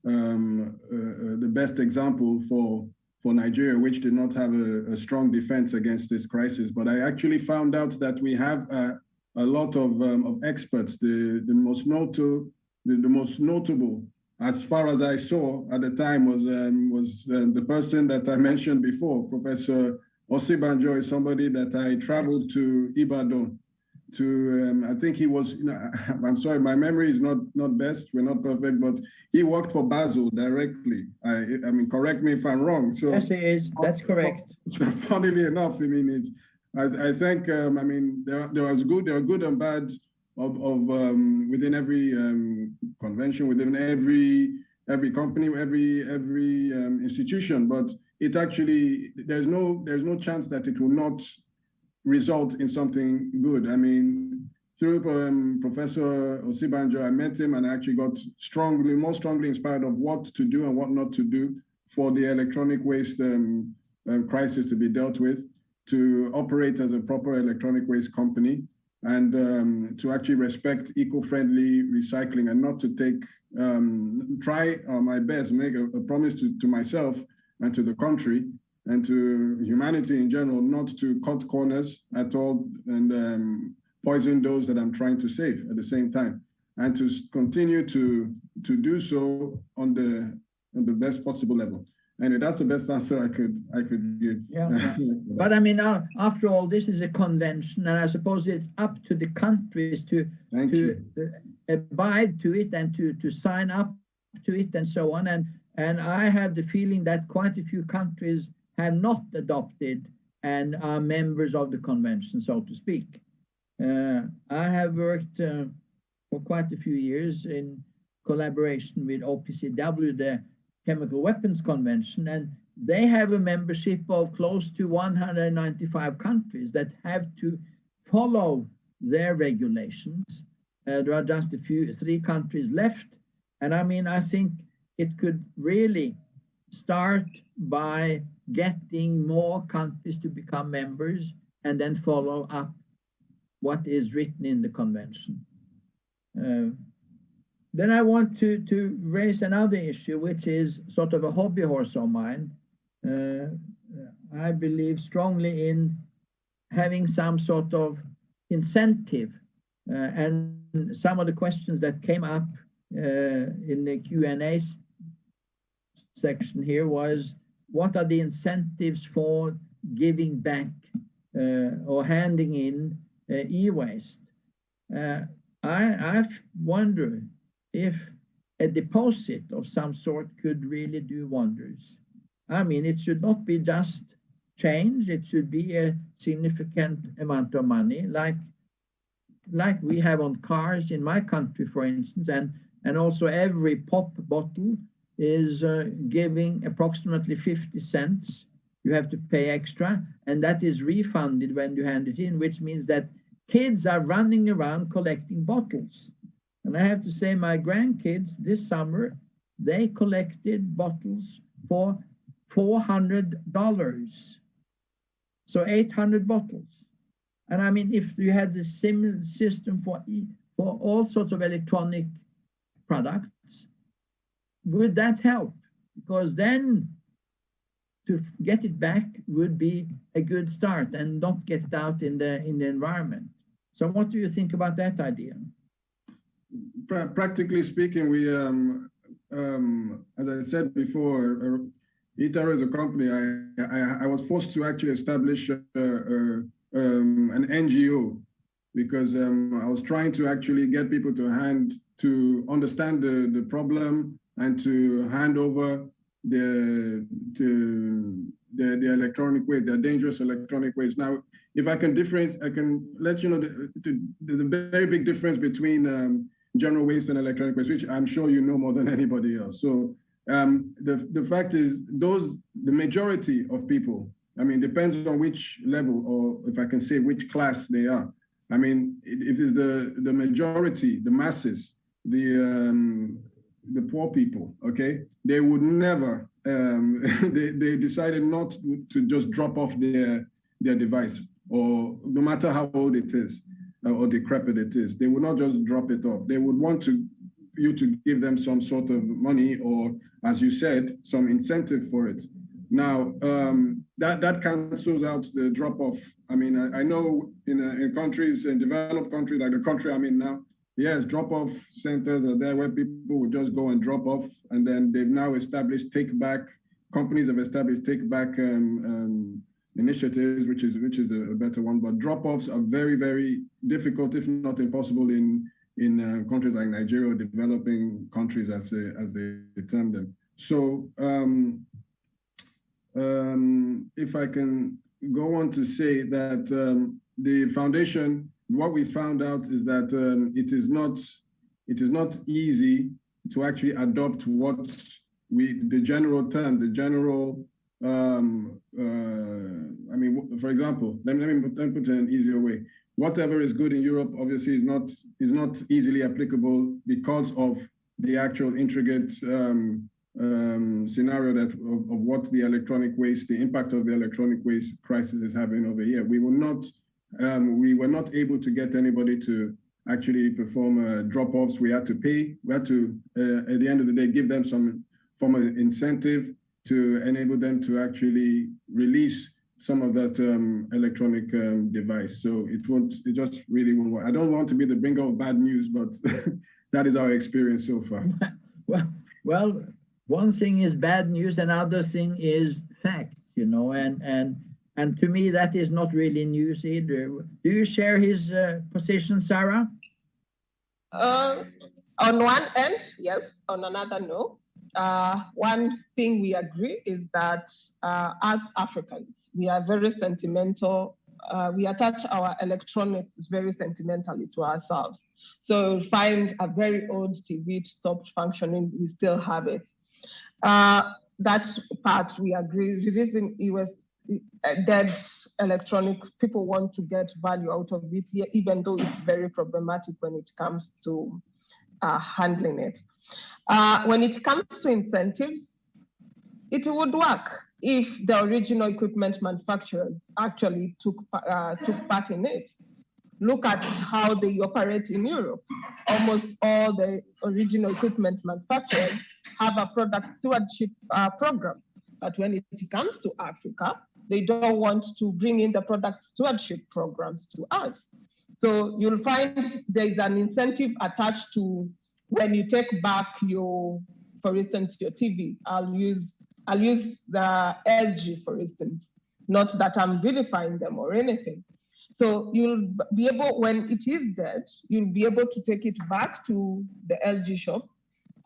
the best example for Nigeria, which did not have a strong defense against this crisis. But I actually found out that we have a lot of experts. The most notable, as far as I saw at the time, was the person that I mentioned before. Professor Osibanjo is somebody that I traveled to Ibadan to. I think he was. I'm sorry, my memory is not best. We're not perfect, but he worked for Basel directly. I mean, correct me if I'm wrong. So yes, it is. That's correct. So funnily enough, I mean, it's. I think. I mean, there are good and bad of within every convention, within every company, every institution. But it actually there's no chance that it will not result in something good. I mean, through Professor Osibanjo, I met him and I actually got more strongly inspired of what to do and what not to do for the electronic waste crisis to be dealt with, to operate as a proper electronic waste company, and to actually respect eco-friendly recycling, and not to take, try my best, make a promise to myself and to the country and to humanity in general, not to cut corners at all and poison those that I'm trying to save at the same time, and to continue to do so on the best possible level. And that's the best answer I could give. Yeah. But I mean, after all, this is a convention, and I suppose it's up to the countries to abide to it and to sign up to it and so on. And I have the feeling that quite a few countries have not adopted and are members of the convention, so to speak. I have worked for quite a few years in collaboration with OPCW, the Chemical Weapons Convention, and they have a membership of close to 195 countries that have to follow their regulations. There are just three countries left. And I mean, I think it could really start by getting more countries to become members and then follow up what is written in the convention. Then I want to raise another issue, which is sort of a hobby horse of mine. I believe strongly in having some sort of incentive, and some of the questions that came up in the Q&A section here was, what are the incentives for giving back or handing in e-waste? I wonder if a deposit of some sort could really do wonders. I mean, it should not be just change, it should be a significant amount of money, like we have on cars in my country, for instance, and also every pop bottle is giving approximately 50 cents. You have to pay extra, and that is refunded when you hand it in, which means that kids are running around collecting bottles. And I have to say, my grandkids this summer, they collected bottles for $400. So 800 bottles. And I mean, if you had the similar system for all sorts of electronic products, would that help? Because then to get it back would be a good start and not get it out in the environment. So what do you think about that idea? Practically speaking, we, as I said before, ITER is a company. I was forced to actually establish an NGO because I was trying to actually get people to understand the problem and to hand over the electronic waste, the dangerous electronic waste. Now, if I can let you know there's a very big difference between general waste and electronic waste, which I'm sure you know more than anybody else. So the fact is, the majority of people, I mean, depends on which level, or if I can say which class they are. I mean, if it's the majority, the masses, the poor people, okay, they would never, they decided not to just drop off their device, or no matter how old it is, or decrepit it is, they would not just drop it off. They would want you to give them some sort of money, or, as you said, some incentive for it. Now, that cancels out the drop-off. I mean, I know in countries, in developed countries like the country I'm in now, yes, drop-off centers are there where people would just go and drop off, and then they've now established take-back, companies have established take-back initiatives, which is a better one. But drop-offs are very, very difficult, if not impossible, in countries like Nigeria, developing countries as they term them. So if I can go on to say that the foundation, what we found out is that it is not easy to actually adopt what the general term, the general, I mean, for example, let me put it in an easier way. Whatever is good in Europe obviously is not easily applicable because of the actual intricate scenario of what the electronic waste, the impact of the electronic waste crisis is having over here. We were not able to get anybody to actually perform drop-offs. We had to pay. We had to, at the end of the day, give them some form of incentive to enable them to actually release some of that electronic device. So it just really won't work. I don't want to be the bringer of bad news, but that is our experience so far. Well, one thing is bad news, another thing is facts, you know, and to me that is not really news either. Do you share his position, Sarah? On one end, yes. On another, no. one thing we agree is that as Africans, we are very sentimental. We attach our electronics very sentimentally to ourselves. So find a very old TV stopped functioning, we still have it. That part we agree. Releasing US dead electronics, people want to get value out of it, even though it's very problematic when it comes to handling it. When it comes to incentives, it would work if the original equipment manufacturers actually took part in it. Look at how they operate in Europe. Almost all the original equipment manufacturers have a product stewardship program. But when it comes to Africa, they don't want to bring in the product stewardship programs to us. So you'll find there's an incentive attached to when you take back your, for instance, your TV. I'll use the LG, for instance, not that I'm vilifying them or anything. So you'll be able, when it is dead, you'll be able to take it back to the LG shop,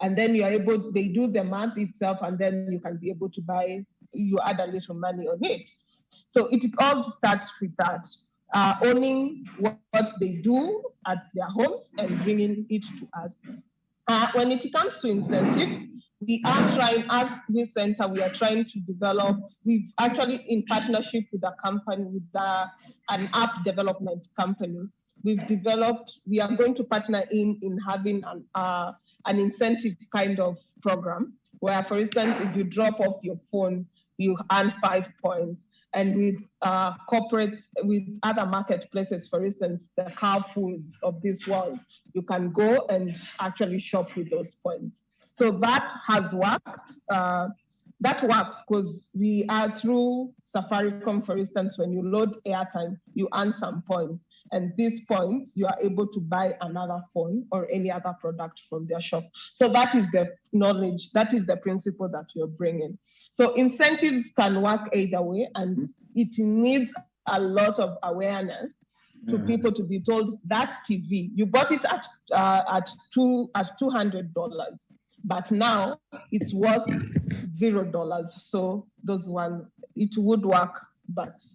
and then you are able, they do the math itself, and then you can be able to buy, you add a little money on it. So it all starts with that, owning what they do at their homes and bringing it to us. When it comes to incentives, we are trying, at this center, we are trying to develop, we've actually in partnership with a company, with an app development company, we've developed, we are going to partner in having an incentive kind of program, where, for instance, if you drop off your phone, you earn 5 points. And with corporate, with other marketplaces, for instance, the Carrefours of this world, you can go and actually shop with those points. So that has worked. That works because we are through Safaricom, for instance, when you load airtime, you earn some points. And these points, you are able to buy another phone or any other product from their shop. So that is the knowledge, that is the principle that you're bringing. So incentives can work either way, and it needs a lot of awareness to people to be told that TV, you bought it at $200, but now it's worth $0. So those one, it would work, but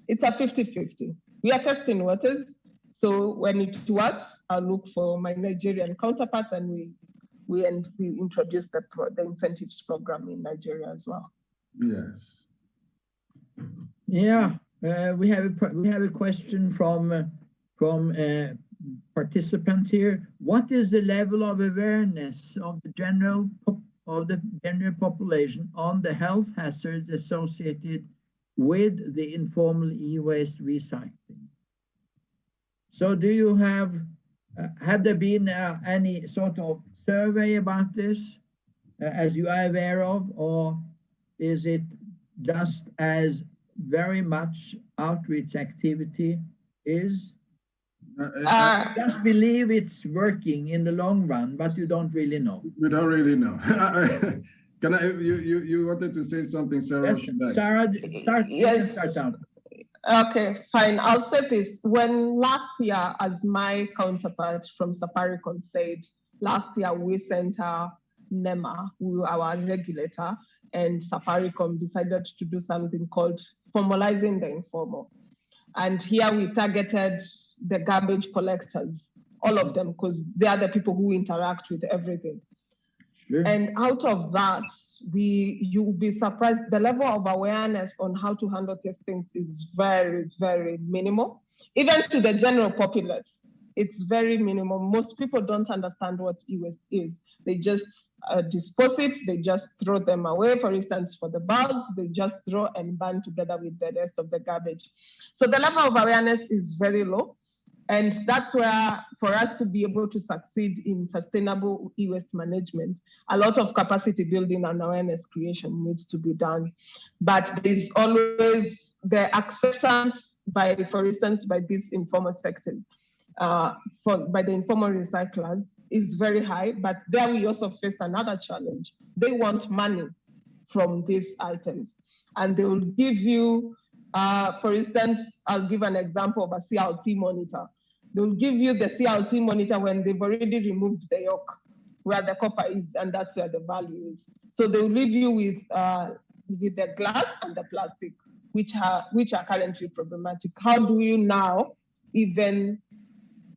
it's a 50-50. We are testing waters. So when it works, I'll look for my Nigerian counterparts, and we introduce the incentives program in Nigeria as well. Yes. Yeah, we have a question from a participant here. What is the level of awareness of the general population on the health hazards associated with the informal e-waste recycling? So do you have there been any sort of survey about this as you are aware of, or is it just as very much outreach activity is? I just believe it's working in the long run, but you don't really know. We don't really know. Can I? You wanted to say something, Sarah? Yes, Sarah, start out. Okay, fine. I'll say this. When last year, as my counterpart from Safaricom said, last year we sent our NEMA, our regulator, and Safaricom decided to do something called Formalizing the Informal. And here we targeted the garbage collectors, all of them, because they are the people who interact with everything. Sure. And out of that, you will be surprised, the level of awareness on how to handle these things is very, very minimal. Even to the general populace, it's very minimal. Most people don't understand what e-waste is. They just dispose it, they just throw them away. For instance, for the bulk, they just throw and burn together with the rest of the garbage. So the level of awareness is very low. And that's where, for us to be able to succeed in sustainable e-waste management, a lot of capacity building and awareness creation needs to be done. But there's always the acceptance by, for instance, by this informal sector, by the informal recyclers is very high, but there we also face another challenge. They want money from these items, and they will give you, for instance, I'll give an example of a CLT monitor. They'll give you the CLT monitor when they've already removed the yoke. where the copper is, and that's where the value is. So they'll leave you with the glass and the plastic, which are currently problematic. How do you now even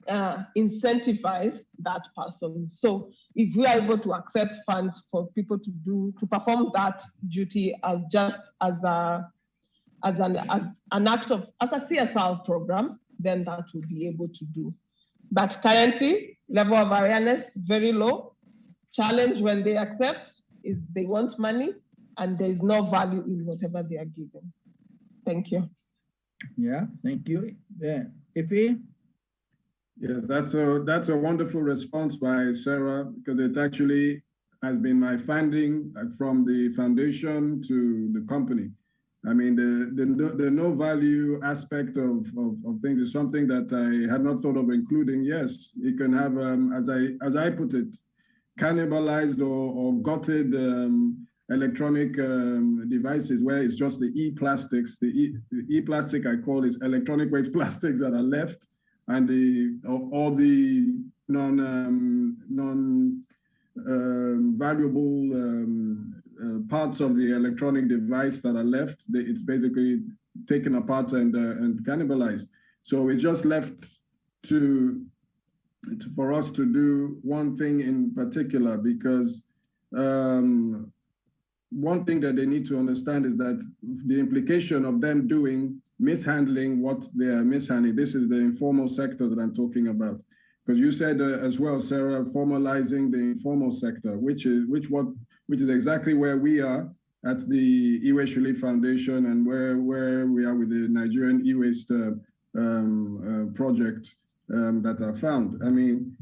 incentivize that person? So if we are able to access funds for people to perform that duty as an act of, as a CSR program, then that will be able to do. But currently, level of awareness very low. Challenge when they accept is they want money and there is no value in whatever they are given. Thank you. Yeah, thank you. Yeah. Ife? Yes, that's a wonderful response by Sarah, because it actually has been my finding from the foundation to the company. I mean, the no value aspect of things is something that I had not thought of including. Yes, it can have, as I put it, cannibalized or gutted electronic devices where it's just the e-plastics. The e-plastic I call is electronic waste plastics that are left, and all the valuable parts of the electronic device that are left. It's basically taken apart and cannibalized. So it's just left for us to do one thing in particular, because one thing that they need to understand is that the implication of them doing mishandling what they are mishandling. This is the informal sector that I'm talking about. Because you said as well, Sarah, formalizing the informal sector, which is exactly where we are at the E-Waste Relief Foundation, and where we are with the Nigerian E-Waste project that are found. I mean,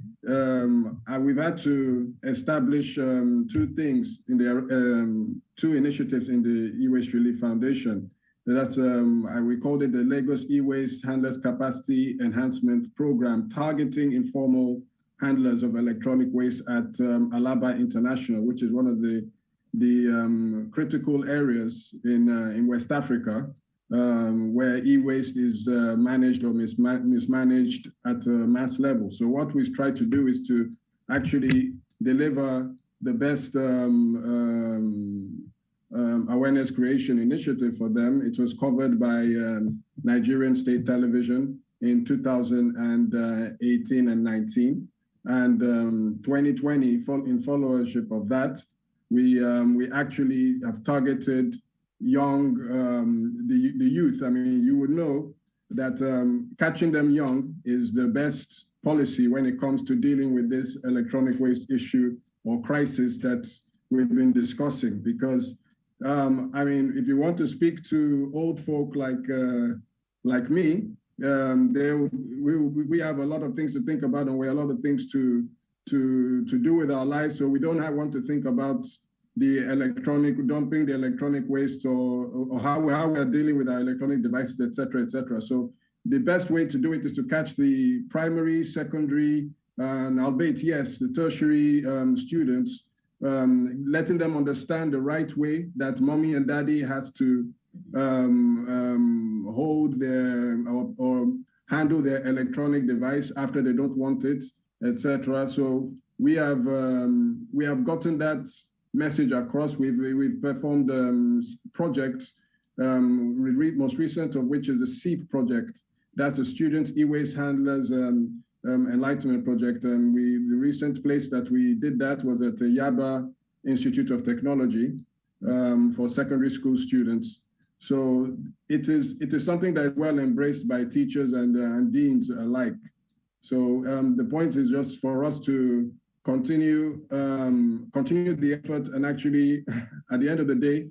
we've had to establish two things in the two initiatives in the E-Waste Relief Foundation. That's we called it the Lagos E-Waste Handlers Capacity Enhancement Program, targeting informal handlers of electronic waste at Alaba International, which is one of the critical areas in West Africa, where e-waste is managed or mismanaged at a mass level. So what we've tried to do is to actually deliver the best awareness creation initiative for them. It was covered by Nigerian State Television in 2018 and 19. And 2020, in followership of that, we actually have targeted young, the youth. I mean, you would know that catching them young is the best policy when it comes to dealing with this electronic waste issue or crisis that we've been discussing. Because I mean, if you want to speak to old folk like me, we have a lot of things to think about, and we have a lot of things to do with our lives. So we don't want to think about the dumping the electronic waste, or how we are dealing with our electronic devices, et cetera, et cetera. So the best way to do it is to catch the primary, secondary, and albeit, yes, the tertiary students, letting them understand the right way that mommy and daddy has to hold their or handle their electronic device after they don't want it, etc. So we have gotten that message across. We've performed projects, most recent of which is the SEEP project. That's the Student E-Waste Handlers Enlightenment Project. And the recent place that we did that was at the Yaba Institute of Technology for secondary school students. So it is something that is well embraced by teachers and deans alike. So the point is just for us to continue the effort, and actually at the end of the day,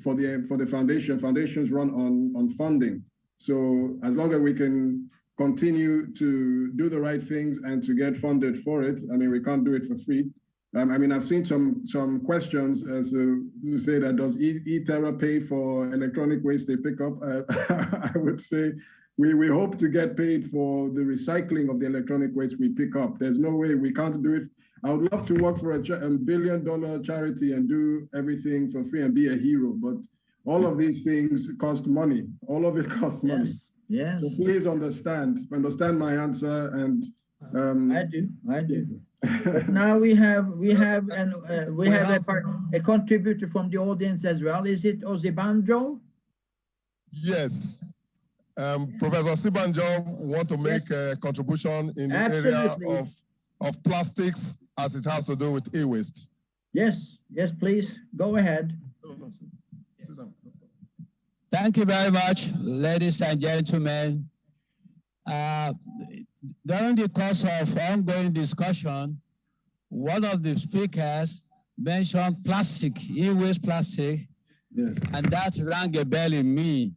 for the foundations run on funding. So as long as we can continue to do the right things and to get funded for it, I mean, we can't do it for free. I mean, I've seen some questions as to say that does E-Terra pay for electronic waste they pick up? I would say we hope to get paid for the recycling of the electronic waste we pick up. There's no way we can't do it. I would love to work for a $1 billion charity and do everything for free and be a hero, but all of these things cost money. All of it costs money. Yes. So please understand my answer, and I do. But now we have a contributor from the audience as well. Is it Ozibanjo? Yes. Professor Sibanjo want to make a contribution in the area of plastics as it has to do with e-waste. Yes, please, go ahead. Thank you very much, ladies and gentlemen. During the course of ongoing discussion, one of the speakers mentioned plastic, e-waste plastic, yes, and that rang a bell in me.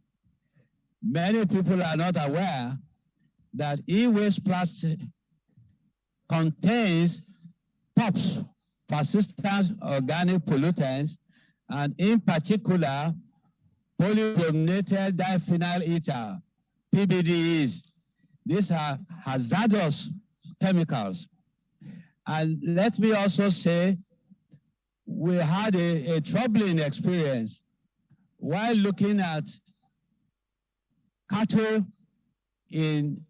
Many people are not aware that e-waste plastic contains POPs, persistent organic pollutants, and in particular, polybrominated diphenyl ether, PBDEs. These are hazardous chemicals. And let me also say, we had a troubling experience while looking at cattle in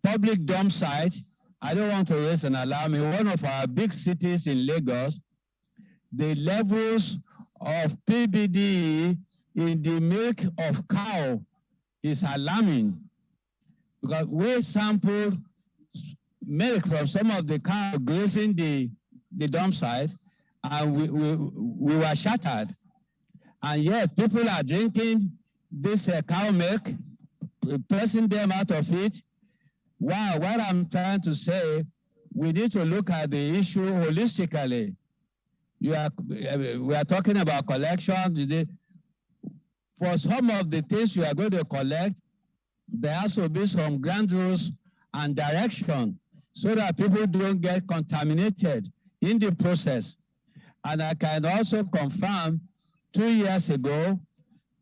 public dump site. I don't want to raise an alarm. In one of our big cities in Lagos, the levels of PBD in the milk of cow is alarming, because we sampled milk from some of the cow grazing the dump site, and we were shattered. And yet people are drinking this cow milk, pressing them out of it. Wow, what I'm trying to say, we need to look at the issue holistically. We are talking about collection. For some of the things you are going to collect, there has to be some ground rules and direction so that people don't get contaminated in the process. And I can also confirm 2 years ago,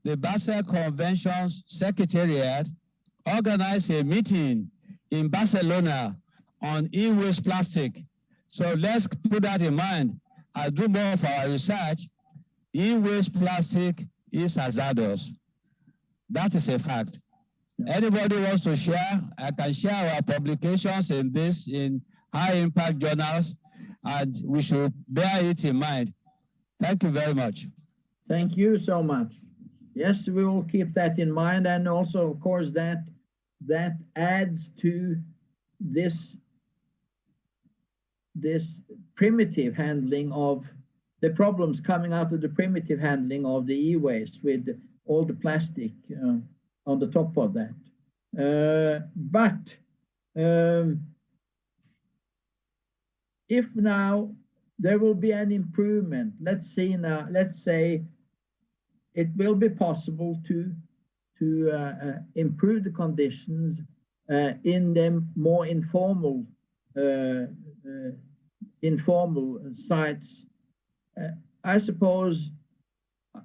the Basel Convention Secretariat organized a meeting in Barcelona on e-waste plastic. So let's put that in mind. I'll do more of our research. E-waste plastic is hazardous. That is a fact. Anybody wants to share, I can share our publications in high impact journals, and we should bear it in mind. Thank you very much. Thank you so much. Yes, we will keep that in mind. And also, of course, that adds to this primitive handling of the problems coming out of the primitive handling of the e-waste with all the plastic on the top of that. But if now there will be an improvement, let's say it will be possible to improve the conditions in the more informal sites. I suppose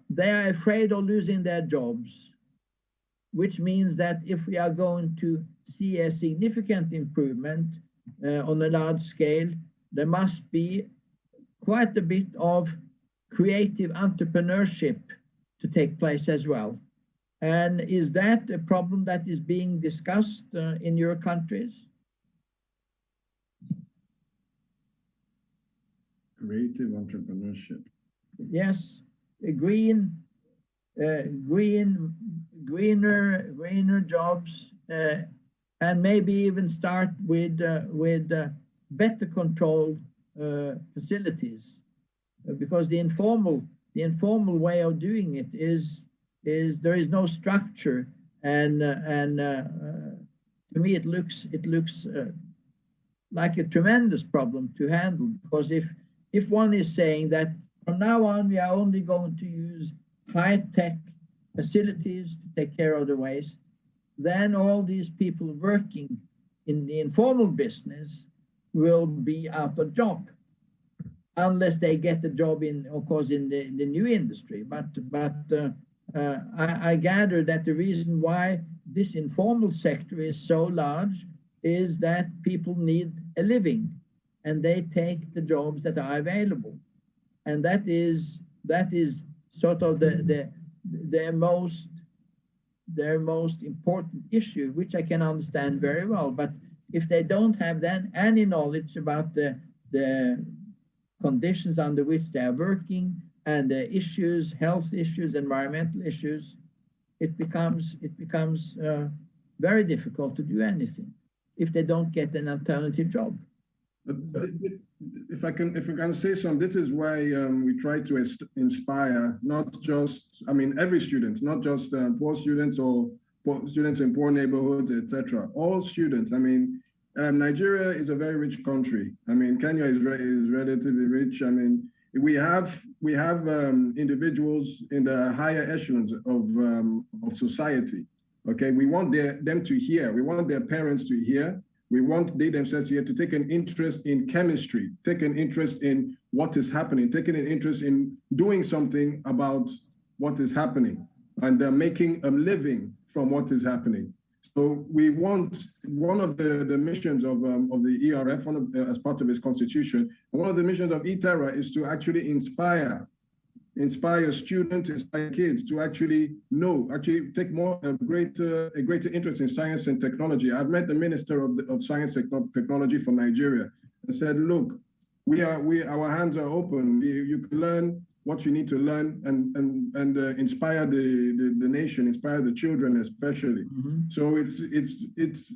they are afraid of losing their jobs, which means that if we are going to see a significant improvement on a large scale, there must be quite a bit of creative entrepreneurship to take place as well. And is that a problem that is being discussed in your countries? Creative entrepreneurship. Yes, greener jobs, and maybe even start with better controlled facilities, because the informal way of doing it is there is no structure, and to me it looks like a tremendous problem to handle, because if one is saying that from now on we are only going to use high-tech facilities to take care of the waste, then all these people working in the informal business will be out of job, unless they get a job in the new industry. But I gather that the reason why this informal sector is so large is that people need a living, and they take the jobs that are available, and that is sort of their most important issue, which I can understand very well. But if they don't have then any knowledge about the conditions under which they are working and the issues, health issues, environmental issues, it becomes very difficult to do anything if they don't get an alternative job. If I can say something, this is why we try to inspire not just, I mean, every student, not just poor students or students in poor neighborhoods, etc. All students. I mean, Nigeria is a very rich country. I mean, Kenya is relatively rich. I mean, we have individuals in the higher echelons of society. Okay, we want them to hear. We want their parents to hear. We want they themselves here to take an interest in chemistry, take an interest in what is happening, taking an interest in doing something about what is happening, and making a living from what is happening. So we want, one of the missions of the ERF, as part of its constitution, one of the missions of eTerra is to actually inspire students, inspire kids to actually know, actually take a greater interest in science and technology. I've met the Minister of Science and Technology for Nigeria and said, look, our hands are open. You can learn what you need to learn and inspire the nation, inspire the children especially. Mm-hmm. So it's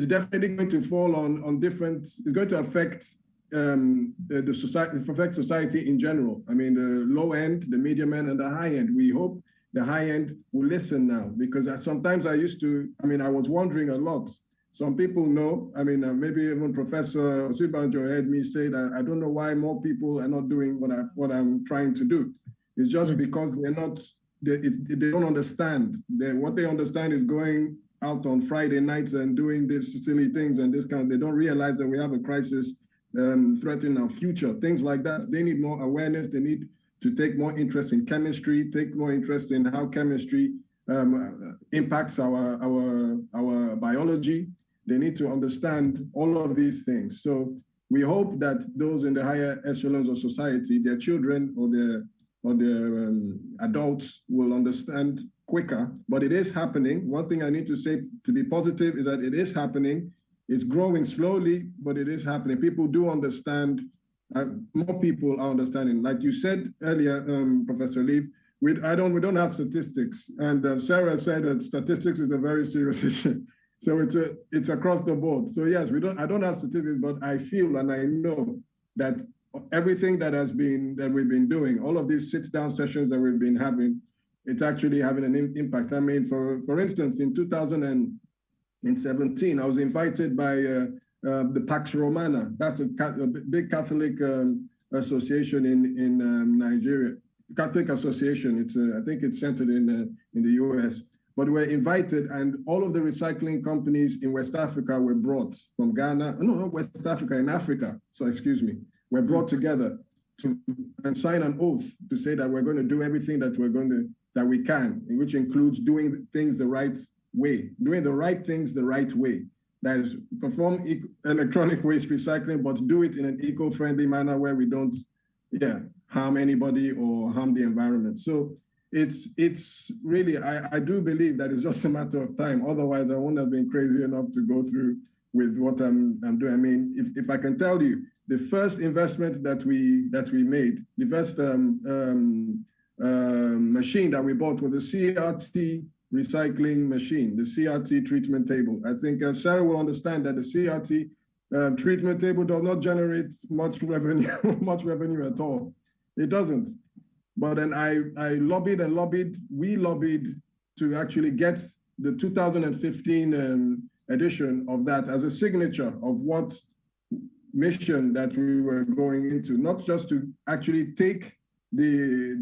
definitely going to fall on different, it's going to affect the society, affect society in general. I mean, the low end, the medium end, and the high end. We hope the high end will listen now, because sometimes I was wondering a lot. Some people know, I mean, maybe even Professor Osibanjo heard me say that I don't know why more people are not doing what I'm trying to do. It's just because they don't understand. What they understand is going out on Friday nights and doing these silly things and this kind of, they don't realize that we have a crisis threatening our future, things like that. They need more awareness. They need to take more interest in chemistry, take more interest in how chemistry impacts our biology. They need to understand all of these things. So we hope that those in the higher echelons of society, their children or their adults will understand quicker, but it is happening. One thing I need to say to be positive is that it is happening. It's growing slowly, but it is happening. People do understand. More people are understanding. Like you said earlier, Professor Leaf, we don't have statistics, and Sarah said that statistics is a very serious issue. So it's across the board. So yes, I don't have statistics, but I feel and I know that everything that we've been doing, all of these sit-down sessions that we've been having, it's actually having an impact. I mean, for instance, in 2017, I was invited by the Pax Romana. That's a big Catholic association in Nigeria. Catholic association. I think it's centered in the US. But we were invited, and all of the recycling companies in West Africa were brought from Ghana. No, not West Africa, in Africa. So excuse me, were brought together and sign an oath to say that we're going to do everything that we can, which includes doing things the right way, doing the right things the right way. That is, perform electronic waste recycling, but do it in an eco-friendly manner where we don't, harm anybody or harm the environment. So it's really, I do believe that it's just a matter of time. Otherwise, I wouldn't have been crazy enough to go through with what I'm doing. I mean, if I can tell you, the first investment that we made, the first machine that we bought was a CRT recycling machine, the CRT treatment table. I think Sarah will understand that the CRT treatment table does not generate much revenue at all. It doesn't. But then I lobbied and lobbied. We lobbied to actually get the 2015 edition of that as a signature of what mission that we were going into, not just to actually take the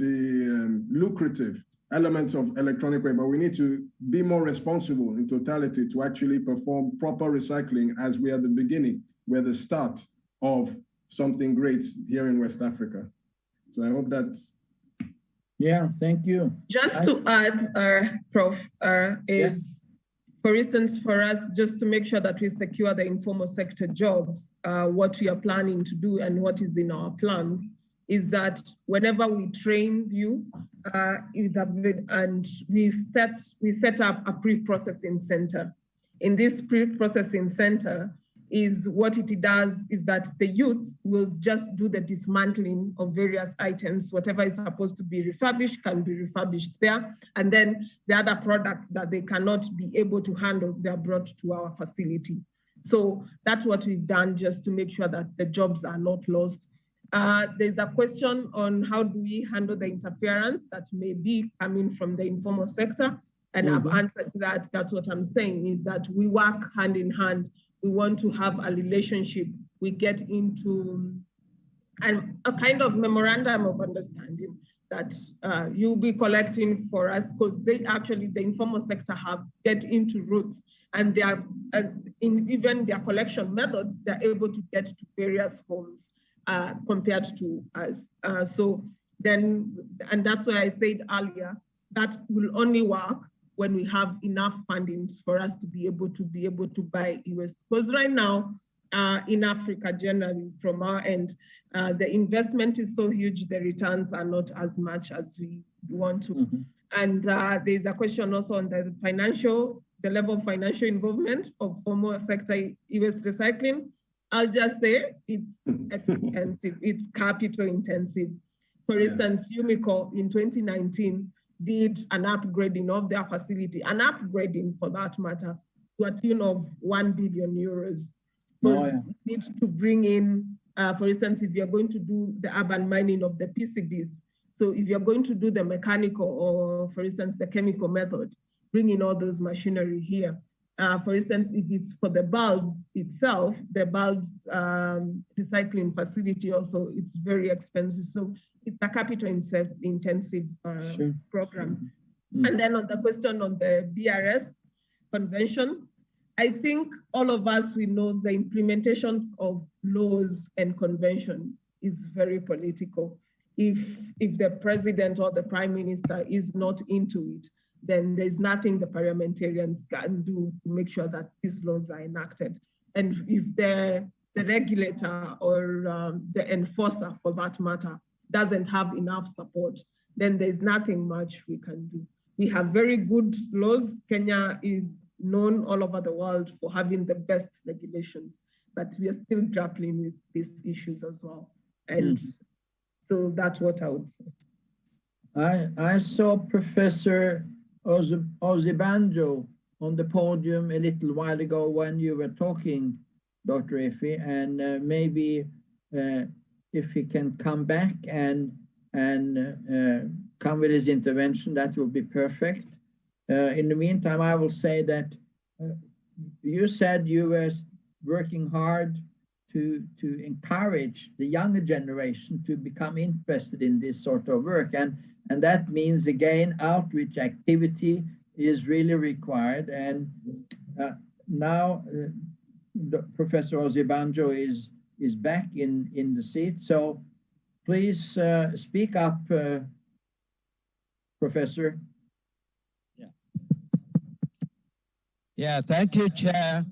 lucrative elements of electronic waste, but we need to be more responsible in totality to actually perform proper recycling as we are the beginning, we're the start of something great here in West Africa. So I hope that's. Yeah, thank you. Just to add, Prof, for instance, for us, just to make sure that we secure the informal sector jobs, what we are planning to do and what is in our plans is that whenever we train you, and we set up a pre-processing center. In this pre-processing center, is what it does is that the youths will just do the dismantling of various items. Whatever is supposed to be refurbished can be refurbished there. And then the other products that they cannot be able to handle, they're brought to our facility. So that's what we've done just to make sure that the jobs are not lost. There's a question on how do we handle the interference that may be coming from the informal sector. And I've answered that. That's what I'm saying is that we work hand in hand. We want to have a relationship. We get into a kind of memorandum of understanding that you'll be collecting for us, because they actually, the informal sector get into roots, and they are, in even their collection methods, they're able to get to various homes compared to us. So then, and that's why I said earlier, that will only work when we have enough fundings for us to be able to buy US. Because right now, in Africa generally, from our end, the investment is so huge, the returns are not as much as we want to. And there's a question also on the level of financial involvement of formal sector US recycling. I'll just say it's expensive, it's capital intensive. For instance, Umico in 2019, did an upgrading of their facility, an upgrading for that matter, to a tune of 1 billion euros. Because you need to bring in, for instance, if you're going to do the urban mining of the PCBs, so if you're going to do the mechanical or, for instance, the chemical method, bring in all those machinery here. For instance, if it's for the bulbs itself, the bulbs recycling facility also, it's very expensive. So it's a capital intensive program. And then on the question on the BRS convention, I think all of us, we know the implementations of laws and conventions is very political. If the president or the prime minister is not into it, then there's nothing the parliamentarians can do to make sure that these laws are enacted. And if the regulator or the enforcer, for that matter, doesn't have enough support, then there's nothing much we can do. We have very good laws. Kenya is known all over the world for having the best regulations, but we are still grappling with these issues as well. And so that's what I would say. I saw Professor Ozibanjo on the podium a little while ago when you were talking, Dr. Efi, and maybe if he can come back and come with his intervention, that will be perfect. In the meantime, I will say that you said you were working hard to encourage the younger generation to become interested in this sort of work. And that means, again, outreach activity is really required. And now Professor Ozibanjo is back in the seat. So please speak up, Professor. Yeah, thank you, Chair.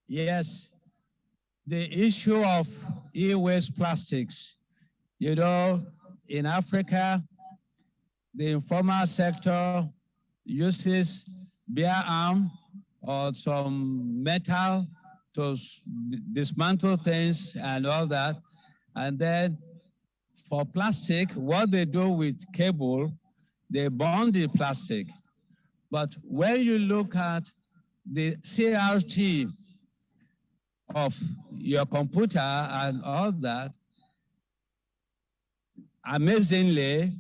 Yes, the issue of e-waste plastics, you know, in Africa, the informal sector uses bare arm or some metal to dismantle things and all that. And then for plastic, what they do with cable, they bond the plastic. But when you look at the CRT of your computer and all that, amazingly,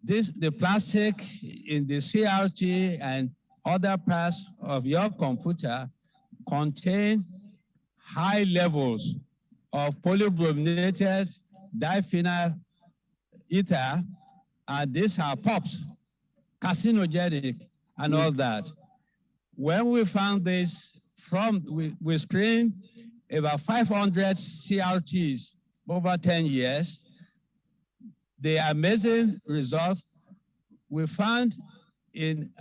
the plastic in the CRT and other parts of your computer contain high levels of polybrominated diphenyl ether, and these are POPs, carcinogenic and all that. When we found this, we screened about 500 CRTs over 10 years. The amazing result we found in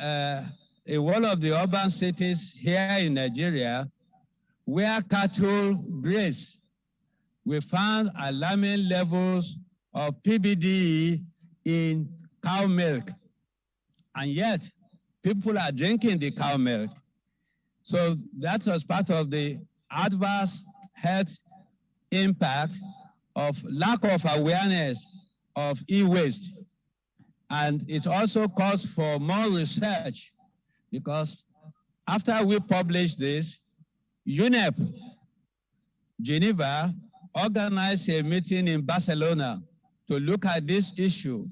one of the urban cities here in Nigeria, where cattle graze, we found alarming levels of PBDE in cow milk. And yet, people are drinking the cow milk. So that was part of the adverse health impact of lack of awareness of e-waste. And it also calls for more research, because after we published this, UNEP, Geneva, organized a meeting in Barcelona to look at this issue.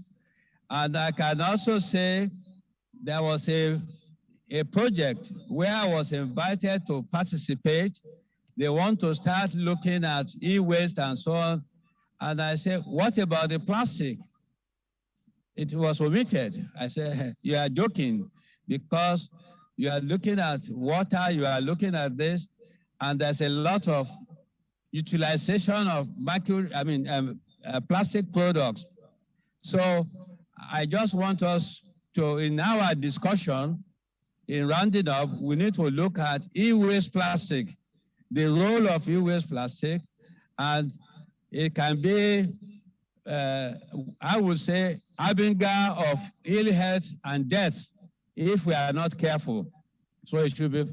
And I can also say there was a project where I was invited to participate. They want to start looking at e-waste and so on. And I said, what about the plastic? It was omitted. I said, you are joking, because you are looking at water, you are looking at this, and there's a lot of utilization of plastic products. So I just want us to, in our discussion, in rounding up, we need to look at e-waste plastic, the role of e-waste plastic, and it can be, I would say, harbinger of ill health and death if we are not careful. So it should be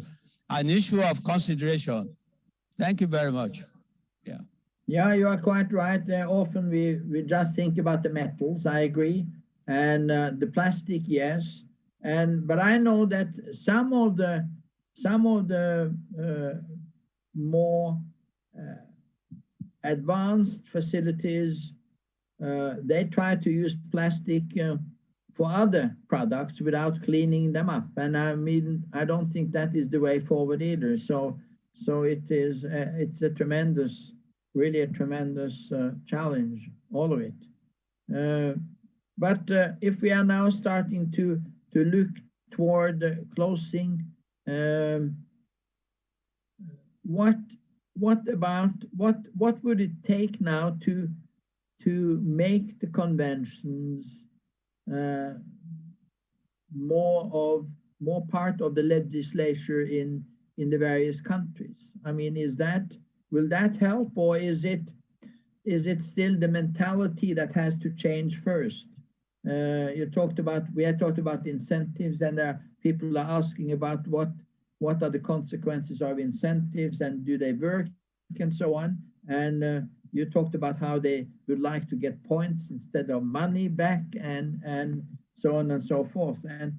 an issue of consideration. Thank you very much. Yeah. Yeah, you are quite right. Often we just think about the metals, I agree, and the plastic, yes. But I know that some of the more advanced facilities, they try to use plastic for other products without cleaning them up. And I mean, I don't think that is the way forward either. So it's a tremendous, really a tremendous challenge, all of it. But if we are now starting to look toward closing, what would it take now to make the conventions more part of the legislature in the various countries? I mean, will that help, or is it still the mentality that has to change first? We had talked about the incentives, and people are asking about what are the consequences of incentives, and do they work, and so on. And you talked about how they would like to get points instead of money back, and so on and so forth. And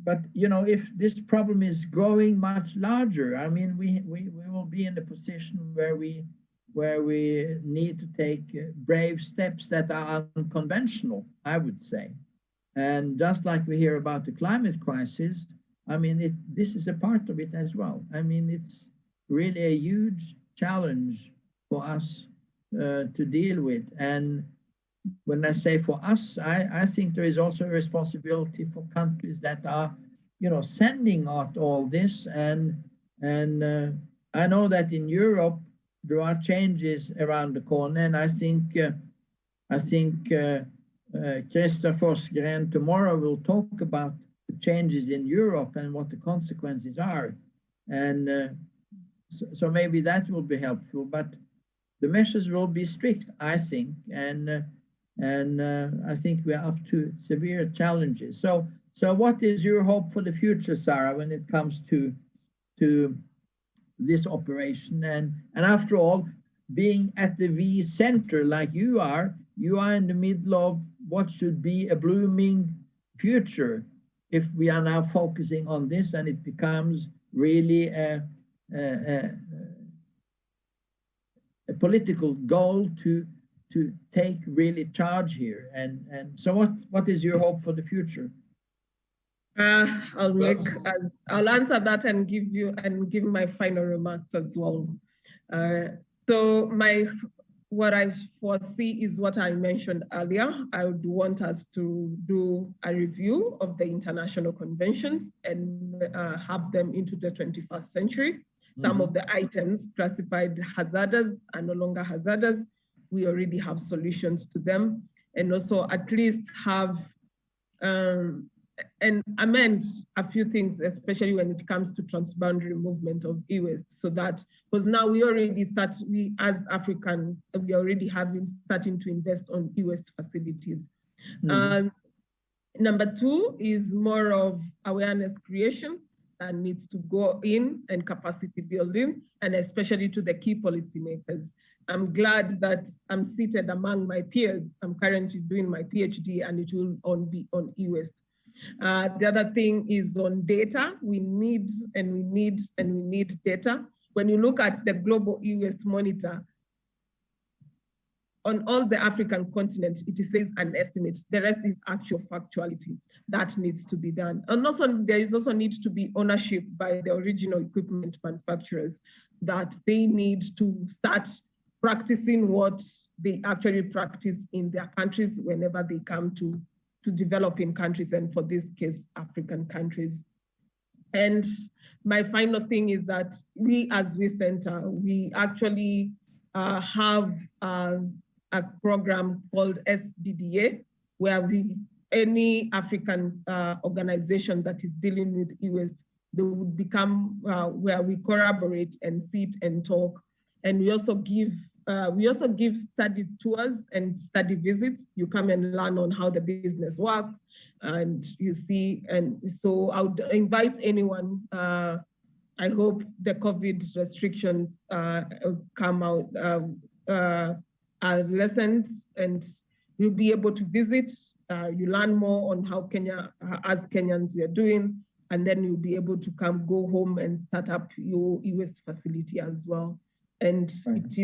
but you know, if this problem is growing much larger, I mean, we will be in a position where we need to take brave steps that are unconventional, I would say. And just like we hear about the climate crisis, I mean, this is a part of it as well. I mean, it's really a huge challenge for us to deal with. And when I say for us, I think there is also a responsibility for countries that are, you know, sending out all this. And I know that in Europe, there are changes around the corner, and I think Christoph Forsgren tomorrow will talk about the changes in Europe and what the consequences are, and so maybe that will be helpful. But the measures will be strict, I think, and I think we are up to severe challenges. So what is your hope for the future, Sarah, when it comes to this operation? And after all, being at the V center like you are in the middle of what should be a blooming future if we are now focusing on this, and it becomes really a political goal to take really charge here. And so what is your hope for the future? I'll answer that and give my final remarks as well. So what I foresee is what I mentioned earlier. I would want us to do a review of the international conventions and have them into the 21st century. Some of the items classified hazardous are no longer hazardous. We already have solutions to them, and also at least have and amend a few things, especially when it comes to transboundary movement of e-waste, so that, because now we as African, we already have been starting to invest on e-waste facilities. Number two is more of awareness creation, needs to go in and capacity building, and especially to the key policymakers. I'm glad that I'm seated among my peers. I'm currently doing my PhD, and it will be on e-waste. The other thing is on data. We need data. When you look at the global e-waste monitor, on all the African continent, it says an estimate. The rest is actual factuality. That needs to be done. And also, there is also need to be ownership by the original equipment manufacturers, that they need to start practicing what they actually practice in their countries whenever they come to developing countries, and for this case, African countries. And my final thing is that we as We Center, we actually have a program called SDDA, where any African organization that is dealing with e-waste, they would become where we collaborate and sit and talk. And we also give study tours and study visits. You come and learn on how the business works, and you see. And so I would invite anyone. I hope the COVID restrictions come out, are lessened, and you'll be able to visit. You learn more on how Kenya, as Kenyans, we are doing, and then you'll be able to go home and start up your e-waste facility as well. And it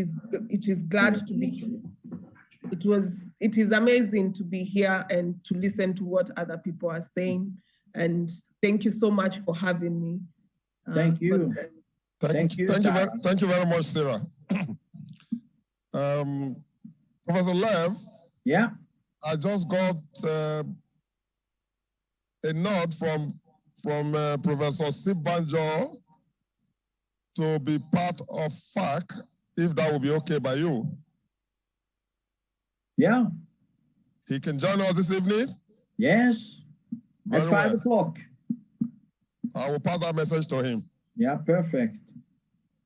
is glad to be here. It is amazing to be here and to listen to what other people are saying. And thank you so much for having me. Thank you. Thank you very much, Sarah. Professor Lev. Yeah. I just got a nod from Professor Sibanjo to be part of FAC, if that will be okay by you. Yeah. He can join us this evening? Yes, at 5 o'clock. I will pass that message to him. Yeah, perfect.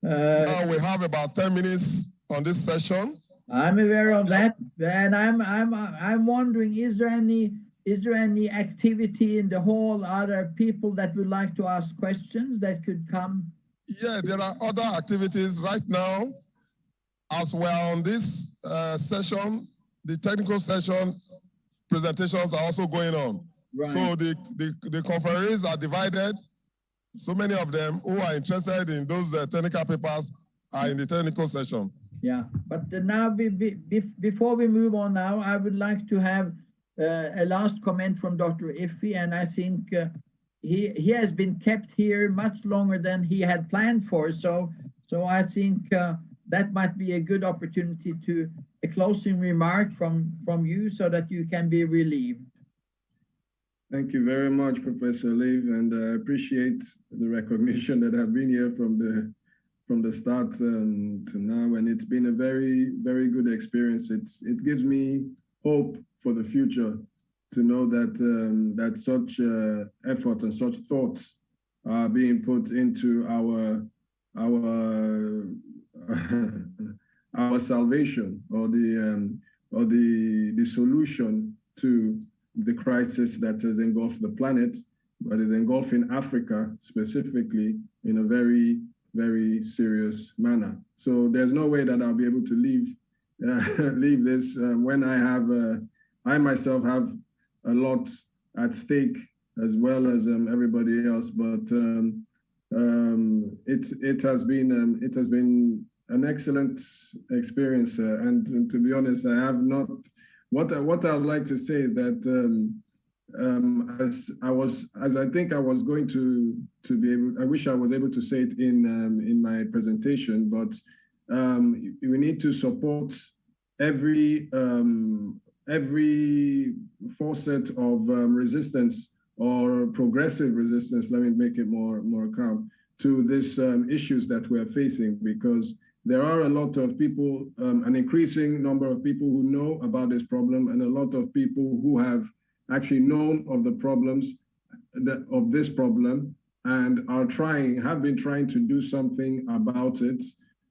Now we have about 10 minutes on this session. I'm aware of that, and I'm wondering, is there any activity in the hall? Are there people that would like to ask questions that could come? Yeah, there are other activities right now. As we're on this session, the technical session presentations are also going on. Right. So the conferees are divided. So many of them who are interested in those technical papers are in the technical session. Yeah, but now before we move on now, I would like to have a last comment from Dr. Iffy, and I think he has been kept here much longer than he had planned for. So I think that might be a good opportunity to a closing remark from you, so that you can be relieved. Thank you very much, Professor Lev, and I appreciate the recognition that I've been here from the start to now, and it's been a very, very good experience. It gives me hope for the future to know that that such effort and such thoughts are being put into our salvation, or the solution to the crisis that has engulfed the planet, but is engulfing Africa specifically in a very, very serious manner. So there's no way that I'll be able to leave this when I myself have a lot at stake, as well as everybody else. But it has been an excellent experience, and to be honest, I have not. What I would like to say is that as I think I was going to be able, I wish I was able to say it in my presentation, but we need to support every facet of resistance, or progressive resistance, let me make it more calm, to these issues that we're facing, because there are a lot of people, an increasing number of people who know about this problem, and a lot of people who have actually known of the problems of this problem, and have been trying to do something about it.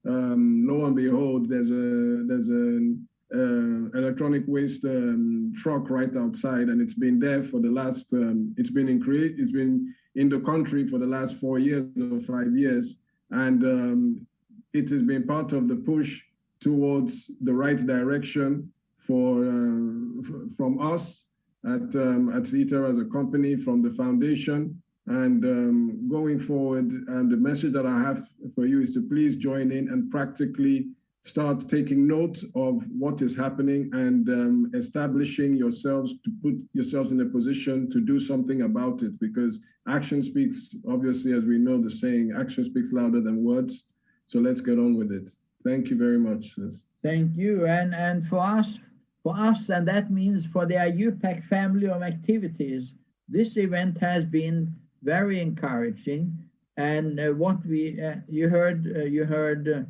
Lo and behold, there's an electronic waste truck right outside, and it's been there for the last. It's been in the country for the last 4 years or 5 years. And it has been part of the push towards the right direction from us at ITER as a company, from the foundation, and going forward. And the message that I have for you is to please join in and practically start taking note of what is happening and establishing yourselves to put yourselves in a position to do something about it, because action speaks, obviously, as we know the saying, action speaks louder than words. So let's get on with it. Thank you very much, sis. Thank you. And for us, and that means for the IUPAC family of activities, this event has been very encouraging. And what you heard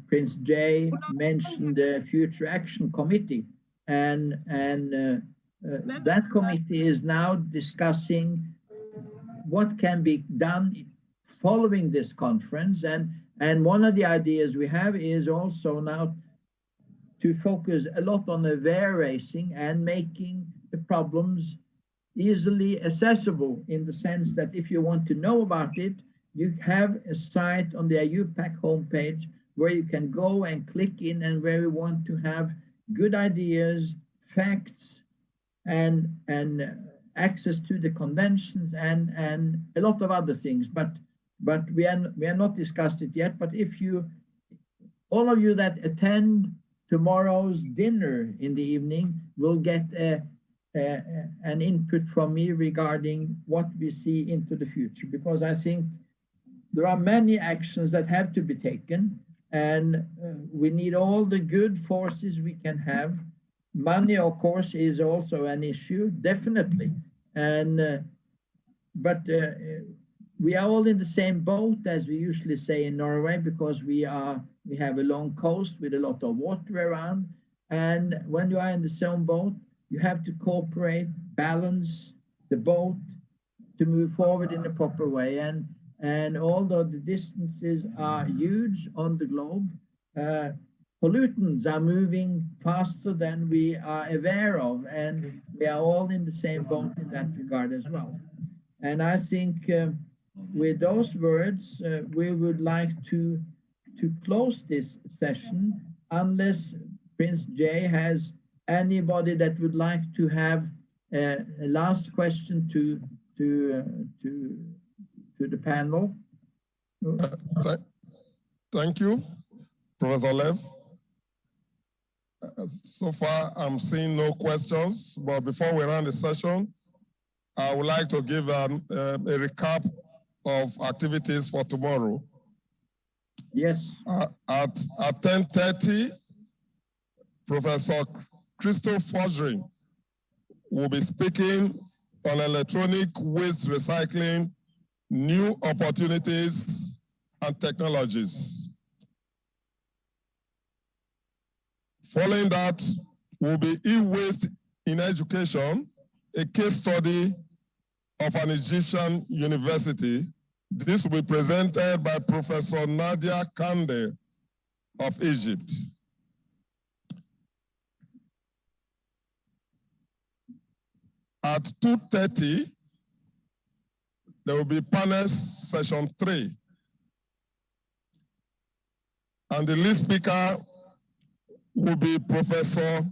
Prince Jay mention the Future Action Committee, and that committee is now discussing what can be done following this conference. And one of the ideas we have is also now to focus a lot on aware racing and making the problems easily accessible, in the sense that if you want to know about it, you have a site on the IUPAC homepage where you can go and click in, and where we want to have good ideas, facts, and access to the conventions and a lot of other things. But we are not discussed it yet. But if all of you that attend tomorrow's dinner in the evening will get an input from me regarding what we see into the future, because I think there are many actions that have to be taken, and we need all the good forces we can have. Money, of course, is also an issue, definitely. But we are all in the same boat, as we usually say in Norway, because we have a long coast with a lot of water around. And when you are in the same boat, you have to cooperate, balance the boat to move forward in a proper way. And although the distances are huge on the globe, pollutants are moving faster than we are aware of, and we are all in the same boat in that regard as well. And I think with those words, we would like to close this session, unless Prince Jay has anybody that would like to have a last question to the panel. Thank you, Professor Lev. So far, I'm seeing no questions, but before we run the session, I would like to give a recap of activities for tomorrow. Yes. At 10:30, Professor Christoph Fodring will be speaking on electronic waste recycling, new opportunities and technologies. Following that will be e-waste in education, a case study of an Egyptian university. This will be presented by Professor Nadia Kande of Egypt. At 2:30, there will be panel session 3. And the lead speaker will be Professor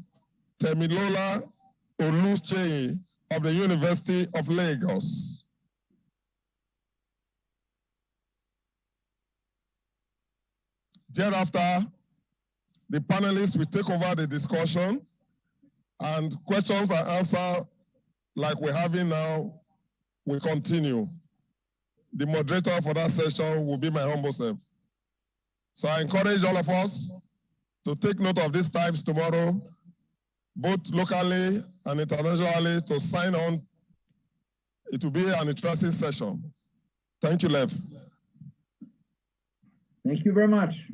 Temilola Oluseyi of the University of Lagos. Thereafter, the panelists will take over the discussion, and questions and answers like we're having now will continue. The moderator for that session will be my humble self. So I encourage all of us to take note of these times tomorrow, both locally and internationally, to sign on. It will be an interesting session. Thank you, Lev. Thank you very much.